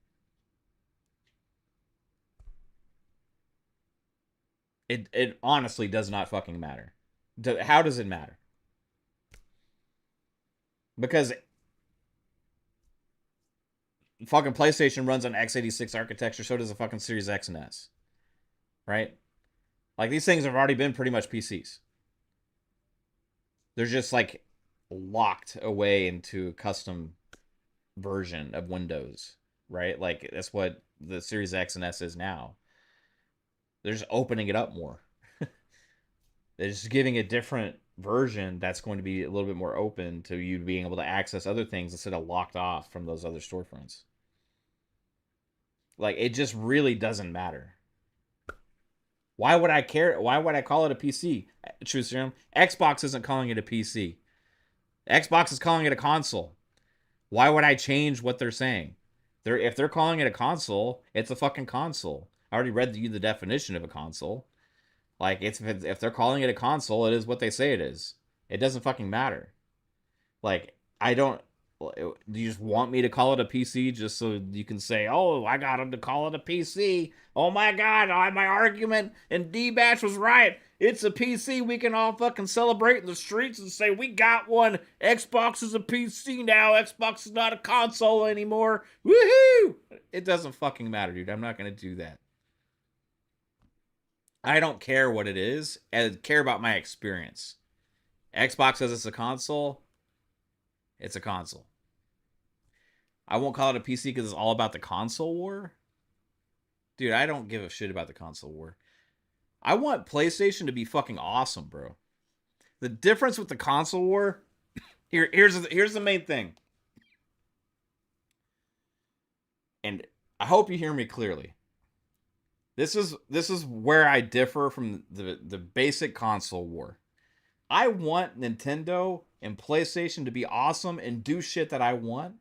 [SPEAKER 1] It honestly does not fucking matter. How does it matter? Because fucking PlayStation runs on x86 architecture, so does the fucking Series X and S, right? Like these things have already been pretty much PCs. They're just like locked away into a custom version of Windows, right? Like that's what the Series X and S is now. They're just opening it up more. They're just giving a different version that's going to be a little bit more open to you being able to access other things instead of locked off from those other storefronts. Like it just really doesn't matter. Why would I care? Why would I call it a PC? Truth serum. Xbox isn't calling it a PC. Xbox is calling it a console. Why would I change what they're saying? If they're calling it a console, it's a fucking console. I already read you the definition of a console. Like if they're calling it a console, it is what they say it is. It doesn't fucking matter. Like I don't. Do you just want me to call it a PC just so you can say, "Oh, I got him to call it a PC"? Oh my god, my argument and D Batch was right. It's a PC. We can all fucking celebrate in the streets and say we got one. Xbox is a PC now. Xbox is not a console anymore. Woohoo! It doesn't fucking matter, dude. I'm not gonna do that. I don't care what it is. I care about my experience. Xbox says it's a console. It's a console. I won't call it a PC because it's all about the console war. Dude, I don't give a shit about the console war. I want PlayStation to be fucking awesome, bro. The difference with the console war, here's the main thing. And I hope you hear me clearly. This is where I differ from the basic console war. I want Nintendo and PlayStation to be awesome and do shit that I want.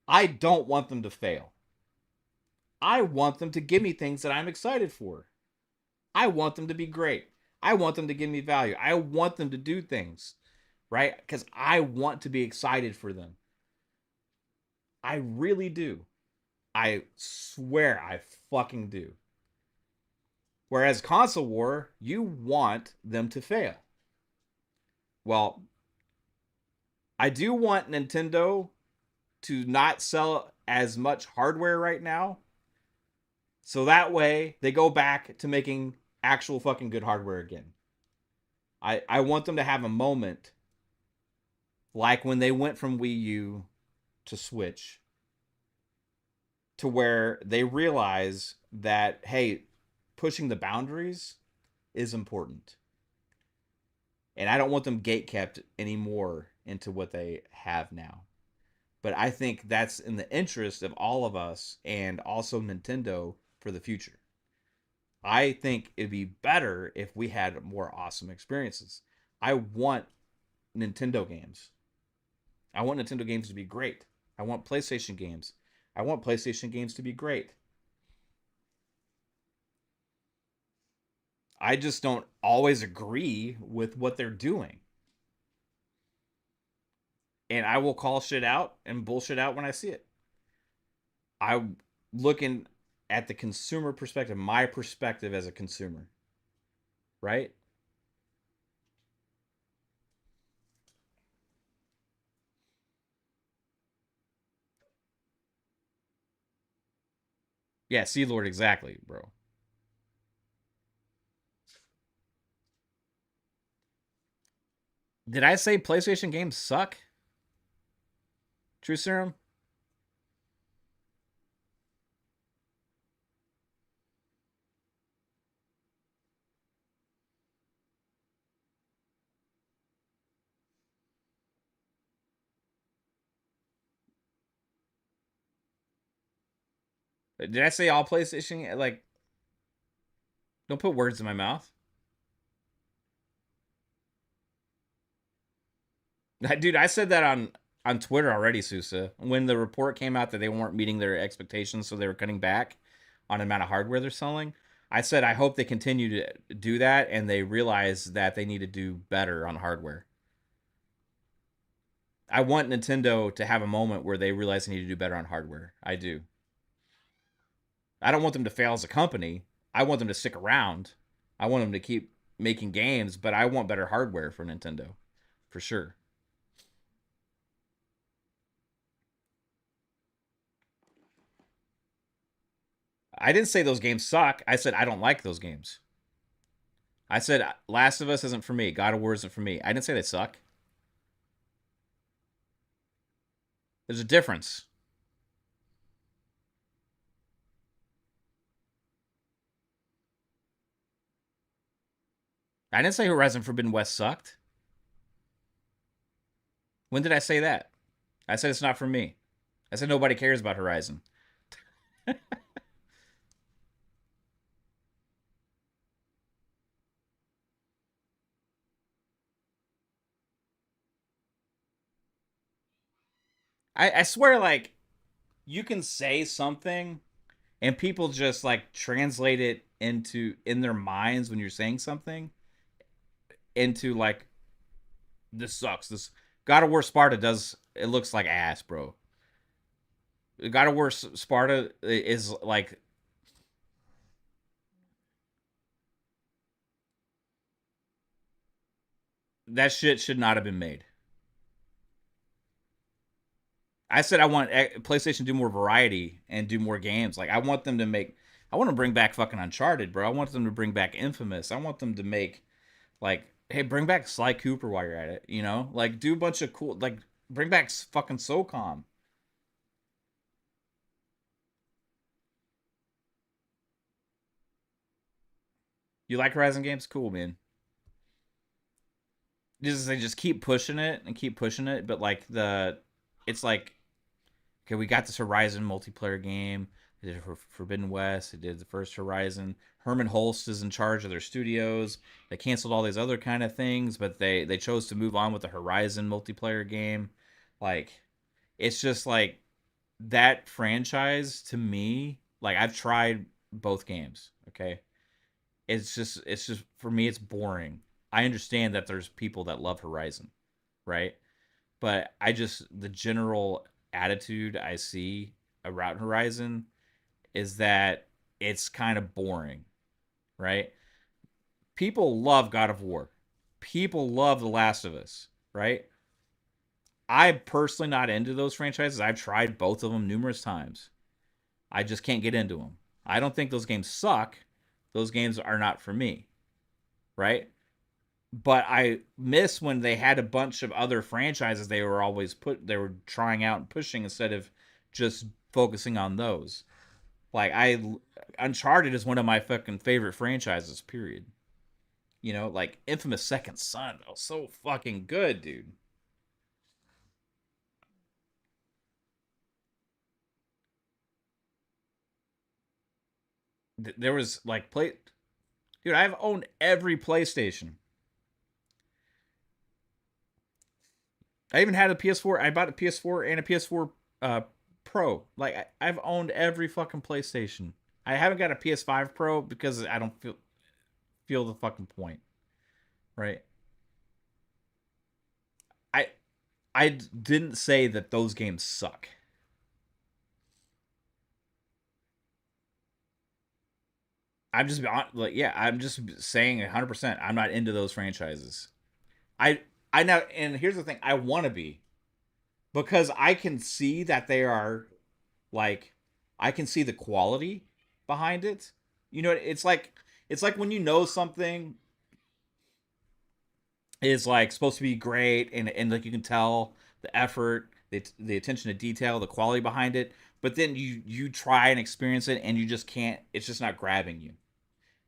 [SPEAKER 1] I don't want them to fail. I want them to give me things that I'm excited for. I want them to be great. I want them to give me value. I want them to do things, right? Because I want to be excited for them. I really do. I swear I fucking do. Whereas console war, you want them to fail. Well, I do want Nintendo to not sell as much hardware right now. So that way they go back to making actual fucking good hardware again. I want them to have a moment like when they went from Wii U to Switch to where they realize that, hey, pushing the boundaries is important. And I don't want them gatekept anymore into what they have now. But I think that's in the interest of all of us and also Nintendo for the future. I think it'd be better if we had more awesome experiences. I want Nintendo games. I want Nintendo games to be great. I want PlayStation games. I want PlayStation games to be great. I just don't always agree with what they're doing. And I will call shit out and bullshit out when I see it. I'm looking at the consumer perspective, my perspective as a consumer, right? Yeah, Sea Lord, exactly, bro. Did I say PlayStation games suck? True Serum? Did I say all PlayStation? Like, don't put words in my mouth. Dude, I said that on Twitter already, Sousa. When the report came out that they weren't meeting their expectations, so they were cutting back on the amount of hardware they're selling. I said I hope they continue to do that and they realize that they need to do better on hardware. I want Nintendo to have a moment where they realize they need to do better on hardware. I do. I don't want them to fail as a company. I want them to stick around. I want them to keep making games, but I want better hardware for Nintendo, for sure. I didn't say those games suck. I said I don't like those games. I said Last of Us isn't for me. God of War isn't for me. I didn't say they suck. There's a difference. I didn't say Horizon Forbidden West sucked. When did I say that? I said it's not for me. I said nobody cares about Horizon. I swear, like, you can say something and people just like translate it into in their minds when you're saying something into like this sucks. This God of War Sparta does it looks like ass, bro. God of War Sparta is like that shit should not have been made. I said I want PlayStation to do more variety and do more games. Like I want them to make. I want to bring back fucking Uncharted, bro. I want them to bring back Infamous. I want them to make like, hey, bring back Sly Cooper while you're at it. You know, like do a bunch of cool, like bring back fucking SOCOM. You like Horizon games? Cool, man. they just keep pushing it and keep pushing it, but like it's like, okay, we got this Horizon multiplayer game. They did Forbidden West. They did the first Horizon. Herman Holst is in charge of their studios. They canceled all these other kind of things, but they chose to move on with the Horizon multiplayer game. Like, it's just like that franchise to me. Like, I've tried both games. Okay, it's just for me, it's boring. I understand that there's people that love Horizon, right? But I just the general attitude I see around Horizon is that it's kind of boring, right? People love God of War. People love The Last of Us, right? I'm personally not into those franchises. I've tried both of them numerous times. I just can't get into them. I don't think those games suck. Those games are not for me, right? But I miss when they had a bunch of other franchises they were trying out and pushing instead of just focusing on those. Like I Uncharted is one of my fucking favorite franchises, period. Like Infamous Second Son, oh, so fucking good, dude. There was like play dude, I've owned every PlayStation. I even had a PS4. I bought a PS4 and a PS4 Pro. Like I've owned every fucking PlayStation. I haven't got a PS5 Pro because I don't feel the fucking point, right? I I didn't say that those games suck. I'm just like, yeah, I'm just saying 100%. I'm not into those franchises. I I now, and here's the thing, I want to be, because I can see that they are, like, I can see the quality behind it. It's like when something is like supposed to be great, and like you can tell the effort, the attention to detail, the quality behind it, but then you try and experience it and you just can't. It's just not grabbing you,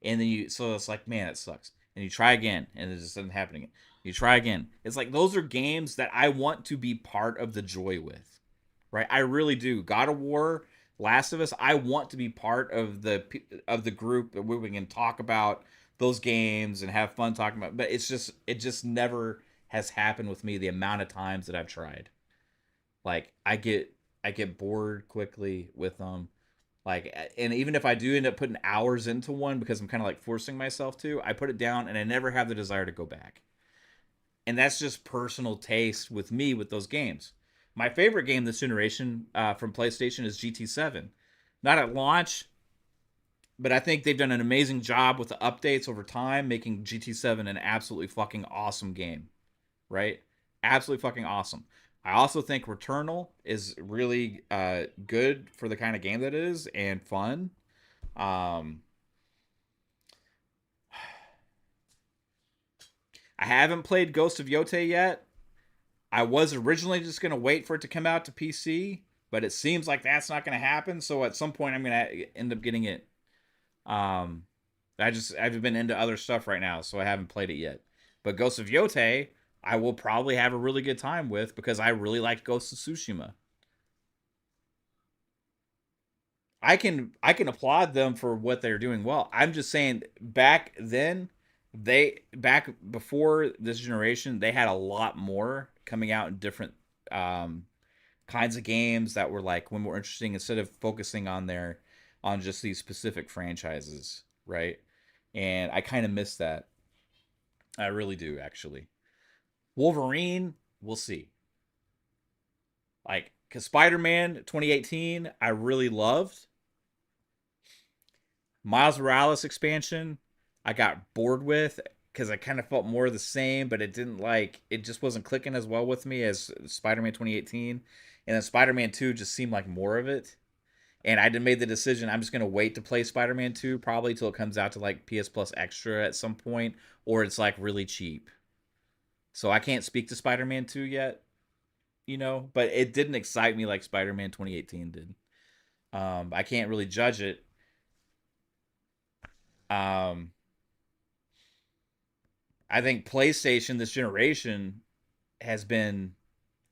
[SPEAKER 1] and then so it's like, man, it sucks. And you try again, and it just doesn't happen again. You try again. It's like those are games that I want to be part of the joy with, right? I really do. God of War, Last of Us. I want to be part of the group where we can talk about those games and have fun talking about. But it just never has happened with me. The amount of times that I've tried, like I get bored quickly with them. Like, and even if I do end up putting hours into one because I'm kind of like forcing myself to, I put it down and I never have the desire to go back. And that's just personal taste with me with those games. My favorite game this generation from PlayStation is GT7. Not at launch, but I think they've done an amazing job with the updates over time, making GT7 an absolutely fucking awesome game, right? Absolutely fucking awesome. I also think Returnal is really good for the kind of game that it is and fun. Um, I haven't played Ghost of Yote yet. I was originally just going to wait for it to come out to PC, but it seems like that's not going to happen. So at some point, I'm going to end up getting it. Um, I've been into other stuff right now, so I haven't played it yet. But Ghost of Yote, I will probably have a really good time with because I really like Ghost of Tsushima. I can applaud them for what they're doing well. I'm just saying back then, they back before this generation, they had a lot more coming out in different um kinds of games that were like when more interesting instead of focusing on just these specific franchises, right? And I kind of miss that. I really do, actually. Wolverine, we'll see. Like, cuz Spider-Man 2018 I really loved. Miles Morales expansion, I got bored with because I kind of felt more of the same, but it just wasn't clicking as well with me as Spider-Man 2018. And then Spider-Man 2 just seemed like more of it. And I made the decision I'm just gonna wait to play Spider-Man 2 probably till it comes out to like PS Plus Extra at some point, or it's like really cheap. So I can't speak to Spider-Man 2 yet, but it didn't excite me like Spider-Man 2018 did. I can't really judge it. Um, I think PlayStation this generation has been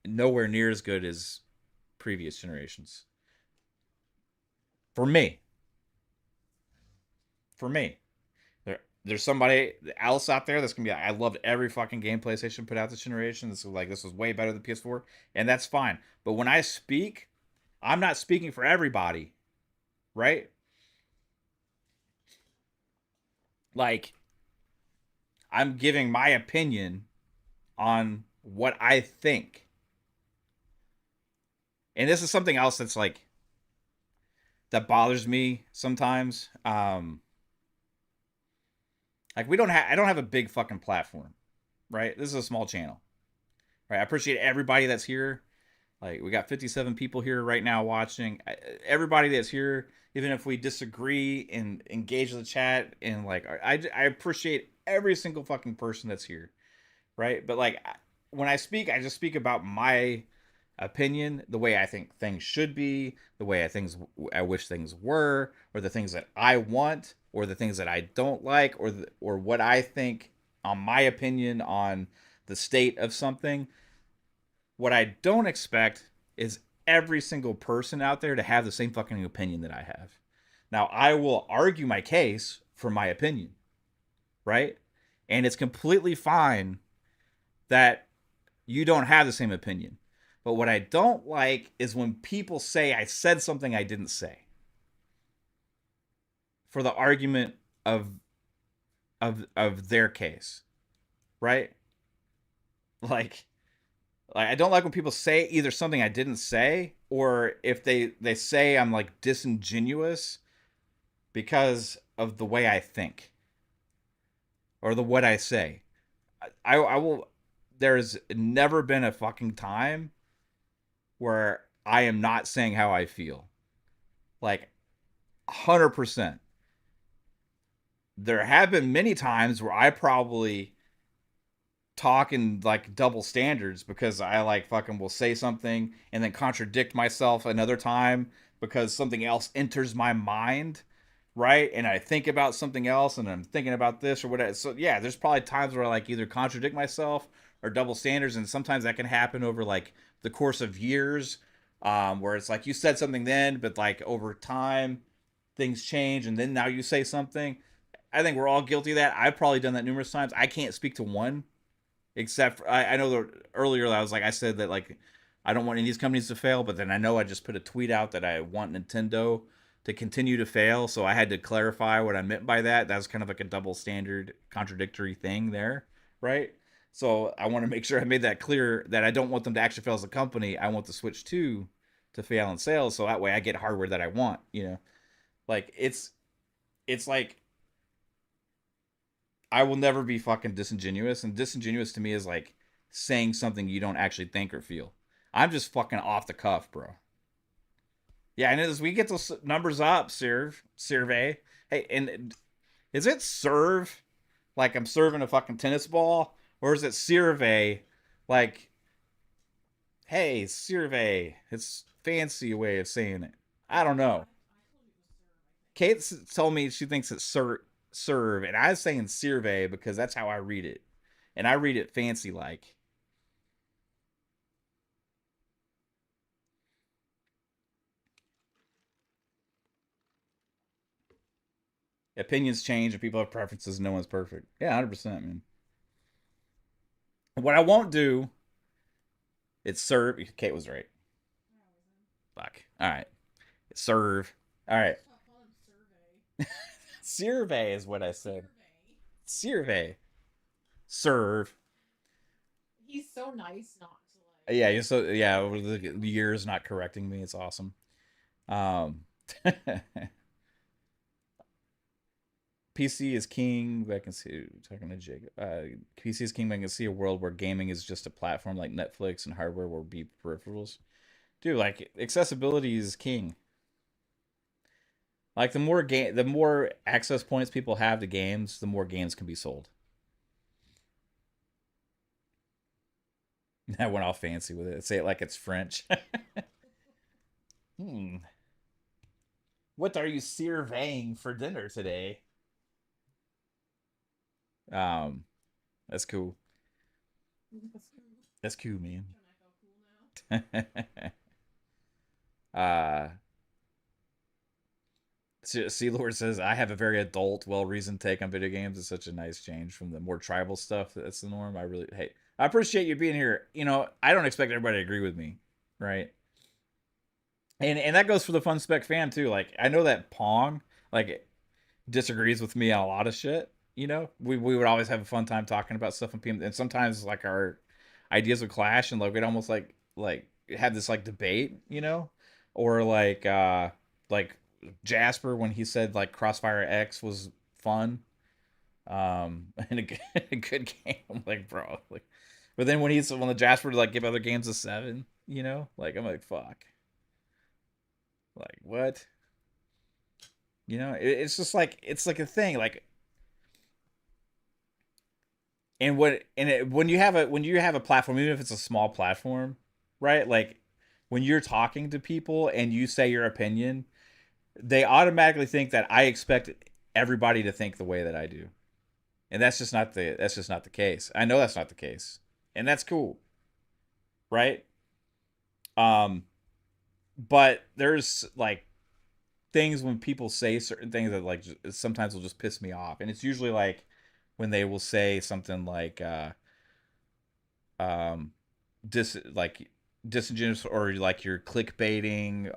[SPEAKER 1] nowhere near as good as previous generations. For me, for me, there's somebody else out there that's gonna be like, I loved every fucking game PlayStation put out this generation. This was way better than PS4, and that's fine. But when I speak, I'm not speaking for everybody, right? Like I'm giving my opinion on what I think. And this is something else that's like that bothers me sometimes. Like I don't have a big fucking platform, right? This is a small channel. Right? I appreciate everybody that's here. Like we got 57 people here right now watching. Everybody that's here, even if we disagree and engage in the chat and like I appreciate every single fucking person that's here, right? But like when I speak, I just speak about my opinion, the way I think things should be, the way I wish things were, or the things that I want, or the things that I don't like, or what I think on my opinion on the state of something. What I don't expect is every single person out there to have the same fucking opinion that I have. Now, I will argue my case for my opinion, right? And it's completely fine that you don't have the same opinion. But what I don't like is when people say I said something I didn't say for the argument of their case, right? Like I don't like when people say either something I didn't say or if they say I'm like disingenuous because of the way I think or the what I say. I will. There's never been a fucking time where I am not saying how I feel. Like 100%. There have been many times where I probably talk in like double standards because I like fucking will say something and then contradict myself another time because something else enters my mind, right? And I think about something else and I'm thinking about this or whatever. So yeah, there's probably times where I like either contradict myself or double standards, and sometimes that can happen over like the course of years, where it's like you said something then, but like over time things change and then now you say something. I think we're all guilty of that. I've probably done that numerous times. I can't speak to one except for, I know that earlier I was like I said that like I don't want any of these companies to fail, but then I know I just put a tweet out that I want Nintendo to continue to fail, so I had to clarify what I meant by that. That was kind of like a double standard, contradictory thing there, right? So I want to make sure I made that clear that I don't want them to actually fail as a company. I want the Switch 2 to fail in sales, so that way I get hardware that I want. Like it's like I will never be fucking disingenuous, and disingenuous to me is like saying something you don't actually think or feel. I'm just fucking off the cuff, bro. Yeah, and as we get those numbers up, survey. Hey, and is it serve like I'm serving a fucking tennis ball, or is it survey like, hey, survey? It's fancy way of saying it. I don't know. Kate told me she thinks it's serve, and I was saying survey because that's how I read it, and I read it fancy like. Opinions change and people have preferences. No one's perfect. Yeah, 100%, man. What I won't do, it's serve. Kate was right. Fuck. All right. Serve. All right. Survey is what I said. Survey. Serve. Yeah, you're so yeah. Over the years not correcting me, it's awesome. Um, PC is king. I can see talking to Jake. PC is king. But I can see a world where gaming is just a platform like Netflix, and hardware will be peripherals. Dude, like accessibility is king. Like the more access points people have to games, the more games can be sold. I went all fancy with it. Say it like it's French. Hmm. What are you surveying for dinner today? Um, That's cool. That's cool, man. uh Sea Lord says, I have a very adult, well reasoned take on video games. It's such a nice change from the more tribal stuff that's the norm. I really hey, I appreciate you being here. You know, I don't expect everybody to agree with me, right? And that goes for the Fun Spec fan too. Like I know that Pong like disagrees with me on a lot of shit. You know, we would always have a fun time talking about stuff on PM, and sometimes like our ideas would clash, and like we'd almost like have this like debate. You know, or like Jasper when he said like Crossfire X was fun, and a good game. I'm like, bro, like, but then when the Jasper would like give other games a 7, you know, like I'm like, fuck, like what? You know, it's just like it's like a thing, like, and when you have a platform, even if it's a small platform, right? Like when you're talking to people and you say your opinion, they automatically think that I expect everybody to think the way that I do, and that's just not the case. I know that's not the case, and that's cool, right? Um, but there's like things when people say certain things that like sometimes will just piss me off, and it's usually like when they will say something like um like disingenuous, or like you're clickbaiting,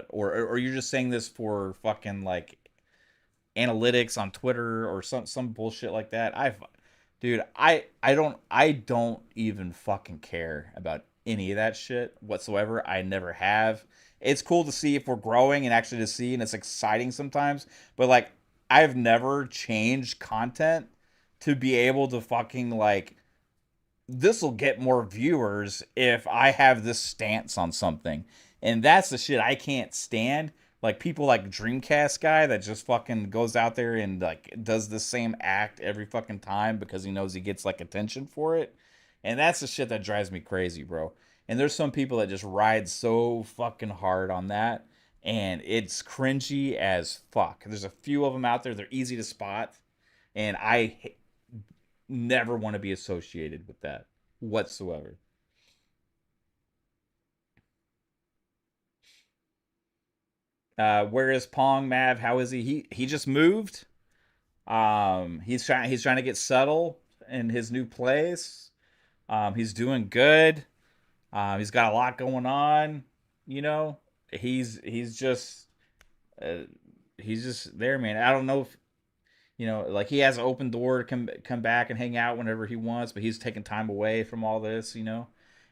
[SPEAKER 1] or you're just saying this for fucking like analytics on Twitter or some bullshit like that. Dude, I don't even fucking care about any of that shit whatsoever. I never have. It's cool to see if we're growing and actually to see, and it's exciting sometimes. But like, I've never changed content to be able to fucking like this will get more viewers if I have this stance on something. And that's the shit I can't stand. Like people like Dreamcast guy that just fucking goes out there and like does the same act every fucking time because he knows he gets like attention for it. And that's the shit that drives me crazy, bro. And there's some people that just ride so fucking hard on that. And it's cringy as fuck. There's a few of them out there. They're easy to spot. And I never want to be associated with that whatsoever. Where is Pong Mav? How is he? He just moved. He's trying to get settled in his new place. He's doing good. He's got a lot going on. You know, he's just uh, he's just there, man. I don't know if like he has an open door to come back and hang out whenever he wants, but he's taking time away from all this, and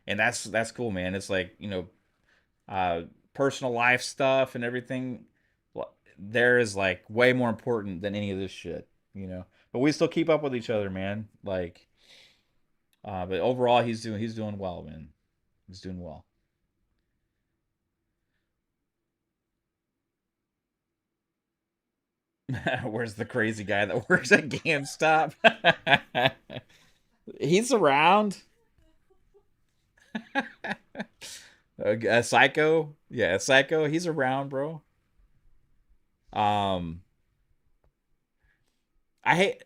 [SPEAKER 1] that's cool, man. It's like uh, personal life stuff and everything. There is like way more important than any of this shit. But we still keep up with each other, man. Like, but overall, he's doing well, man. He's doing well. Where's the crazy guy that works at GameStop? He's around. Psycho, yeah, Psycho. He's around, bro. Um, I hate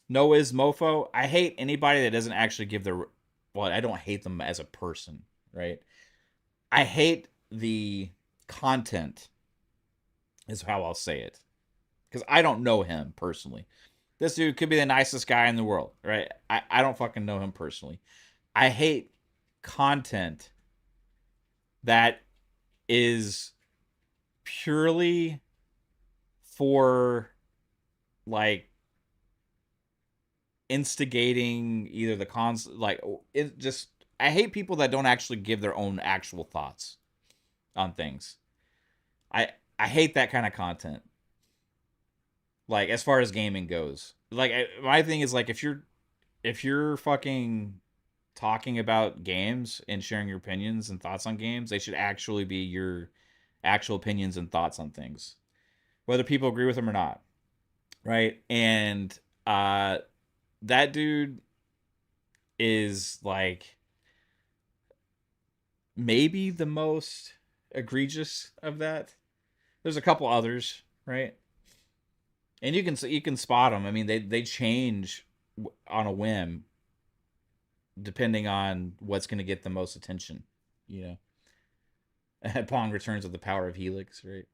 [SPEAKER 1] Noah's mofo. I hate anybody that doesn't actually give their. Well, I don't hate them as a person, right? I hate the content, is how I'll say it, because I don't know him personally. This dude could be the nicest guy in the world, right? I don't fucking know him personally. I hate content that is purely for like instigating either the cons like it just I hate people that don't actually give their own actual thoughts on things. I I hate that kind of content. Like as far as gaming goes. Like my thing is like if you're fucking talking about games and sharing your opinions and thoughts on games, they should actually be your actual opinions and thoughts on things, whether people agree with them or not, right? And that dude is like maybe the most egregious of that. There's a couple others, right? And you can spot them. I mean, they change on a whim depending on what's going to get the most attention. You know, Pong returns with the power of Helix, right?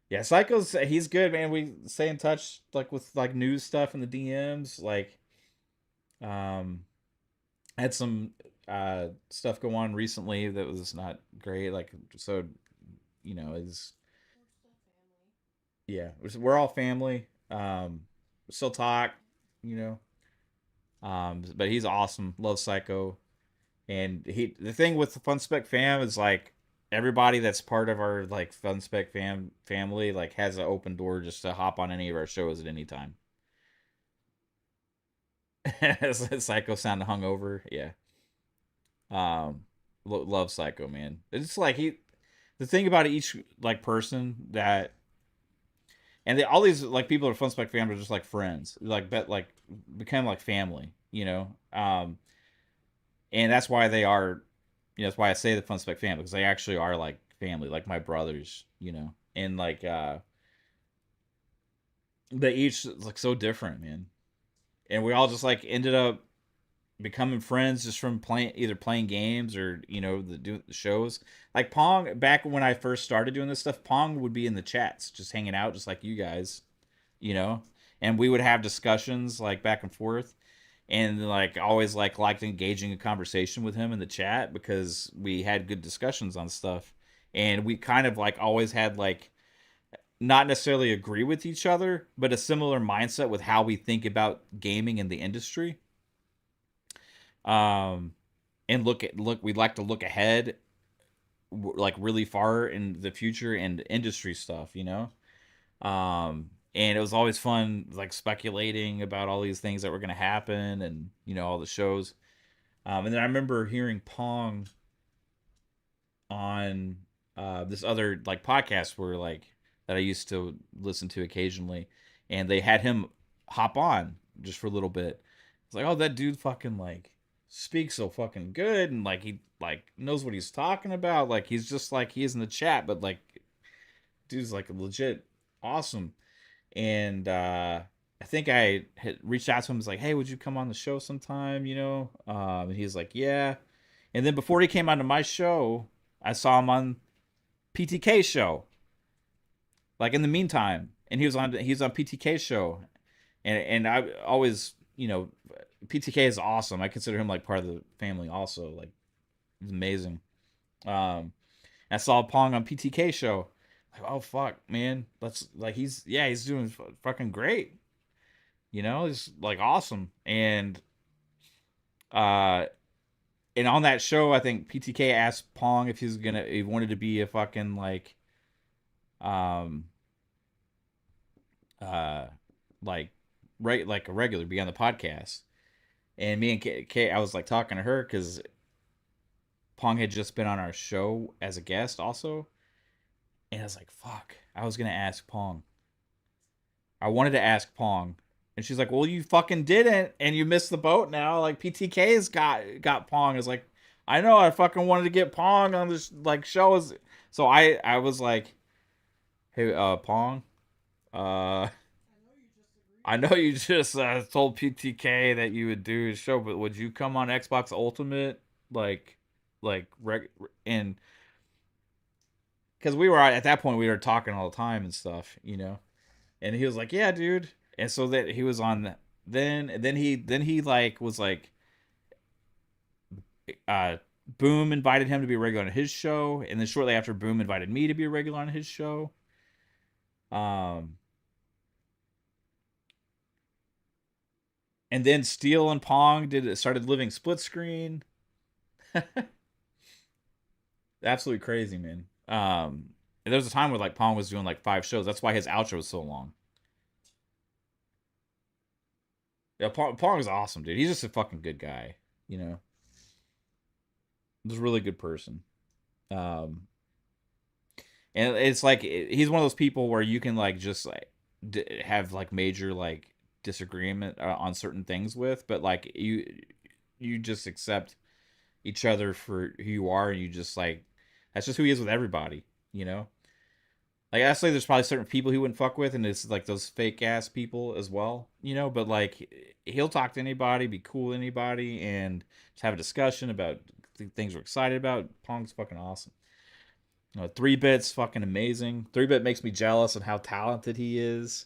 [SPEAKER 1] Yeah, Psycho's he's good, man. We stay in touch like with like news stuff in the DMs. Like, um, had some stuff go on recently that was not great. Like, so is yeah, we're all family. We still talk, you know. But he's awesome. Love Psycho, and the thing with the Fun Spec fam is like everybody that's part of our like Fun Spec family like has an open door just to hop on any of our shows at any time. Psycho sound hungover, yeah. Um, love Psycho, man. It's like the thing about each like person that and all these like people that are Fun Spec fam are just like friends, like bet like become like family, you know. And that's why they are, that's why I say the Fun Spec family because they actually are like family, like my brothers, and like they each like so different, man. And we all just like ended up becoming friends just from playing either playing games or doing the shows. Like Pong, back when I first started doing this stuff, Pong would be in the chats just hanging out just like you guys, you know, and we would have discussions like back and forth, and like always like liked engaging a conversation with him in the chat because we had good discussions on stuff, and we kind of like always had like not necessarily agree with each other but a similar mindset with how we think about gaming in the industry. um and look we'd like to look ahead like really far in the future and industry stuff, and it was always fun like speculating about all these things that were going to happen, and all the shows. And then I remember hearing Pong on this other like podcast where like that I used to listen to occasionally, and they had him hop on just for a little bit. It's like, oh, that dude fucking like speaks so fucking good, and like he like knows what he's talking about. Like he's just like he is in the chat, but like dude's like legit awesome. And I think I had reached out to him. Was like, hey, would you come on the show sometime? And he's like, yeah. And then before he came onto my show, I saw him on PTK show. Like in the meantime, and he was on PTK show, and I always PTK is awesome. I consider him like part of the family also. Like he's amazing. I saw Pong on PTK show. Like, oh fuck, man, let's like he's doing fucking great. He's like awesome, uh, and on that show, I think PTK asked Pong if he wanted to be a fucking um, uh, like right like a regular, be on the podcast. And me and Kay, I was like talking to her because Pong had just been on our show as a guest also, and I was like, fuck, I was gonna ask Pong. I wanted to ask Pong. And she's like, well, you fucking didn't, and you missed the boat now. Like PTK's got Pong. I was like, I know, I fucking wanted to get Pong on this like show. So I was like, hey, Pong, uh, I know you just told PTK that you would do a show, but would you come on Xbox Ultimate, like and because we were at that point we were talking all the time and stuff, and he was like, yeah, dude. And so that he was on then he like was like uh Boom invited him to be a regular on his show, and then shortly after Boom invited me to be a regular on his show. um and then Steel and Pong started living split screen. Absolutely crazy, man. And there was a time where like Pong was doing like 5 shows. That's why his outro was so long. Yeah, Pong is awesome, dude. He's just a fucking good guy. You know, he's a really good person. Um, and it's like he's one of those people where you can like just like have like major like disagreement on certain things with, but like you just accept each other for who you are, and you just like that's just who he is with everybody. You know, Like honestly, there's probably certain people he wouldn't fuck with, and it's like those fake ass people as well, you know. But like, he'll talk to anybody, be cool with anybody, and just have a discussion about things we're excited about. Pong's fucking awesome. 3-Bit's fucking amazing. 3-Bit makes me jealous of how talented he is.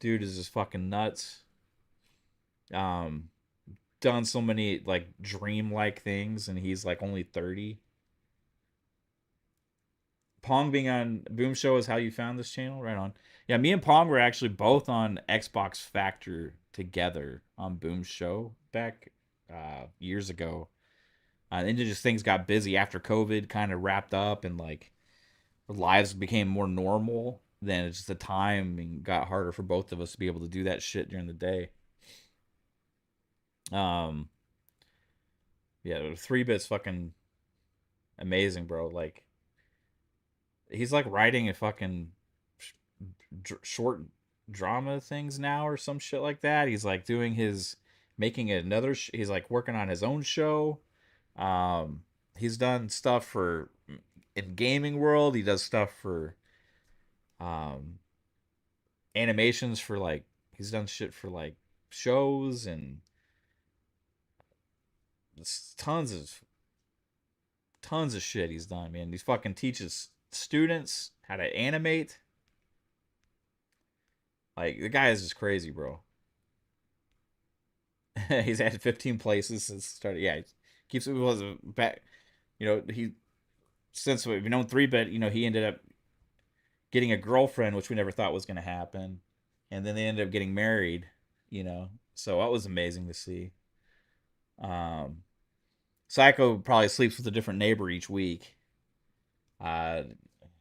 [SPEAKER 1] Dude is just fucking nuts. Um, done so many like dream-like things, and he's like only 30. Pong being on Boom Show is how you found this channel? Right on. Yeah, me and Pong were actually both on Xbox Factor together on Boom Show back years ago. And then just things got busy after COVID kind of wrapped up and like lives became more normal. Then it's just the time got harder for both of us to be able to do that shit during the day. Um, yeah, 3-Bit's fucking amazing, bro. Like, he's like writing a fucking short drama things now or some shit like that. He's like doing his making another. He's like working on his own show. He's done stuff for in gaming world. He does stuff for um animations for like he's done shit for like shows and tons of shit he's done, man. He fucking teaches students how to animate. Like the guy is just crazy, bro. He's had 15 places since started. Yeah, he keeps it was back. You know, he since we've known 3-Bit, you know, he ended up getting a girlfriend, which we never thought was going to happen, and then they ended up getting married. You know, so that was amazing to see. Um, Psycho probably sleeps with a different neighbor each week.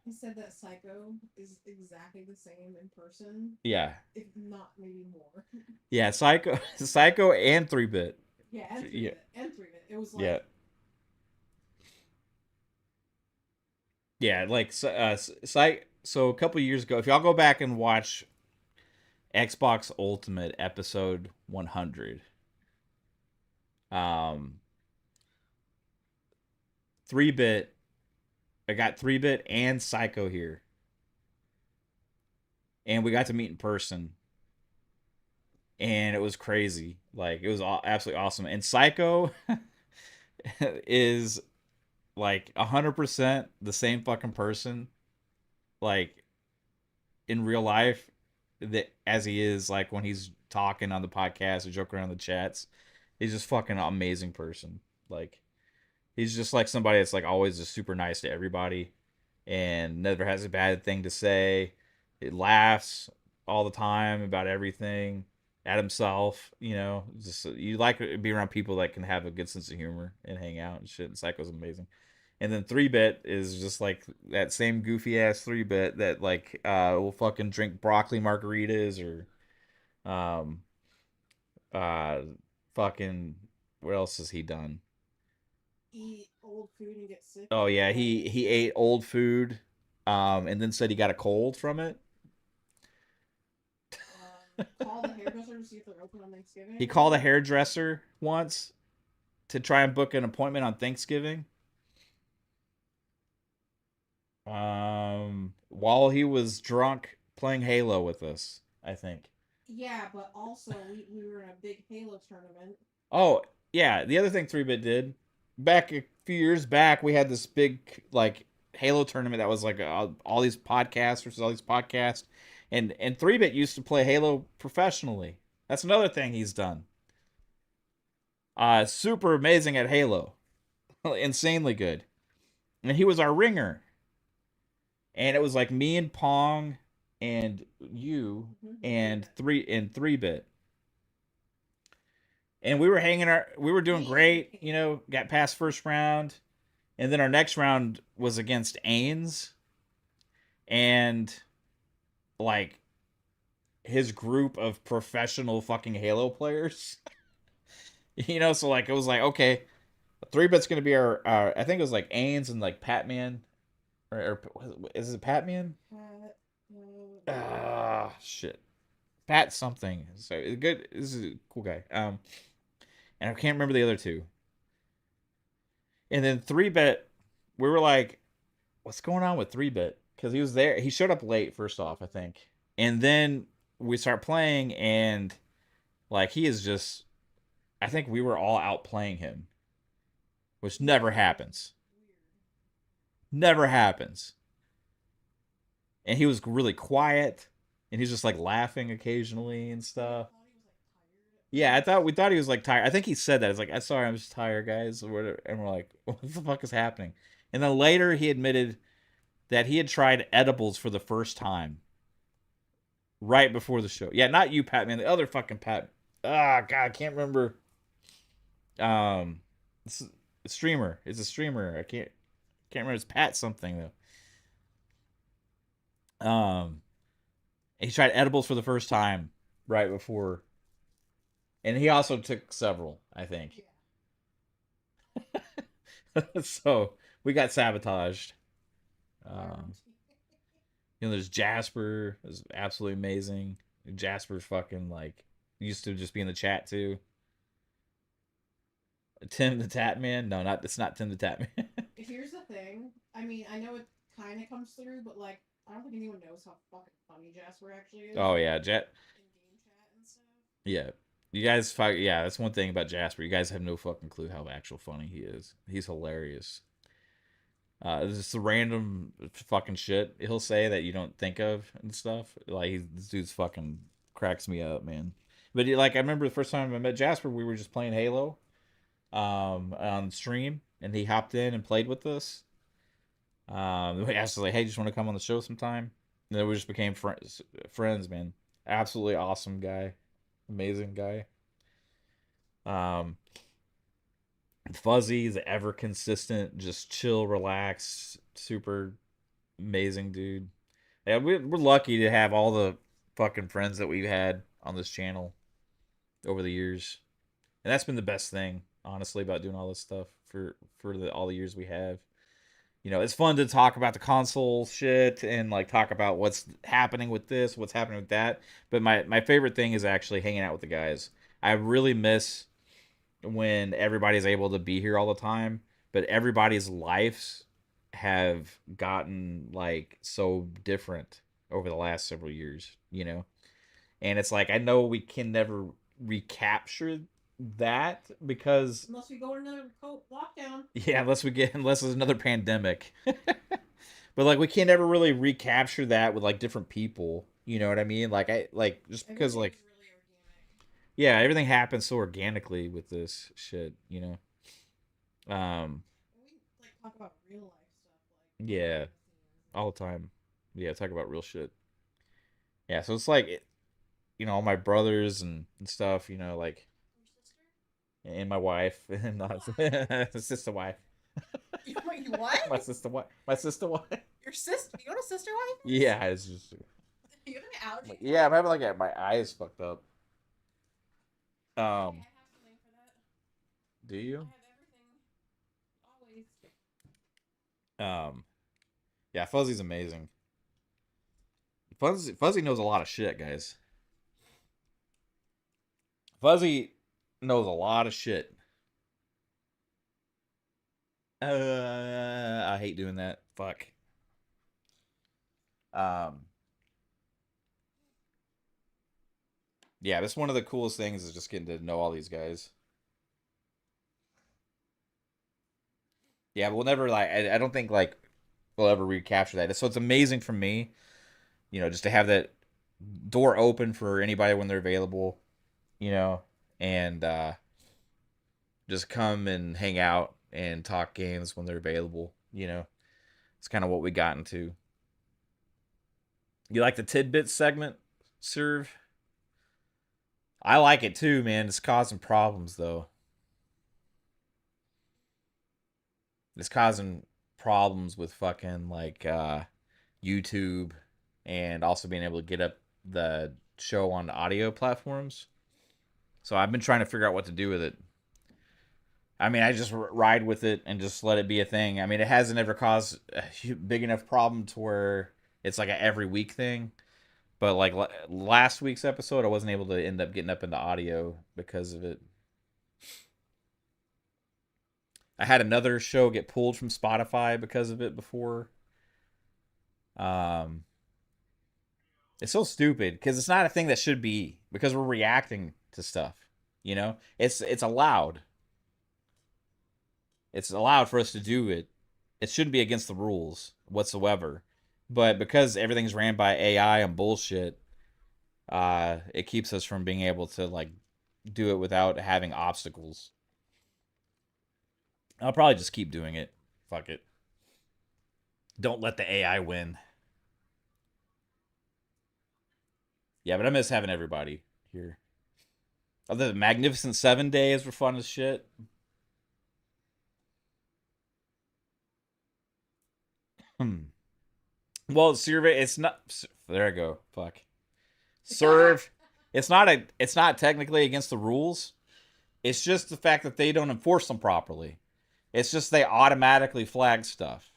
[SPEAKER 3] He said that Psycho is exactly the same in person,
[SPEAKER 1] Yeah,
[SPEAKER 3] if not maybe more.
[SPEAKER 1] yeah, Psycho, and 3-Bit.
[SPEAKER 3] Yeah, and 3-Bit. Yeah. And 3-Bit. It was like.
[SPEAKER 1] Yeah. Yeah, like so a couple years ago, if y'all go back and watch Xbox Ultimate episode 100, um 3-Bit, I got 3-Bit and Psycho here. And we got to meet in person. And it was crazy. Like it was absolutely awesome. And Psycho is like 100% the same fucking person like in real life that as he is like when he's talking on the podcast or joking around the chats. He's just fucking amazing person. Like he's just like somebody that's like always just super nice to everybody and never has a bad thing to say. It laughs all the time about everything at himself, you know. Just you like to be around people that can have a good sense of humor and hang out and shit. And Psycho's amazing. And then 3-Bit is just like that same goofy ass 3-Bit that like will fucking drink broccoli margaritas or um uh fucking what else has he done?
[SPEAKER 3] Eat old food and get sick.
[SPEAKER 1] Oh yeah, he ate old food, and then said he got a cold from it.
[SPEAKER 3] Call the hairdresser to see if they're open on Thanksgiving.
[SPEAKER 1] He called a hairdresser once to try and book an appointment on Thanksgiving. While he was drunk playing Halo with us, I think.
[SPEAKER 3] Yeah, but also we were in a big Halo tournament.
[SPEAKER 1] Oh yeah, the other thing 3-Bit did back a few years back, we had this big like Halo tournament that was like all these podcasts versus all these podcasts, and 3-Bit used to play Halo professionally. That's another thing he's done. Super amazing at Halo, insanely good, and he was our ringer. And it was like me and Pong and you and 3-Bit. And we were we were doing great, you know, got past first round. And then our next round was against Ains and like his group of professional fucking Halo players. You know, so like it was like, okay, 3-Bit's gonna be our I think it was like Ains and like Patman. Or is it Patman? Shit. Pat something. So good. This is a cool guy. And I can't remember the other two. And then 3-Bit, we were like, what's going on with 3-Bit? because he was there. He showed up late, first off, I think. And then we start playing, and like he is just. I think we were all out playing him, which never happens. Never happens. And he was really quiet, and he's just like laughing occasionally and stuff. Yeah, I thought we thought he was like tired. I think he said that. It's like, I'm sorry, I'm just tired, guys, or whatever. And we're like, what the fuck is happening? And then later he admitted that he had tried edibles for the first time right before the show. Yeah, not you, Pat, man. The other fucking Pat. Ah, God, I can't remember. It's a streamer. It's a streamer. I can't remember. It's Pat something though. He tried edibles for the first time right before, and he also took several, I think. So we got sabotaged. There's Jasper, is absolutely amazing. Jasper's fucking like used to just be in the chat too. Tim the Tat Man? No, not it's not Tim the Tat Man.
[SPEAKER 3] Here's the thing. I mean, I know it kind of comes through, but like, I don't think anyone knows how fucking funny Jasper actually is.
[SPEAKER 1] Oh yeah,
[SPEAKER 3] in game chat and stuff.
[SPEAKER 1] Yeah, you guys. Yeah, that's one thing about Jasper. You guys have no fucking clue how actual funny he is. He's hilarious. Just the random fucking shit he'll say that you don't think of and stuff. Like this dude's fucking cracks me up, man. But like I remember the first time I met Jasper, we were just playing Halo, on stream, and he hopped in and played with us. We asked like, "Hey, just want to come on the show sometime?" And then we just became friends, man. Absolutely awesome guy, amazing guy. Um, Fuzzy, the ever consistent, just chill, relaxed, super amazing dude. Yeah, we're lucky to have all the fucking friends that we've had on this channel over the years, and that's been the best thing, honestly, about doing all this stuff for all the years we have. It's fun to talk about the console shit and like talk about what's happening with this, what's happening with that. But my favorite thing is actually hanging out with the guys. I really miss when everybody's able to be here all the time, but everybody's lives have gotten like so different over the last several years. And it's like I know we can never recapture that because
[SPEAKER 3] unless we go in another lockdown.
[SPEAKER 1] Yeah, unless there's another pandemic. But like we can't ever really recapture that with like different people. You know what I mean? Like I like just because like
[SPEAKER 3] really organic.
[SPEAKER 1] Yeah, everything happens so organically with this shit.
[SPEAKER 3] We like talk about real life stuff, like
[SPEAKER 1] Yeah, all the time. Yeah, talk about real shit. Yeah, so it's like all my brothers and stuff. Like and my wife and not sister wife.
[SPEAKER 3] Wait, what?
[SPEAKER 1] My sister wife. My sister wife.
[SPEAKER 3] Your sister? You got a sister wife?
[SPEAKER 1] Yeah, it's just.
[SPEAKER 3] You have an allergy?
[SPEAKER 1] Yeah, I'm having like my eyes fucked up.
[SPEAKER 3] I have something for that.
[SPEAKER 1] Do you?
[SPEAKER 3] I have everything. Always.
[SPEAKER 1] Yeah, Fuzzy's amazing. Fuzzy knows a lot of shit, guys. Fuzzy knows a lot of shit. I hate doing that. Fuck. Yeah, that's one of the coolest things is just getting to know all these guys. Yeah, but we'll never like. I don't think like we'll ever recapture that. So it's amazing for me, just to have that door open for anybody when they're available, and just come and hang out and talk games when they're available. It's kind of what we got into. You like the tidbits segment, Serve? I like it too, man. It's causing problems though. It's causing problems with fucking like YouTube and also being able to get up the show on audio platforms. So I've been trying to figure out what to do with it. I mean, I just ride with it and just let it be a thing. I mean, it hasn't ever caused a big enough problem to where it's like a every week thing. But like last week's episode, I wasn't able to end up getting up into audio because of it. I had another show get pulled from Spotify because of it before. Um, it's so stupid because it's not a thing that should be because we're reacting to stuff. You know, it's allowed. It's allowed for us to do it. It shouldn't be against the rules whatsoever. But because everything's ran by AI and bullshit, it keeps us from being able to like do it without having obstacles. I'll probably just keep doing it. Fuck it. Don't let the AI win. Yeah, but I miss having everybody here. Other than Magnificent 7 days were fun as shit. Hmm. Well, survey. It's not. There I go. Fuck. Serve. It's not technically against the rules. It's just the fact that they don't enforce them properly. It's just they automatically flag stuff.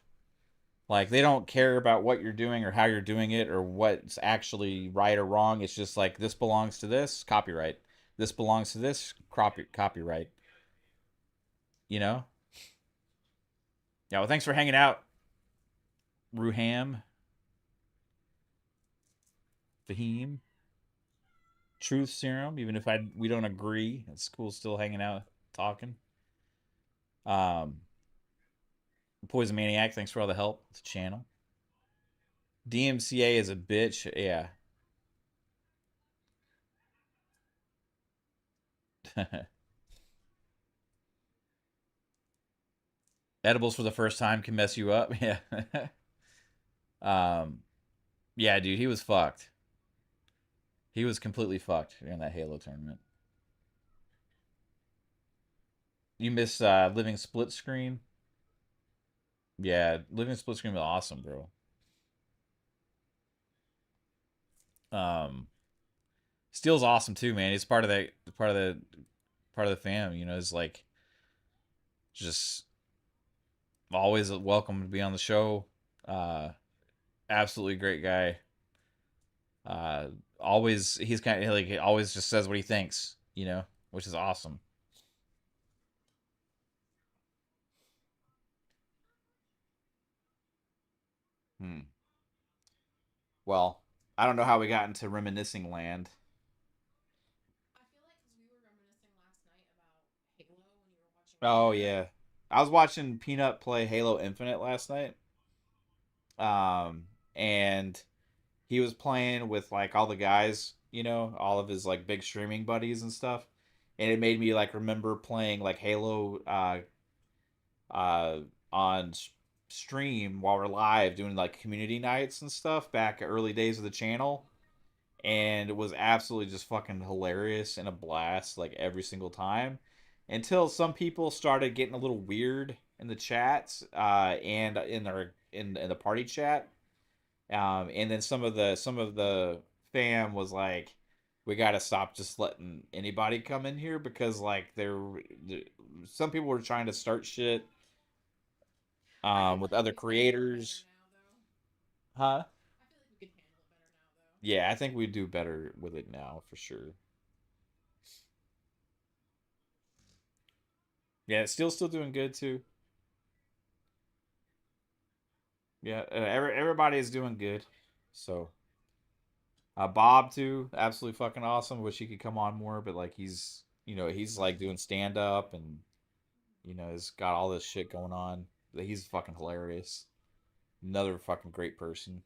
[SPEAKER 1] Like they don't care about what you're doing or how you're doing it or what's actually right or wrong. It's just like this belongs to this, copyright. This belongs to this, copyright. You know? Yeah, well thanks for hanging out, Ruham, Fahim, Truth Serum, even if we don't agree. It's cool still hanging out, talking. Um Poison Maniac, thanks for all the help with the channel. DMCA is a bitch. Yeah. Edibles for the first time can mess you up. Yeah. um, yeah, dude, he was fucked. He was completely fucked in that Halo tournament. You miss Living Split Screen? Yeah, Living Split Screen was awesome, bro. Um, Steel's awesome too, man. He's part of the fam. You know, is like just always welcome to be on the show. Uh, Absolutely great guy. Uh, Always he's kind of like he always just says what he thinks, you know, which is awesome. Hmm. Well, I don't know how we got into reminiscing land.
[SPEAKER 3] I feel like because we were reminiscing last night about Halo when you were watching
[SPEAKER 1] Oh
[SPEAKER 3] Peanut.
[SPEAKER 1] yeah, I was watching Peanut play Halo Infinite last night. Um, and he was playing with like all the guys, you know, all of his like big streaming buddies and stuff. And it made me like remember playing like Halo uh on stream while we're live doing like community nights and stuff back early days of the channel, and it was absolutely just fucking hilarious and a blast like every single time until some people started getting a little weird in the chats and in the party chat, and then some of the fam was like, we got to stop just letting anybody come in here because like some people were trying to start shit
[SPEAKER 3] I feel
[SPEAKER 1] with
[SPEAKER 3] like we
[SPEAKER 1] other
[SPEAKER 3] could handle it better
[SPEAKER 1] creators.
[SPEAKER 3] now, though.
[SPEAKER 1] Huh?
[SPEAKER 3] I feel like we could handle it better now, though.
[SPEAKER 1] Yeah, I think we do better with it now for sure. Yeah, it's still doing good too. Yeah, everybody is doing good. So Bob too, absolutely fucking awesome. Wish he could come on more, but like he's like doing stand up and has got all this shit going on. He's fucking hilarious. Another fucking great person.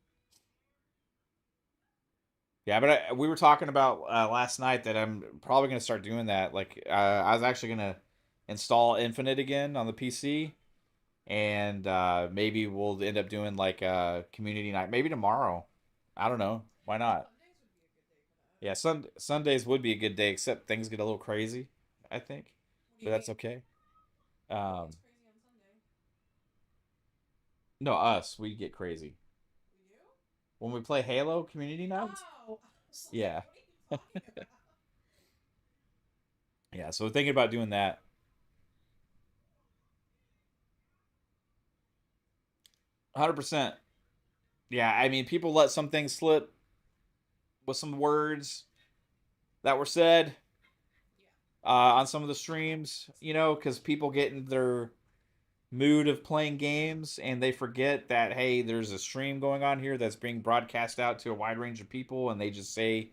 [SPEAKER 1] Yeah, but we were talking about last night that I'm probably gonna start doing that. Like I was actually gonna install Infinite again on the PC, and maybe we'll end up doing like a community night maybe tomorrow. I don't know. Why not?
[SPEAKER 3] Sundays would be a good day for that.
[SPEAKER 1] Yeah, Sundays would be a good day, except things get a little crazy, I think.
[SPEAKER 3] What do
[SPEAKER 1] But
[SPEAKER 3] you
[SPEAKER 1] that's
[SPEAKER 3] mean?
[SPEAKER 1] okay.
[SPEAKER 3] What
[SPEAKER 1] Um,
[SPEAKER 3] gets crazy on Sunday?
[SPEAKER 1] no, us, we get crazy.
[SPEAKER 3] We do?
[SPEAKER 1] When we play Halo community nights?
[SPEAKER 3] Oh, I was like,
[SPEAKER 1] Yeah.
[SPEAKER 3] what are you talking about?
[SPEAKER 1] Yeah, so we're thinking about doing that. 100%. Yeah, I mean, people let some things slip with some words that were said
[SPEAKER 3] Yeah.
[SPEAKER 1] on some of the streams, because people get in their mood of playing games, and they forget that, hey, there's a stream going on here that's being broadcast out to a wide range of people, and they just say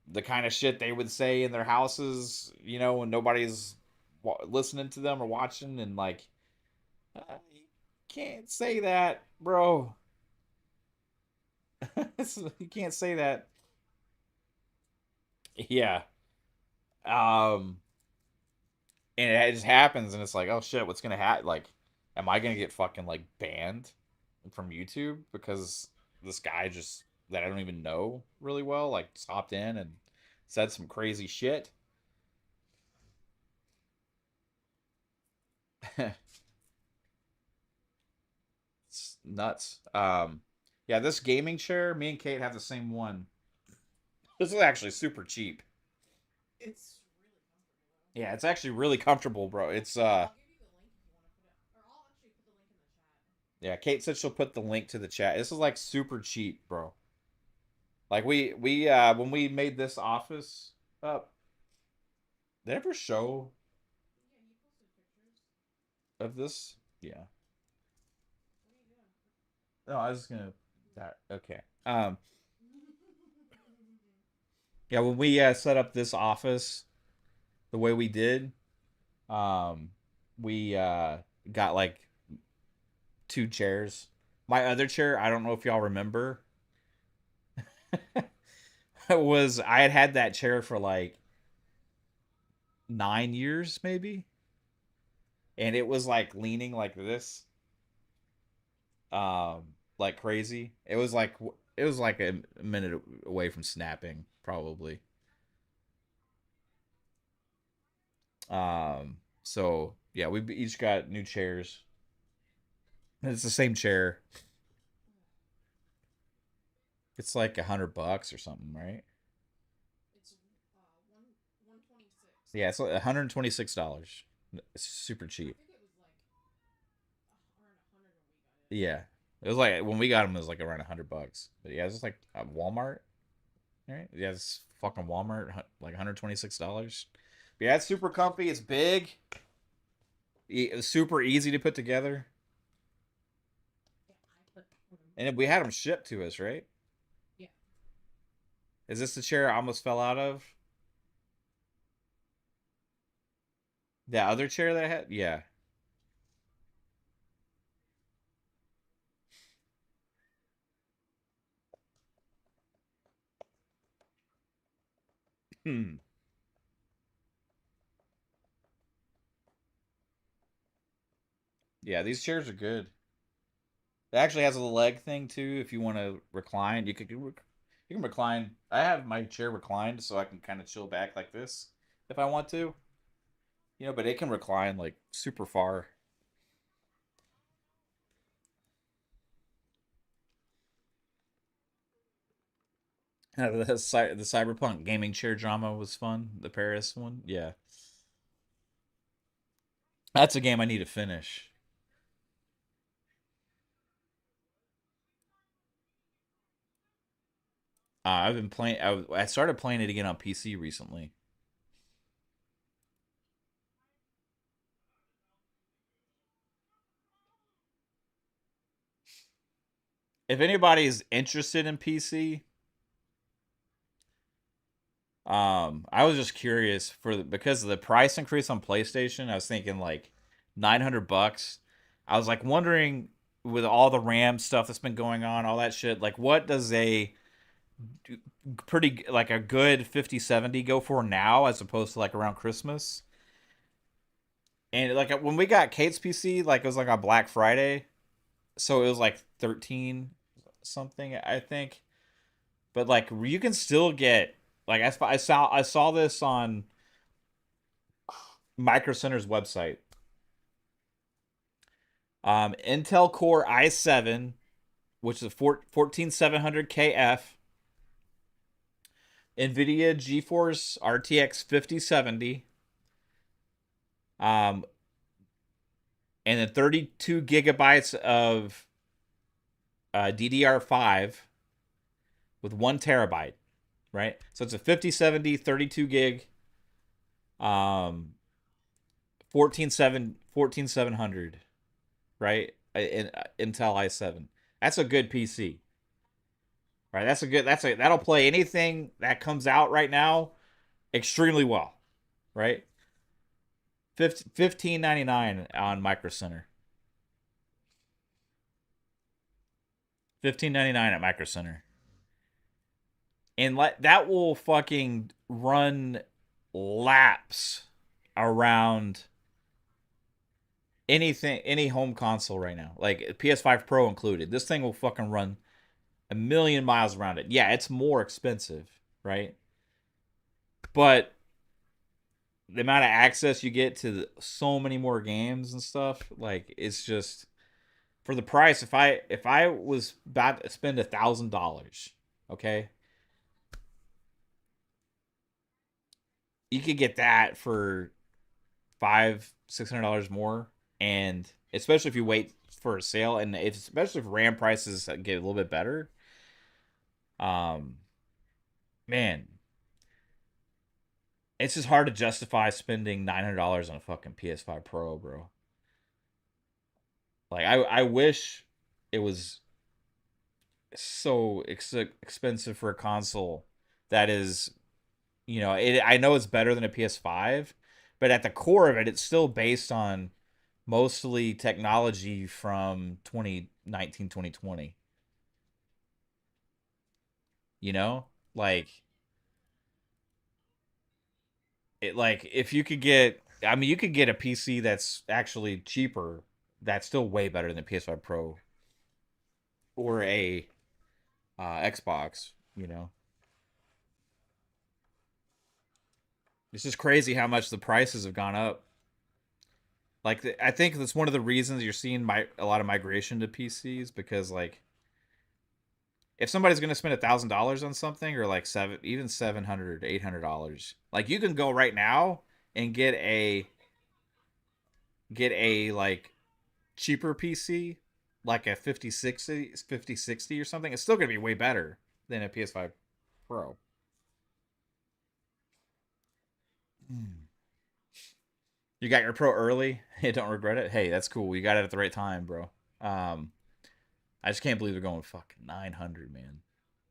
[SPEAKER 1] the kind of shit they would say in their houses, when nobody's listening to them or watching, and like, you can't say that, bro. You can't say that. Yeah. Um, and it just happens, and it's like, oh shit, what's gonna happen? Like, am I gonna get fucking like banned from YouTube because this guy just that I don't even know really well like just hopped in and said some crazy shit? It's nuts. Yeah, this gaming chair, me and Kate have the same one. This is actually super cheap.
[SPEAKER 3] It's really comfortable
[SPEAKER 1] Yeah, it's actually really comfortable, bro. It's
[SPEAKER 3] though. I'll give you the link if you want to put it, or I'll actually put the link in the chat.
[SPEAKER 1] yeah, Kate said she'll put the link to the chat. This is like super cheap, bro. Like we when we made this office up, did I ever show
[SPEAKER 3] Yeah, you posted pictures.
[SPEAKER 1] of this? Yeah.
[SPEAKER 3] What are you doing?
[SPEAKER 1] No, I was just gonna that okay. Yeah, when we set up this office the way we did, we got like two chairs. My other chair, I don't know if y'all remember, was I had that chair for like 9 years maybe, and it was like leaning like this, like crazy. It was like a minute away from snapping probably. So yeah, we each got new chairs. It's the same chair. It's like $100 or something, right?
[SPEAKER 3] It's 126.
[SPEAKER 1] Yeah, it's like $126. It's super
[SPEAKER 3] I
[SPEAKER 1] cheap.
[SPEAKER 3] think it was like around 100 when we got it.
[SPEAKER 1] Yeah, it was like when we got them, it was like around $100. But yeah, it's just like at Walmart, right? Yeah, it's fucking Walmart, like $126. But yeah, it's super comfy. It's big. It's super easy to put together,
[SPEAKER 3] Yeah, I put one of
[SPEAKER 1] and we had them shipped to us, right?
[SPEAKER 3] Yeah.
[SPEAKER 1] Is this the chair I almost fell out of? The other chair that I had? Yeah. Hmm. Yeah, these chairs are good. It actually has a leg thing too. If you want to recline, you can recline. I have my chair reclined so I can kind of chill back like this if I want to. But it can recline like super far. The Cyberpunk gaming chair drama was fun. The Paris one, yeah, that's a game I need to finish. I've been playing. I started playing it again on PC recently. If anybody's interested in PC, I was just curious because of the price increase on PlayStation. I was thinking like $900. I was like wondering with all the RAM stuff that's been going on, all that shit, like what does a pretty like a good 5070 go for now as opposed to like around Christmas? And like when we got Kate's PC, like it was like on Black Friday, so it was like 13 something, I think. But like you can still get like I saw this on Micro Center's website. Intel Core i7, which is 14700KF, NVIDIA GeForce RTX 5070, um, and then 32 gigabytes of DDR5 with 1 terabyte, right? So it's a 5070, 32 gig, um, 14700, right? Intel i7. That's a good PC, right? That'll play anything that comes out right now extremely well, right? 1599 on Micro Center. 1599 at Micro Center. And that will fucking run laps around any home console right now, like PS5 Pro included. This thing will fucking run a million miles around it. Yeah, it's more expensive, right? But the amount of access you get to so many more games and stuff, like it's just for the price. If I was about to spend $1,000, okay, you could get that for $500-$600 more, and especially if you wait for a sale, and especially if RAM prices get a little bit better. Man, it's just hard to justify spending $900 on a fucking PS5 Pro, bro. Like I wish it was so expensive for a console that is, I know it's better than a PS5, but at the core of it, it's still based on mostly technology from 2019, 2020. You know? Like if you could get, I mean, you could get a PC that's actually cheaper, that's still way better than the PS5 Pro or a Xbox, you know? It's just crazy how much the prices have gone up. Like I think that's one of the reasons you're seeing a lot of migration to PCs, because like if somebody's gonna spend $1,000 on something, or like even $700-$800, like you can go right now and get a like cheaper PC, like a 5060 or something. It's still gonna be way better than a PS5 Pro. You got your Pro early. You don't regret it. Hey, that's cool. You got it at the right time, bro. Um, I just can't believe they're going fucking 900, man.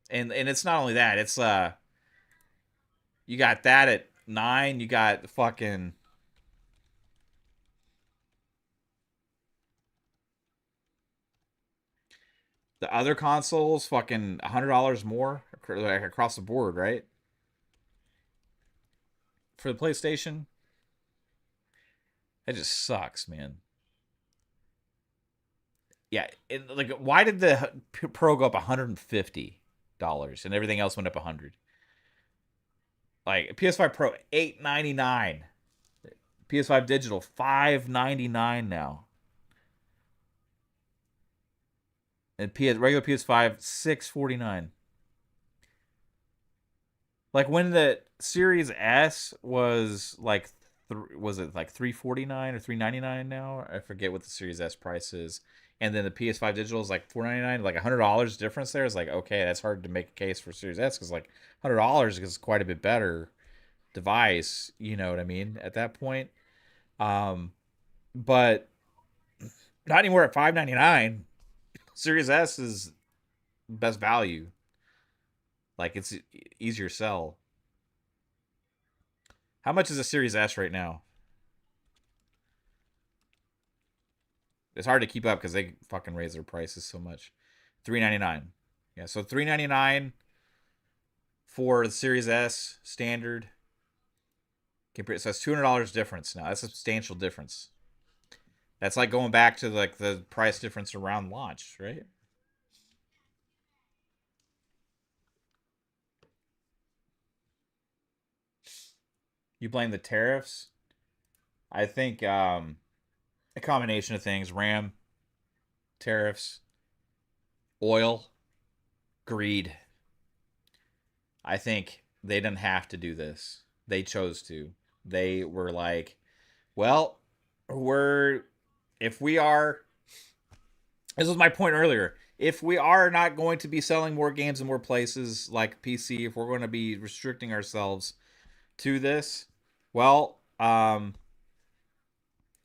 [SPEAKER 1] And it's not only that. It's you got that at 9. You got fucking the other consoles, fucking $100 more across the board, right? For the PlayStation, it just sucks, man. Yeah, like why did the Pro go up $150 and everything else went up 100? Like PS5 Pro $899, PS5 digital $599 now, and regular PS5 $649. Like when the Series S was like, was it like $349 or $399 now? I forget what the Series S price is. And then the PS5 digital is like $499, like $100 difference there. Is like, okay, that's hard to make a case for Series S, because like $100 is quite a bit better device. You know what I mean? At that point, um, but not anymore at $599. Series S is best value. Like it's easier sell. How much is a Series S right now? It's hard to keep up because they fucking raise their prices so much. $399. Yeah, so $399 for the Series S standard. So that's $200 difference now. That's a substantial difference. That's like going back to like the price difference around launch, right? You blame the tariffs? I think a combination of things: RAM, tariffs, oil, greed. I think they didn't have to do this. They chose to. They were like, well, we're if we are this was my point earlier. If we are not going to be selling more games in more places like PC, if we're going to be restricting ourselves to this, well,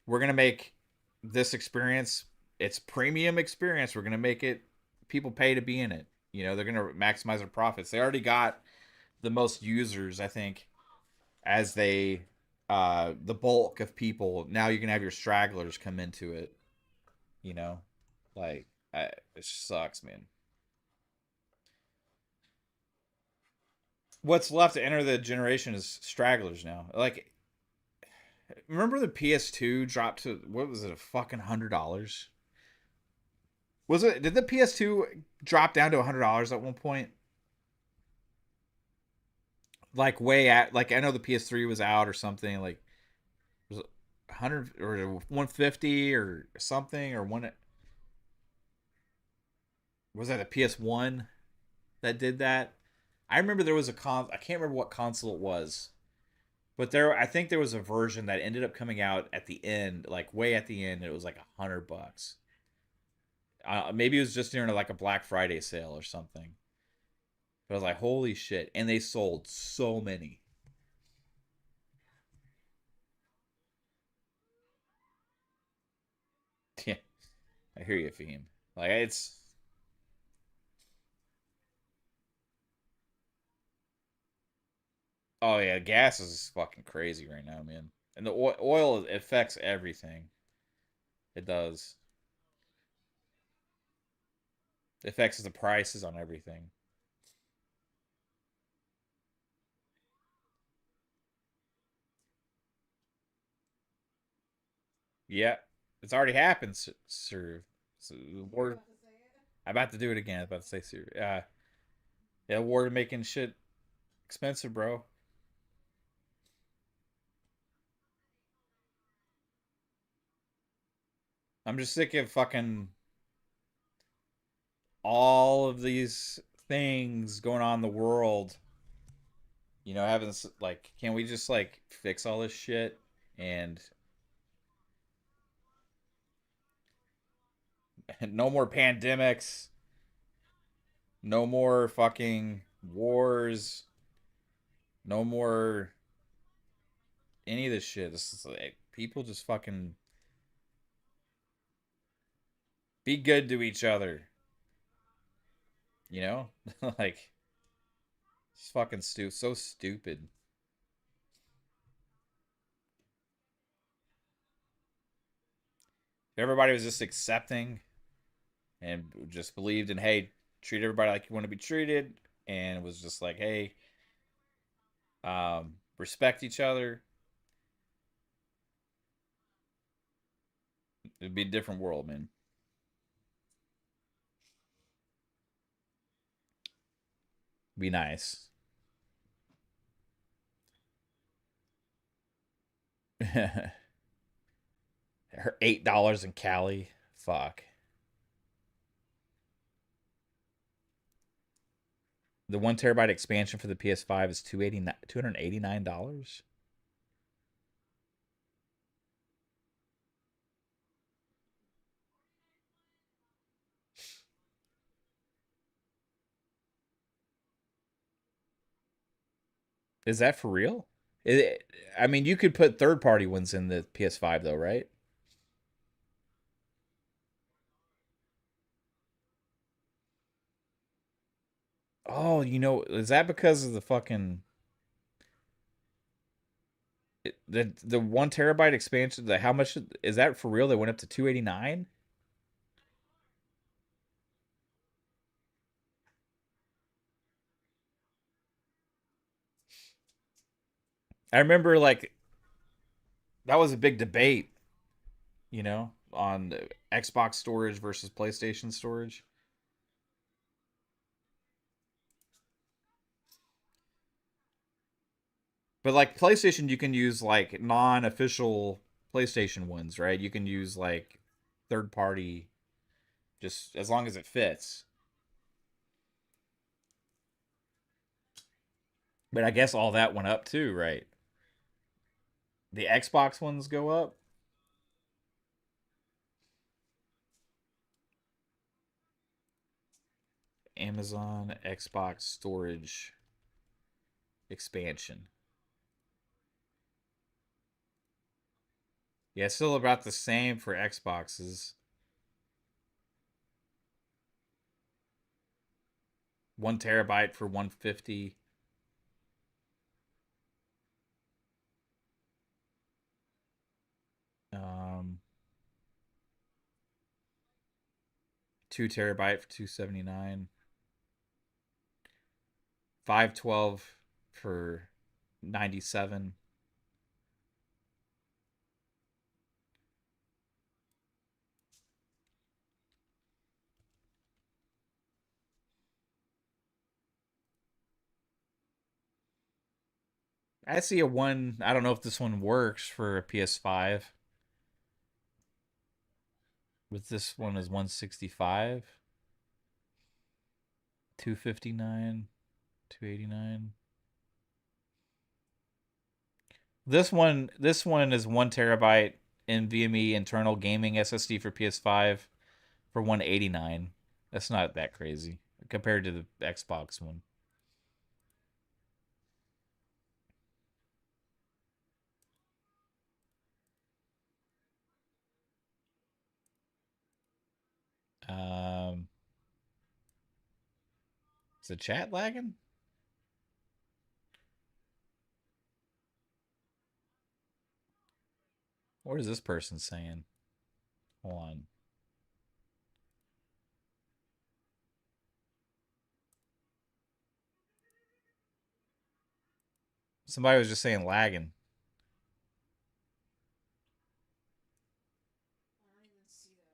[SPEAKER 1] we're gonna make this experience, it's premium experience. We're gonna make it people pay to be in it. They're gonna maximize their profits. They already got the most users, I think, as the bulk of people. Now you can have your stragglers come into it. You know, like it sucks, man. What's left to enter the generation is stragglers now. Like, remember the PS2 dropped to what was it, a fucking $100? Was it? Did the PS2 drop down to $100 at one point? Like way at like I know the PS3 was out or something. Like was it 100 or 150 or something or one? Was that a PS1 that did that? I remember there was a I can't remember what console it was, but I think there was a version that ended up coming out at the end, like way at the end. And it was like $100. Maybe it was just during like a Black Friday sale or something. But I was like, holy shit! And they sold so many. Yeah, I hear you, Fiend. Like it's. Oh yeah, gas is fucking crazy right now, man. And the oil affects everything. It does. It affects the prices on everything. Yeah, it's already happened, sir. So the war. I'm about to do it again. I'm about to say, sir. Yeah, war making shit expensive, bro. I'm just sick of fucking all of these things going on in the world. Having like, can we just like fix all this shit and no more pandemics, no more fucking wars, no more any of this shit. This is like people just fucking be good to each other. You know, like it's fucking so stupid. Everybody was just accepting and just believed in, hey, treat everybody like you want to be treated, and it was just like, hey, respect each other. It'd be a different world, man. Be nice. Her $8 in Cali. Fuck. The 1 terabyte expansion for the PS5 is $289. Is that for real? I mean, you could put third party ones in the PS5 though, right? Oh, is that because of the fucking the 1 terabyte expansion? How much is that for real? They went up to 289. I remember like that was a big debate, on the Xbox storage versus PlayStation storage. But like PlayStation, you can use like non-official PlayStation ones, right? You can use like third party, just as long as it fits. But I guess all that went up too, right? The Xbox ones go up. Amazon Xbox storage expansion. Yeah, it's still about the same for Xboxes. 1 terabyte for 150. Um, 2 terabyte for 279. 512 for 97. I see a one. I don't know if this one works for a PS5. But this one is 165, 259, 289. This one is 1 terabyte NVMe internal gaming SSD for PS5 for 189. That's not that crazy compared to the Xbox one. Um, is the chat lagging? What is this person saying? Hold on. Somebody was just saying lagging.
[SPEAKER 3] I don't even see that.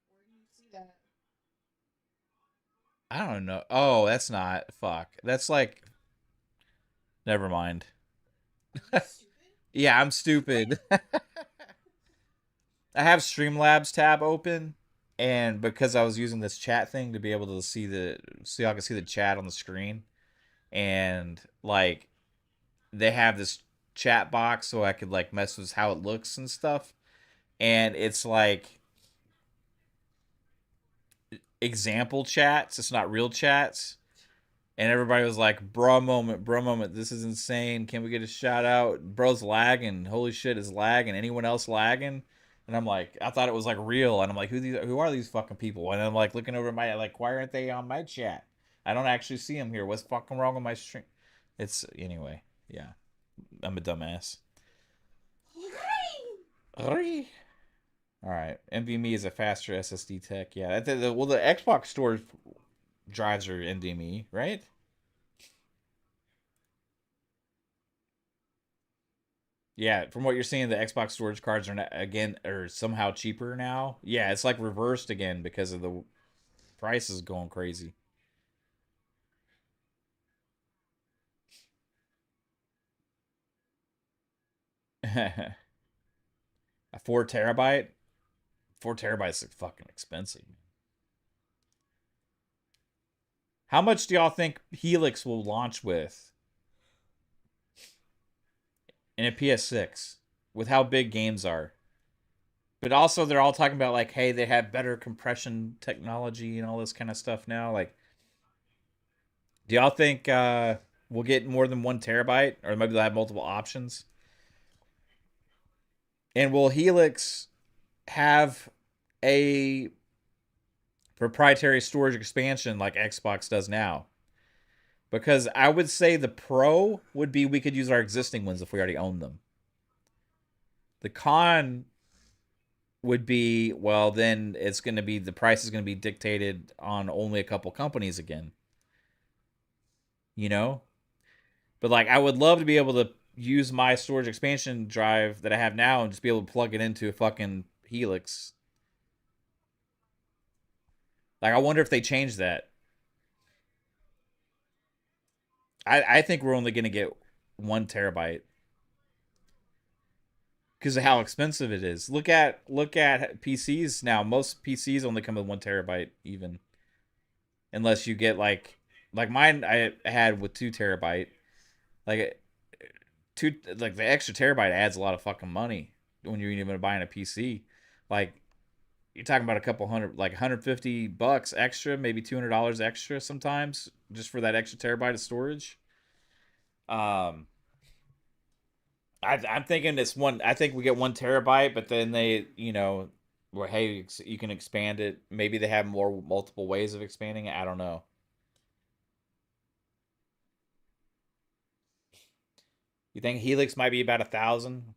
[SPEAKER 3] Where do you see that?
[SPEAKER 1] I don't know. Oh, that's not. Fuck. That's like. Never mind.
[SPEAKER 3] Are you stupid?
[SPEAKER 1] Yeah, I'm stupid. I have Streamlabs tab open, and because I was using this chat thing to be able to see, I can see the chat on the screen, and like they have this chat box so I could like mess with how it looks and stuff, and it's like example chats. It's not real chats. And everybody was like, bro moment, this is insane. Can we get a shout out? Bro's lagging. Holy shit, is lagging. Anyone else lagging? And I'm like, I thought it was like real. And I'm like, who are these fucking people? And I'm like looking over my, like, why aren't they on my chat? I don't actually see them here. What's fucking wrong with my stream? It's, anyway, yeah. I'm a dumbass. All right. NVMe is a faster SSD tech. Yeah. Well, the Xbox storage drives are NVMe, right? Yeah, from what you're seeing, the Xbox storage cards are not, again are somehow cheaper now. Yeah, it's like reversed again because of the prices going crazy. A 4 terabyte, 4 terabytes is fucking expensive. How much do y'all think Helix will launch with in a PS6 with how big games are? But also, they're all talking about like, hey, they have better compression technology and all this kind of stuff now. Like, do y'all think we'll get more than 1 terabyte, or maybe they'll have multiple options? And will Helix have a proprietary storage expansion like Xbox does now? Because I would say the pro would be we could use our existing ones if we already own them. The con would be, well, then it's going to be the price is going to be dictated on only a couple companies again. You know? But like I would love to be able to use my storage expansion drive that I have now and just be able to plug it into a fucking Helix. Like I wonder if they change that. I think we're only gonna get 1 terabyte because of how expensive it is. Look at PCs now. Most PCs only come with 1 terabyte, even unless you get like mine. I had with 2 terabyte. Like two, like the extra terabyte adds a lot of fucking money when you're even buying a PC. Like you're talking about a couple hundred, like $150 extra, maybe $200 extra sometimes, just for that extra terabyte of storage. I'm thinking it's one. I think we get 1 terabyte, but then they, well, hey, you can expand it. Maybe they have more multiple ways of expanding it. I don't know. You think Helix might be about 1,000?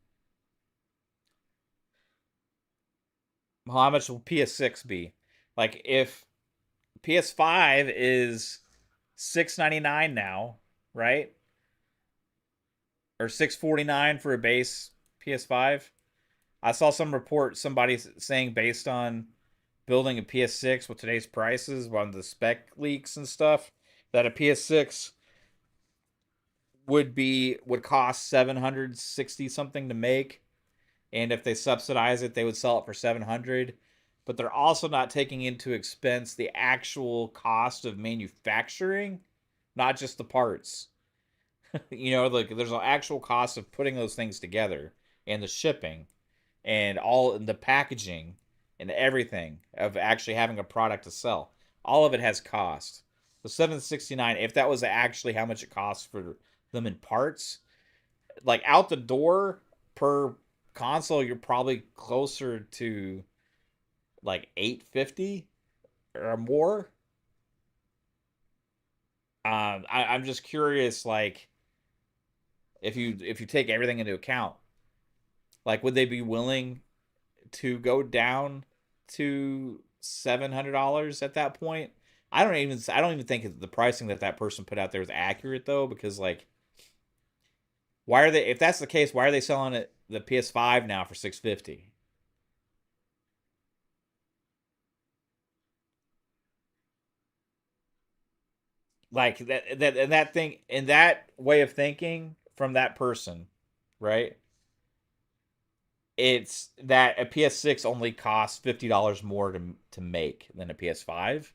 [SPEAKER 1] Well, how much will PS6 be? Like if PS5 is 699 now, right? Or 649 for a base PS5. I saw some report somebody saying based on building a PS6 with today's prices on the spec leaks and stuff that a PS6 would cost 760 something to make, and if they subsidize it they would sell it for 700, but they're also not taking into expense the actual cost of manufacturing, not just the parts. Like there's an actual cost of putting those things together and the shipping and all the packaging and everything of actually having a product to sell. All of it has cost. The 769, if that was actually how much it costs for them in parts, like out the door per console, you're probably closer to like 850 or more. I'm just curious, like if you take everything into account, like would they be willing to go down to $700 at that point? I don't even think the pricing that person put out there is accurate though, because like why are they, if that's the case, why are they selling it the PS5 now for 650? Like that thing, in that way of thinking from that person, right? It's that a PS6 only costs $50 more to make than a PS5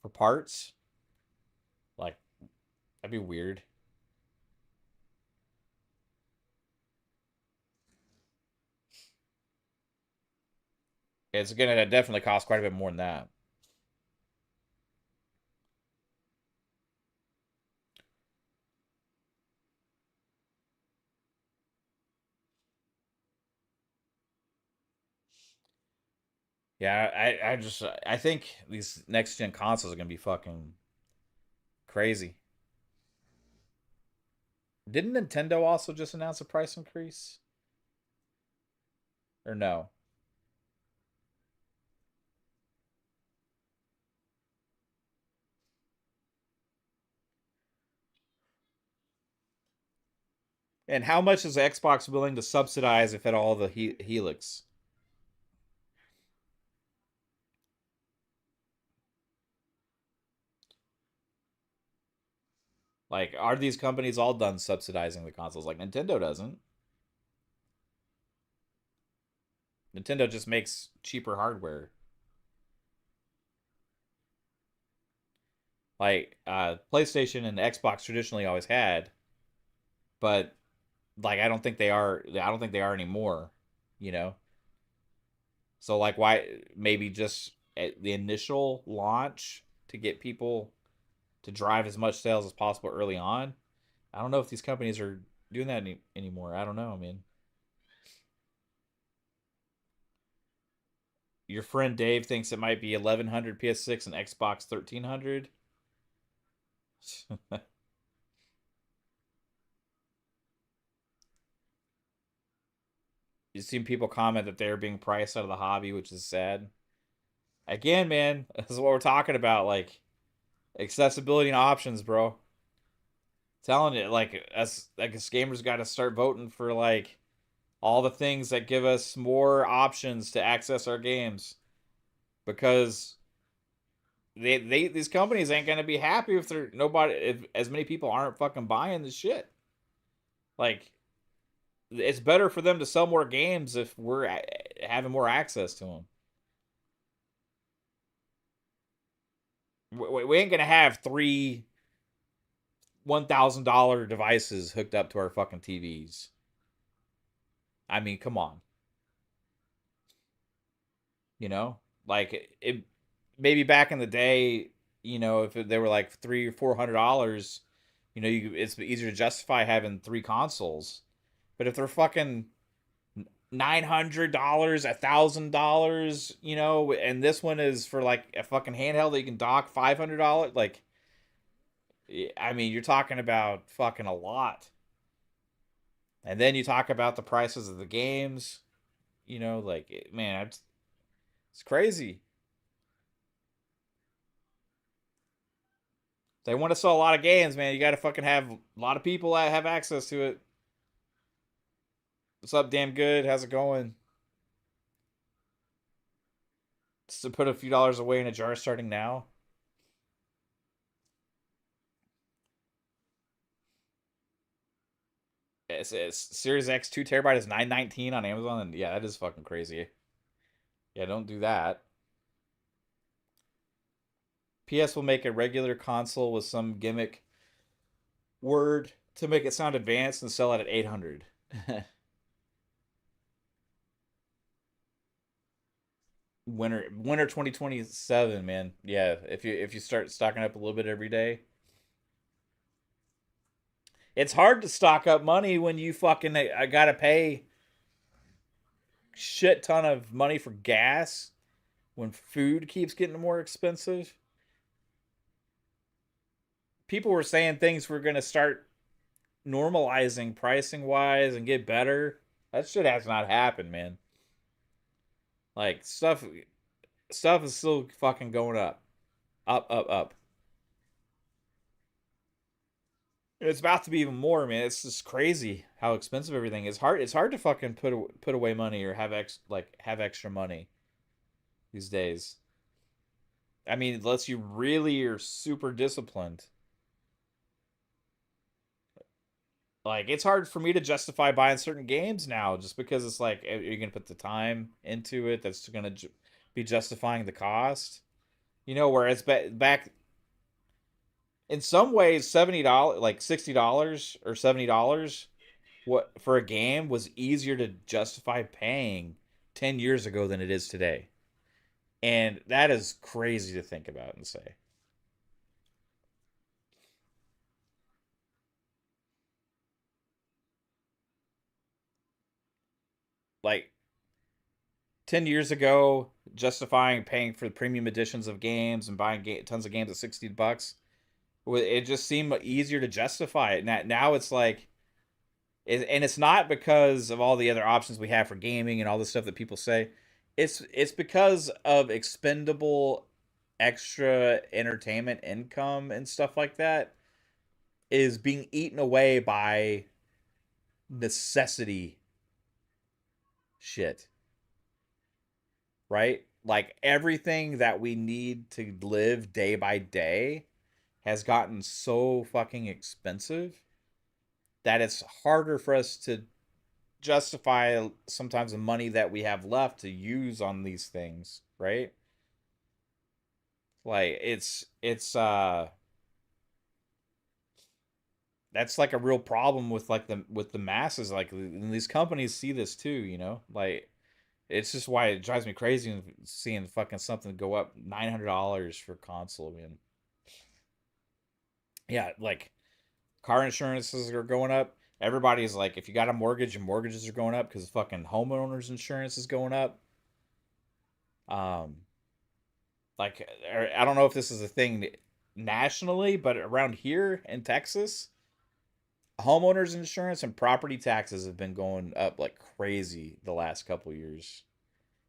[SPEAKER 1] for parts. Like that'd be weird. It's gonna definitely cost quite a bit more than that. Yeah, I think these next gen consoles are gonna be fucking crazy. Didn't Nintendo also just announce a price increase? Or no? And how much is Xbox willing to subsidize, if at all, the Helix? Like, are these companies all done subsidizing the consoles? Like Nintendo doesn't. Nintendo just makes cheaper hardware. Like PlayStation and Xbox traditionally always had, but like I don't think they are. I don't think they are anymore. You know. So like, why maybe just at the initial launch to get people to drive as much sales as possible early on. I don't know if these companies are doing that anymore. I don't know, man. Your friend Dave thinks it might be 1100 PS6 and Xbox 1300. You've seen people comment that they're being priced out of the hobby, which is sad. Again, man, this is what we're talking about. Like accessibility and options, bro. Telling you, like us gamers got to start voting for like all the things that give us more options to access our games, because these companies ain't gonna be happy if they're nobody if as many people aren't fucking buying the shit. Like it's better for them to sell more games if we're having more access to them. We ain't gonna have three $1,000 devices hooked up to our fucking TVs. I mean, come on, you know, like it. Maybe back in the day, if they were like $300 or $400, it's easier to justify having three consoles. But if they're fucking $900, $1,000, you know, and this one is for like a fucking handheld that you can dock $500, like, I mean, you're talking about fucking a lot. And then you talk about the prices of the games, you know, like, man, it's crazy. They want to sell a lot of games, man. You got to fucking have a lot of people that have access to it. What's up, damn good? How's it going? Just to put a few dollars away in a jar starting now. It's Series X 2 TB is $919 on Amazon, and yeah, that is fucking crazy. Yeah, don't do that. PS will make a regular console with some gimmick word to make it sound advanced and sell it at 800. Winter 2027, man. Yeah, if you start stocking up a little bit every day. It's hard to stock up money when you fucking I gotta pay shit ton of money for gas when food keeps getting more expensive. People were saying things were gonna start normalizing pricing wise and get better. That shit has not happened, man. Like stuff is still fucking going up. Up, up, up. It's about to be even more, man. It's just crazy how expensive everything is. It's hard to fucking put away money or have extra money these days. I mean, unless you really are super disciplined. Like it's hard for me to justify buying certain games now just because it's like you're going to put the time into it that's going to be justifying the cost. You know, whereas back in some ways $70, like $60 or $70 what for a game was easier to justify paying 10 years ago than it is today. And that is crazy to think about and say. Like 10 years ago, justifying paying for the premium editions of games and buying tons of games at $60, it just seemed easier to justify it. Now it's like, and it's not because of all the other options we have for gaming and all the stuff that people say. It's because of expendable extra entertainment income and stuff like that is being eaten away by necessity shit, right? Like everything that we need to live day by day has gotten so fucking expensive that it's harder for us to justify sometimes the money that we have left to use on these things, right? Like it's that's like a real problem with like the masses, like these companies see this too, you know? Like it's just why it drives me crazy seeing fucking something go up $900 for console, man. Yeah, like car insurances are going up. Everybody's like, if you got a mortgage, your mortgages are going up because fucking homeowners insurance is going up. Um, like I don't know if this is a thing nationally, but around here in Texas, homeowners insurance and property taxes have been going up like crazy the last couple years,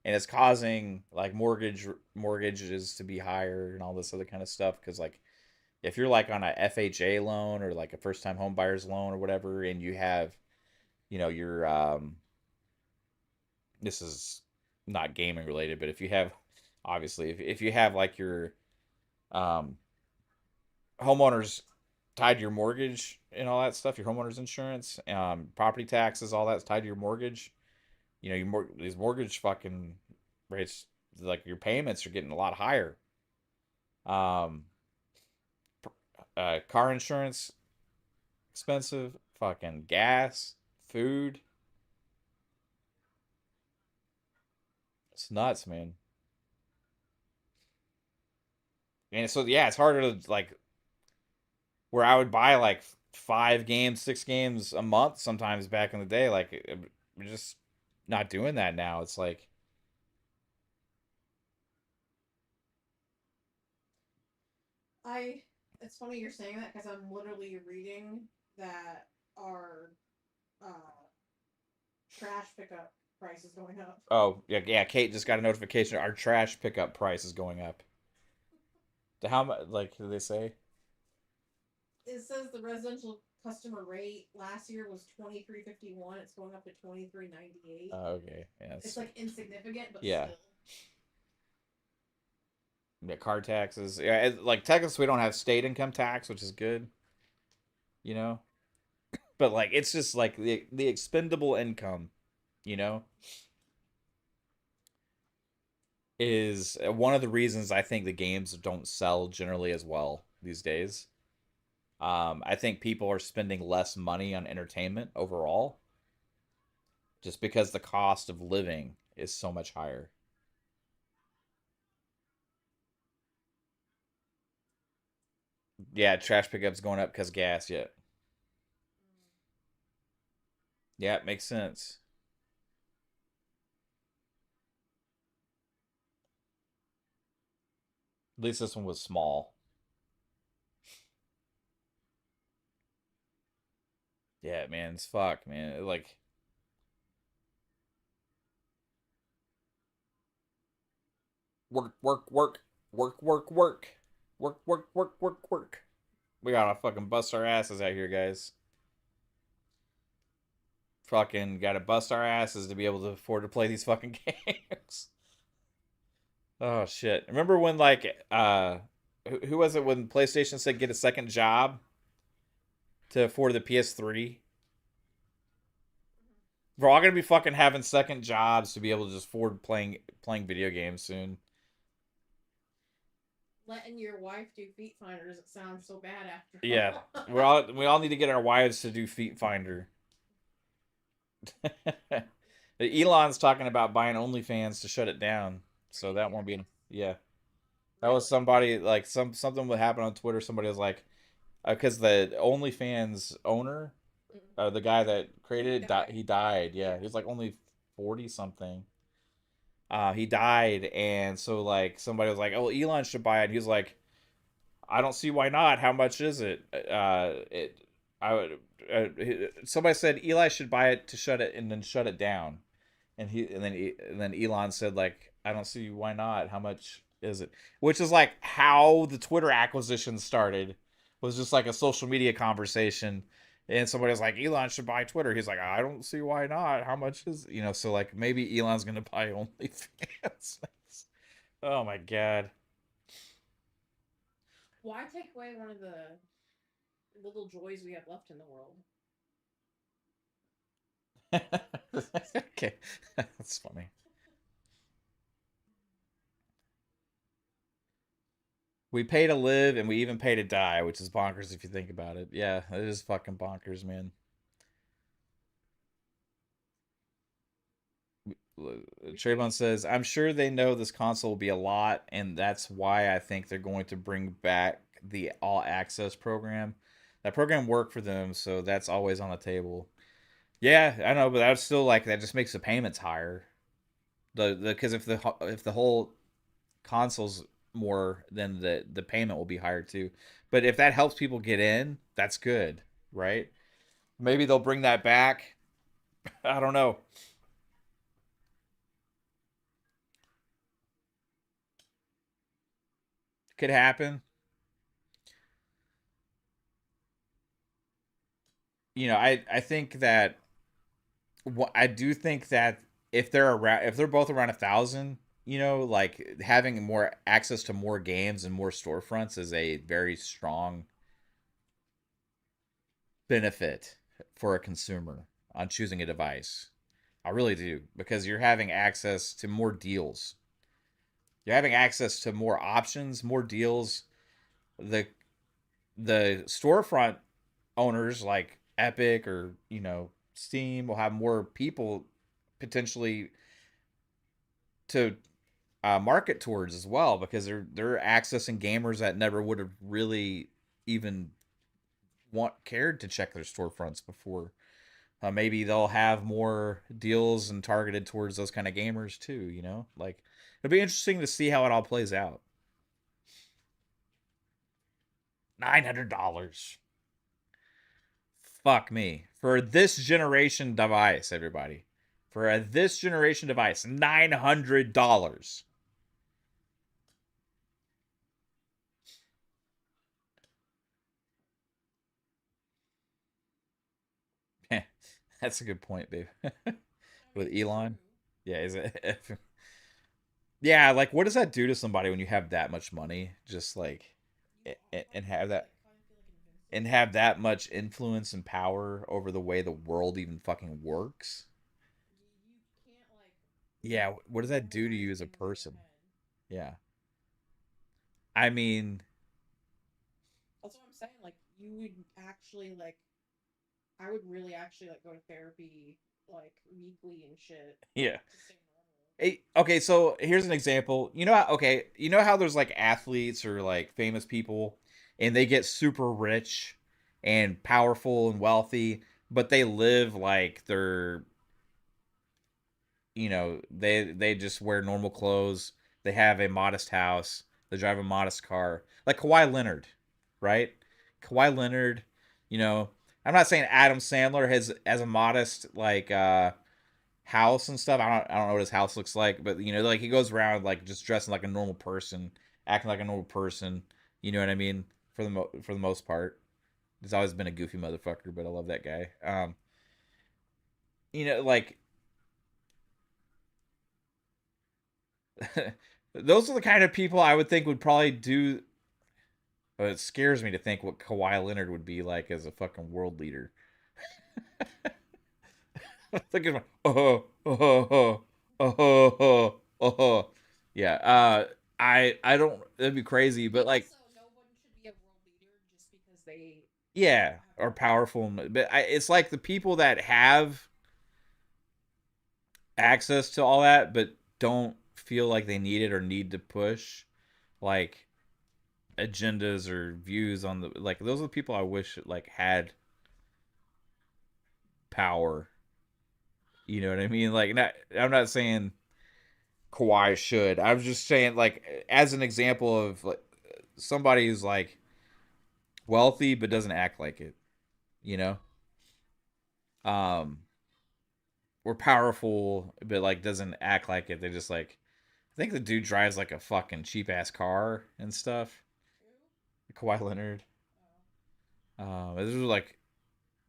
[SPEAKER 1] and it's causing like mortgages to be higher and all this other kind of stuff because like if you're like on a FHA loan or like a first time home buyer's loan or whatever, and you have, you know, your this is not gaming related, but if you have obviously if you have like your um homeowners tied to your mortgage and all that stuff, your homeowner's insurance, property taxes, all that's tied to your mortgage. You know, these mortgage fucking rates, like your payments are getting a lot higher. Um, car insurance expensive, fucking gas, food. It's nuts, man. And so yeah, it's harder to like where I would buy like 5 games, 6 games a month sometimes back in the day. Like we're just not doing that now. It's like,
[SPEAKER 3] I. It's funny you're saying that because I'm literally reading that our uh, trash pickup price is going up.
[SPEAKER 1] oh yeah, yeah. Kate just got a notification. Our trash pickup price is going up. To how much? Like, do they say?
[SPEAKER 3] It says the residential customer rate last year was 23.51. It's going up to 23.98.
[SPEAKER 1] Okay, yeah,
[SPEAKER 3] It's like insignificant, but
[SPEAKER 1] yeah.
[SPEAKER 3] still.
[SPEAKER 1] Yeah, car taxes. Yeah, like Texas, we don't have state income tax, which is good, you know. But like, it's just like the expendable income, you know, is one of the reasons I think the games don't sell generally as well these days. I think people are spending less money on entertainment overall, just because the cost of living is so much higher. Yeah, trash pickup's going up because gas. Yeah, yeah, it makes sense. At least this one was small. Yeah, man, it's fuck, man. Like, work, work, work, work, work, work, work, work, work, work, work. We gotta fucking bust our asses out here, guys. Fucking gotta bust our asses to be able to afford to play these fucking games. Oh shit! Remember when like who was it when PlayStation said get a second job to afford the PS3? We're all gonna be fucking having second jobs to be able to just afford playing video games soon.
[SPEAKER 3] Letting your wife do feet finders, it sounds so bad after
[SPEAKER 1] Yeah,
[SPEAKER 3] all.
[SPEAKER 1] we all need to get our wives to do Feet Finder. Elon's talking about buying OnlyFans to shut it down, so that won't be. Yeah, that was
[SPEAKER 3] Really?
[SPEAKER 1] somebody like something would happen on Twitter. Somebody was like, because the OnlyFans owner, the guy that
[SPEAKER 3] Didn't he
[SPEAKER 1] created it,
[SPEAKER 3] die?
[SPEAKER 1] he died. Yeah,
[SPEAKER 3] Yeah.
[SPEAKER 1] he was like only 40 something. He died, and so like somebody was like, "Oh, Elon should buy it." He was like, "I don't see why not. How much is it?" I would. Somebody said Eli should buy it to shut it and then shut it down, and then Elon said like, "I don't see why not. How much is it?" Which is like how the Twitter acquisition started. Was just like a social media conversation, and somebody was like, "Elon should buy Twitter." He's like, "I don't see why not. How much is So like maybe Elon's gonna buy OnlyFans. Oh my god.
[SPEAKER 3] Why take away one of the little joys we have left in the world?
[SPEAKER 1] Okay, that's funny. We pay to live and we even pay to die, which is bonkers if you think about it. Yeah, it is fucking bonkers, man. Trayvon says, I'm sure they know this console will be a lot, and that's why I think they're going to bring back the all access program. That program worked for them, so that's always on the table. Yeah, I know, but that's still like that just makes the payments higher. The because if the whole console's more, then the payment will be higher too. But if that helps people get in, that's good, right? Maybe they'll bring that back. I don't know. Could happen. I think that I do think that if they're both around 1,000, like having more access to more games and more storefronts is a very strong benefit for a consumer on choosing a device. I really do, because you're having access to more deals. You're having access to more options, more deals. The the storefront owners like Epic or Steam will have more people potentially to market towards as well, because they're accessing gamers that never would have really even cared to check their storefronts before. Maybe they'll have more deals and targeted towards those kind of gamers too. Like it'll be interesting to see how it all plays out. $900. Fuck me for this generation device, everybody. For a this generation device, $900. That's a good point, babe. With Elon. Yeah, is it? Yeah, like what does that do to somebody when you have that much money? Just like and have that much influence and power over the way the world even fucking works. Yeah, what does that do to you as a person? Yeah. I mean,
[SPEAKER 3] That's what I'm saying. Like, you would actually like, I would really actually like go to therapy like weekly and shit
[SPEAKER 1] yeah.
[SPEAKER 3] to stay normal.
[SPEAKER 1] Hey, okay, so here's an example. You know how there's like athletes or like famous people and they get super rich and powerful and wealthy, but they live like they're they just wear normal clothes. They have a modest house. They drive a modest car. Like Kawhi Leonard, right? Kawhi Leonard, you know, I'm not saying Adam Sandler has a modest like house and stuff. I don't know what his house looks like, but like he goes around like just dressing like a normal person, acting like a normal person. You know what I mean? For the most part, he's always been a goofy motherfucker, but I love that guy. Like those are the kind of people I would think would probably do. But it scares me to think what Kawhi Leonard would be like as a fucking world leader. Thinking, about, yeah. I don't. That'd be crazy, but like,
[SPEAKER 3] Also, no one should be a world leader just because they
[SPEAKER 1] yeah,
[SPEAKER 3] have
[SPEAKER 1] or
[SPEAKER 3] money.
[SPEAKER 1] powerful. But it's like the people that have access to all that, but don't feel like they need it or need to push, like agendas or views on the like. Those are the people I wish like had power. You know what I mean? Like, I'm not saying Kawhi should. I was just saying, like, as an example of like somebody who's like wealthy but doesn't act like it. You know, um, or powerful but like doesn't act like it. They just like. I think the dude drives like a fucking cheap ass car and stuff.
[SPEAKER 3] Who?
[SPEAKER 1] Kawhi Leonard.
[SPEAKER 3] Oh.
[SPEAKER 1] There's like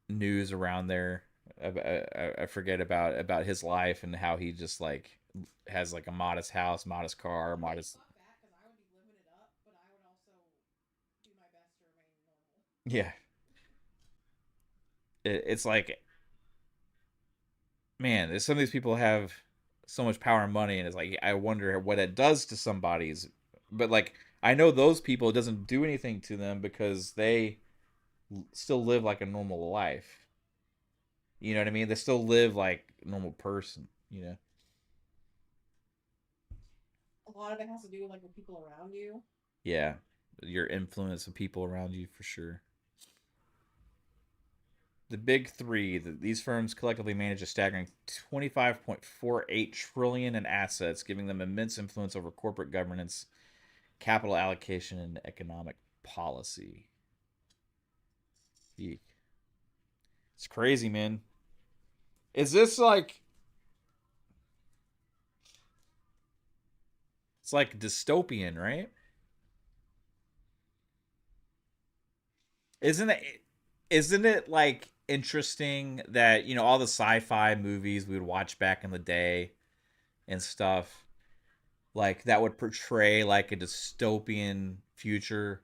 [SPEAKER 1] news around there. I forget about his life and how he just like has like a modest house, modest car,
[SPEAKER 3] Okay,
[SPEAKER 1] modest.
[SPEAKER 3] fuck that, because I would be living it up, but I would also do my best to remain normal.
[SPEAKER 1] Yeah, it's like man, some of these people have so much power and money, and it's like I wonder what it does to somebody's. But like I know those people, it doesn't do anything to them because they still live like a normal life. You know what I mean? They still live like a normal person.
[SPEAKER 3] A lot of it has to do like with people around you.
[SPEAKER 1] Yeah, your influence of people around you for sure. The big three, these firms collectively manage a staggering 25.48 trillion in assets, giving them immense influence over corporate governance, capital allocation, and economic policy. Eek. It's crazy, man. Is this like it's like dystopian, right? Isn't it isn't it like interesting that, all the sci-fi movies we would watch back in the day and stuff like that would portray like a dystopian future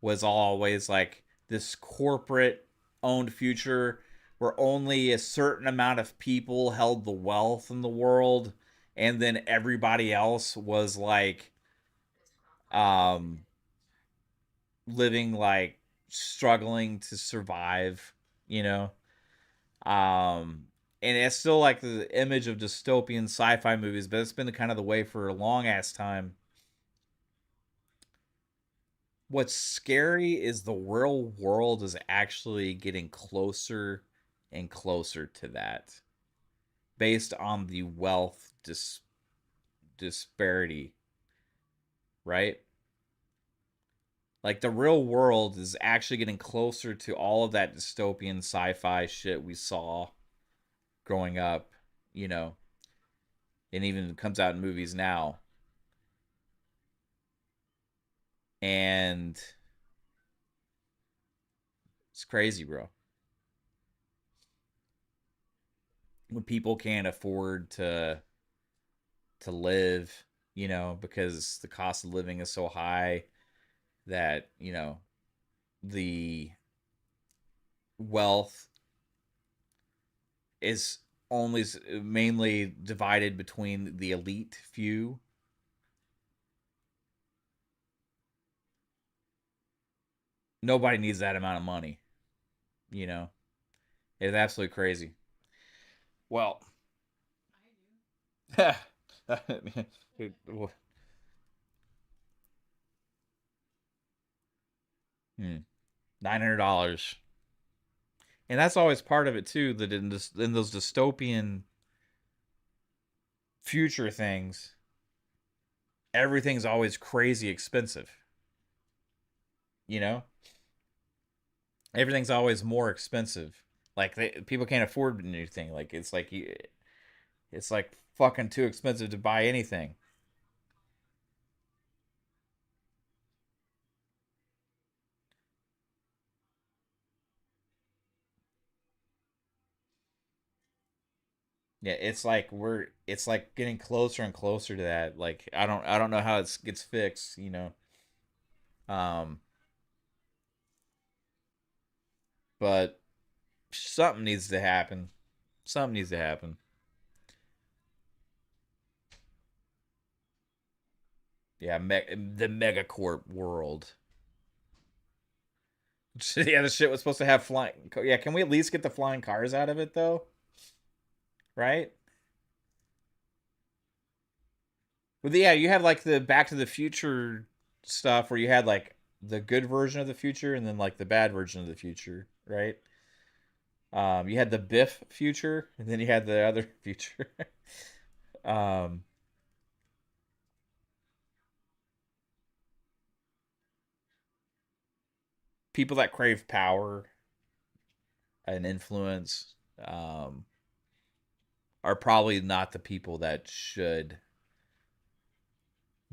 [SPEAKER 1] was always like this corporate owned future where only a certain amount of people held the wealth in the world and then everybody else was like um living like struggling to survive, you know. And it's still like the image of dystopian sci-fi movies, but it's been kind of the way for a long ass time. What's scary is the real world is actually getting closer and closer to that based on the wealth disparity, right? Like the real world is actually getting closer to all of that dystopian sci-fi shit we saw growing up, you know, and even comes out in movies now. And it's crazy, bro. When people can't afford to live, because the cost of living is so high that, the wealth is only mainly divided between the elite few. Nobody needs that amount of money, you know. It's absolutely crazy. Well, $900, and that's always part of it too. That in those dystopian future things, everything's always crazy expensive. You know, everything's always more expensive. Like people can't afford anything. Like it's like fucking too expensive to buy anything. Yeah, it's like getting closer and closer to that. Like I don't know how it gets fixed. Um, but something needs to happen. Something needs to happen. Yeah, the megacorp world. Yeah, the shit was supposed to have flying. Yeah, can we at least get the flying cars out of it though? Right? But yeah, you have like the Back to the Future stuff where you had like the good version of the future and then like the bad version of the future, right? You had the Biff future and then you had the other future. um, People that crave power and influence are probably not the people that should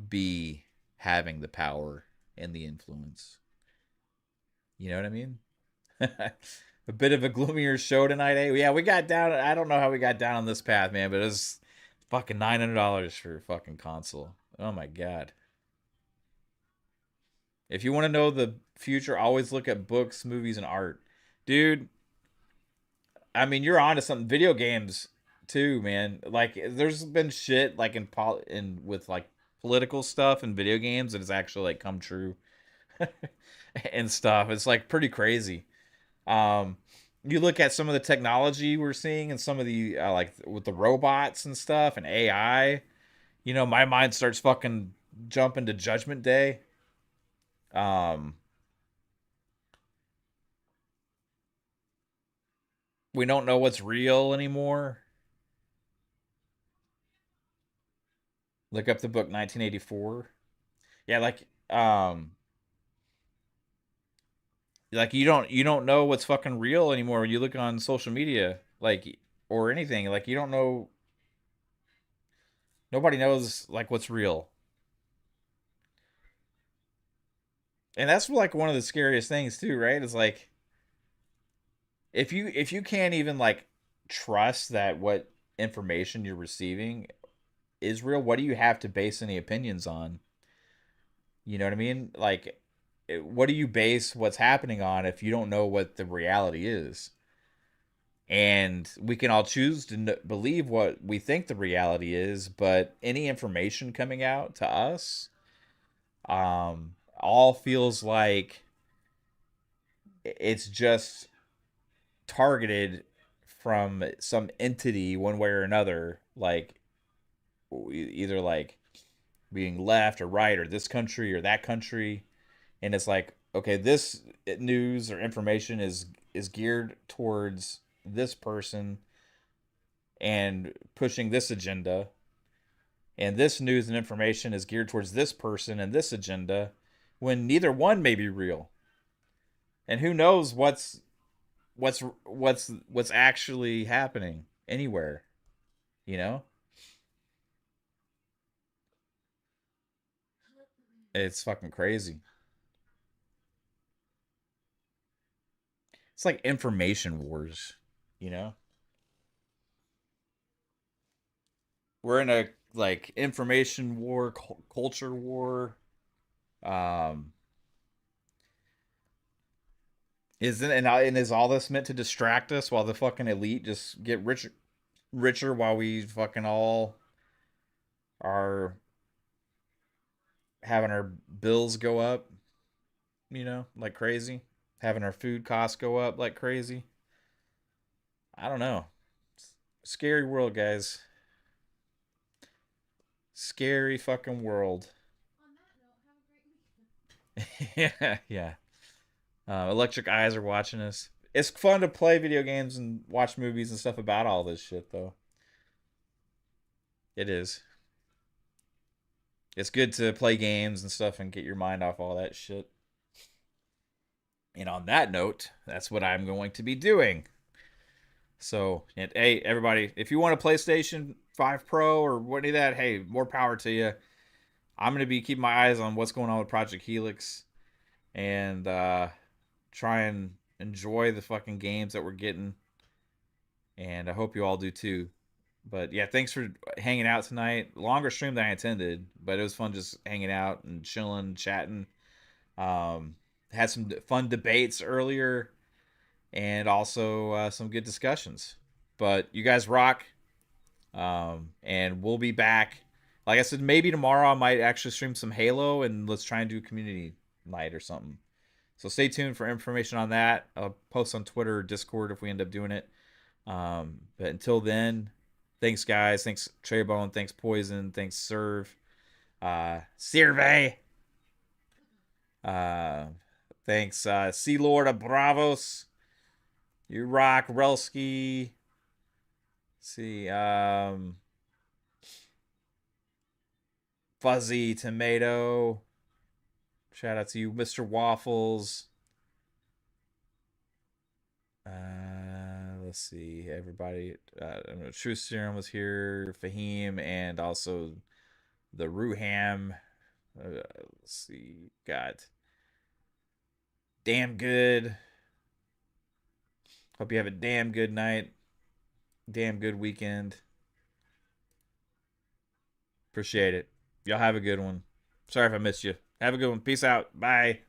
[SPEAKER 1] be having the power and the influence. You know what I mean? A bit of a gloomier show tonight, eh? Yeah, we got down. I don't know how we got down on this path, man, but it was fucking $900 for a fucking console. Oh my god! If you want to know the future, always look at books, movies, and art, dude. I mean, you're onto something. Video games too, man. Like, there's been shit like in with like political stuff and video games that has actually like come true and stuff. It's like pretty crazy. Um, you look at some of the technology we're seeing and some of the like with the robots and stuff and AI. My mind starts fucking jumping to Judgment Day. Um, we don't know what's real anymore. Look up the book 1984. Yeah, like you don't know what's fucking real anymore when you look on social media, like, or anything. Like you don't know. Nobody knows like what's real. And that's like one of the scariest things too, right? It's like if you can't even like trust that what information you're receiving is real, what do you have to base any opinions on? You know what I mean? Like, what do you base what's happening on if you don't know what the reality is? And we can all choose to believe what we think the reality is, but any information coming out to us, all feels like it's just targeted from some entity one way or another, like either like being left or right or this country or that country, and it's like, okay, this news or information is geared towards this person and pushing this agenda, and this news and information is geared towards this person and this agenda, when neither one may be real. And who knows what's actually happening anywhere, you know? It's fucking crazy. It's like information wars, you know? We're in a like information war, culture war. Um isn't and is all this meant to distract us while the fucking elite just get richer while we fucking all are having our bills go up, like crazy, having our food costs go up like crazy. I don't know. Scary world, guys. Scary fucking world. Yeah, yeah. Electric Eyes are watching us. It's fun to play video games and watch movies and stuff about all this shit, though. It is. It's good to play games and stuff and get your mind off all that shit. And on that note, that's what I'm going to be doing. So, hey, everybody, if you want a PlayStation 5 Pro or any of that, hey, more power to you. I'm going to be keeping my eyes on what's going on with Project Helix and try and enjoy the fucking games that we're getting. And I hope you all do too. But yeah, thanks for hanging out tonight. Longer stream than I intended, but it was fun just hanging out and chilling, chatting. Had some fun debates earlier and also some good discussions. But you guys rock. And we'll be back. Like I said, maybe tomorrow I might actually stream some Halo and let's try and do community night or something. So stay tuned for information on that. I'll post on Twitter or Discord if we end up doing it. But until then, thanks guys. Thanks Treybone. Thanks Poison. Thanks Serve. Sirve. Thanks Sea Lord of Bravos. You rock, Relski. See, Fuzzy Tomato. Shout out to you, Mr. Waffles. Let's see, everybody. Truth Serum was here, Fahim, and also the Ruham. Let's see, got damn good. Hope you have a damn good night, damn good weekend. Appreciate it. Y'all have a good one. Sorry if I missed you. Have a good one. Peace out. Bye.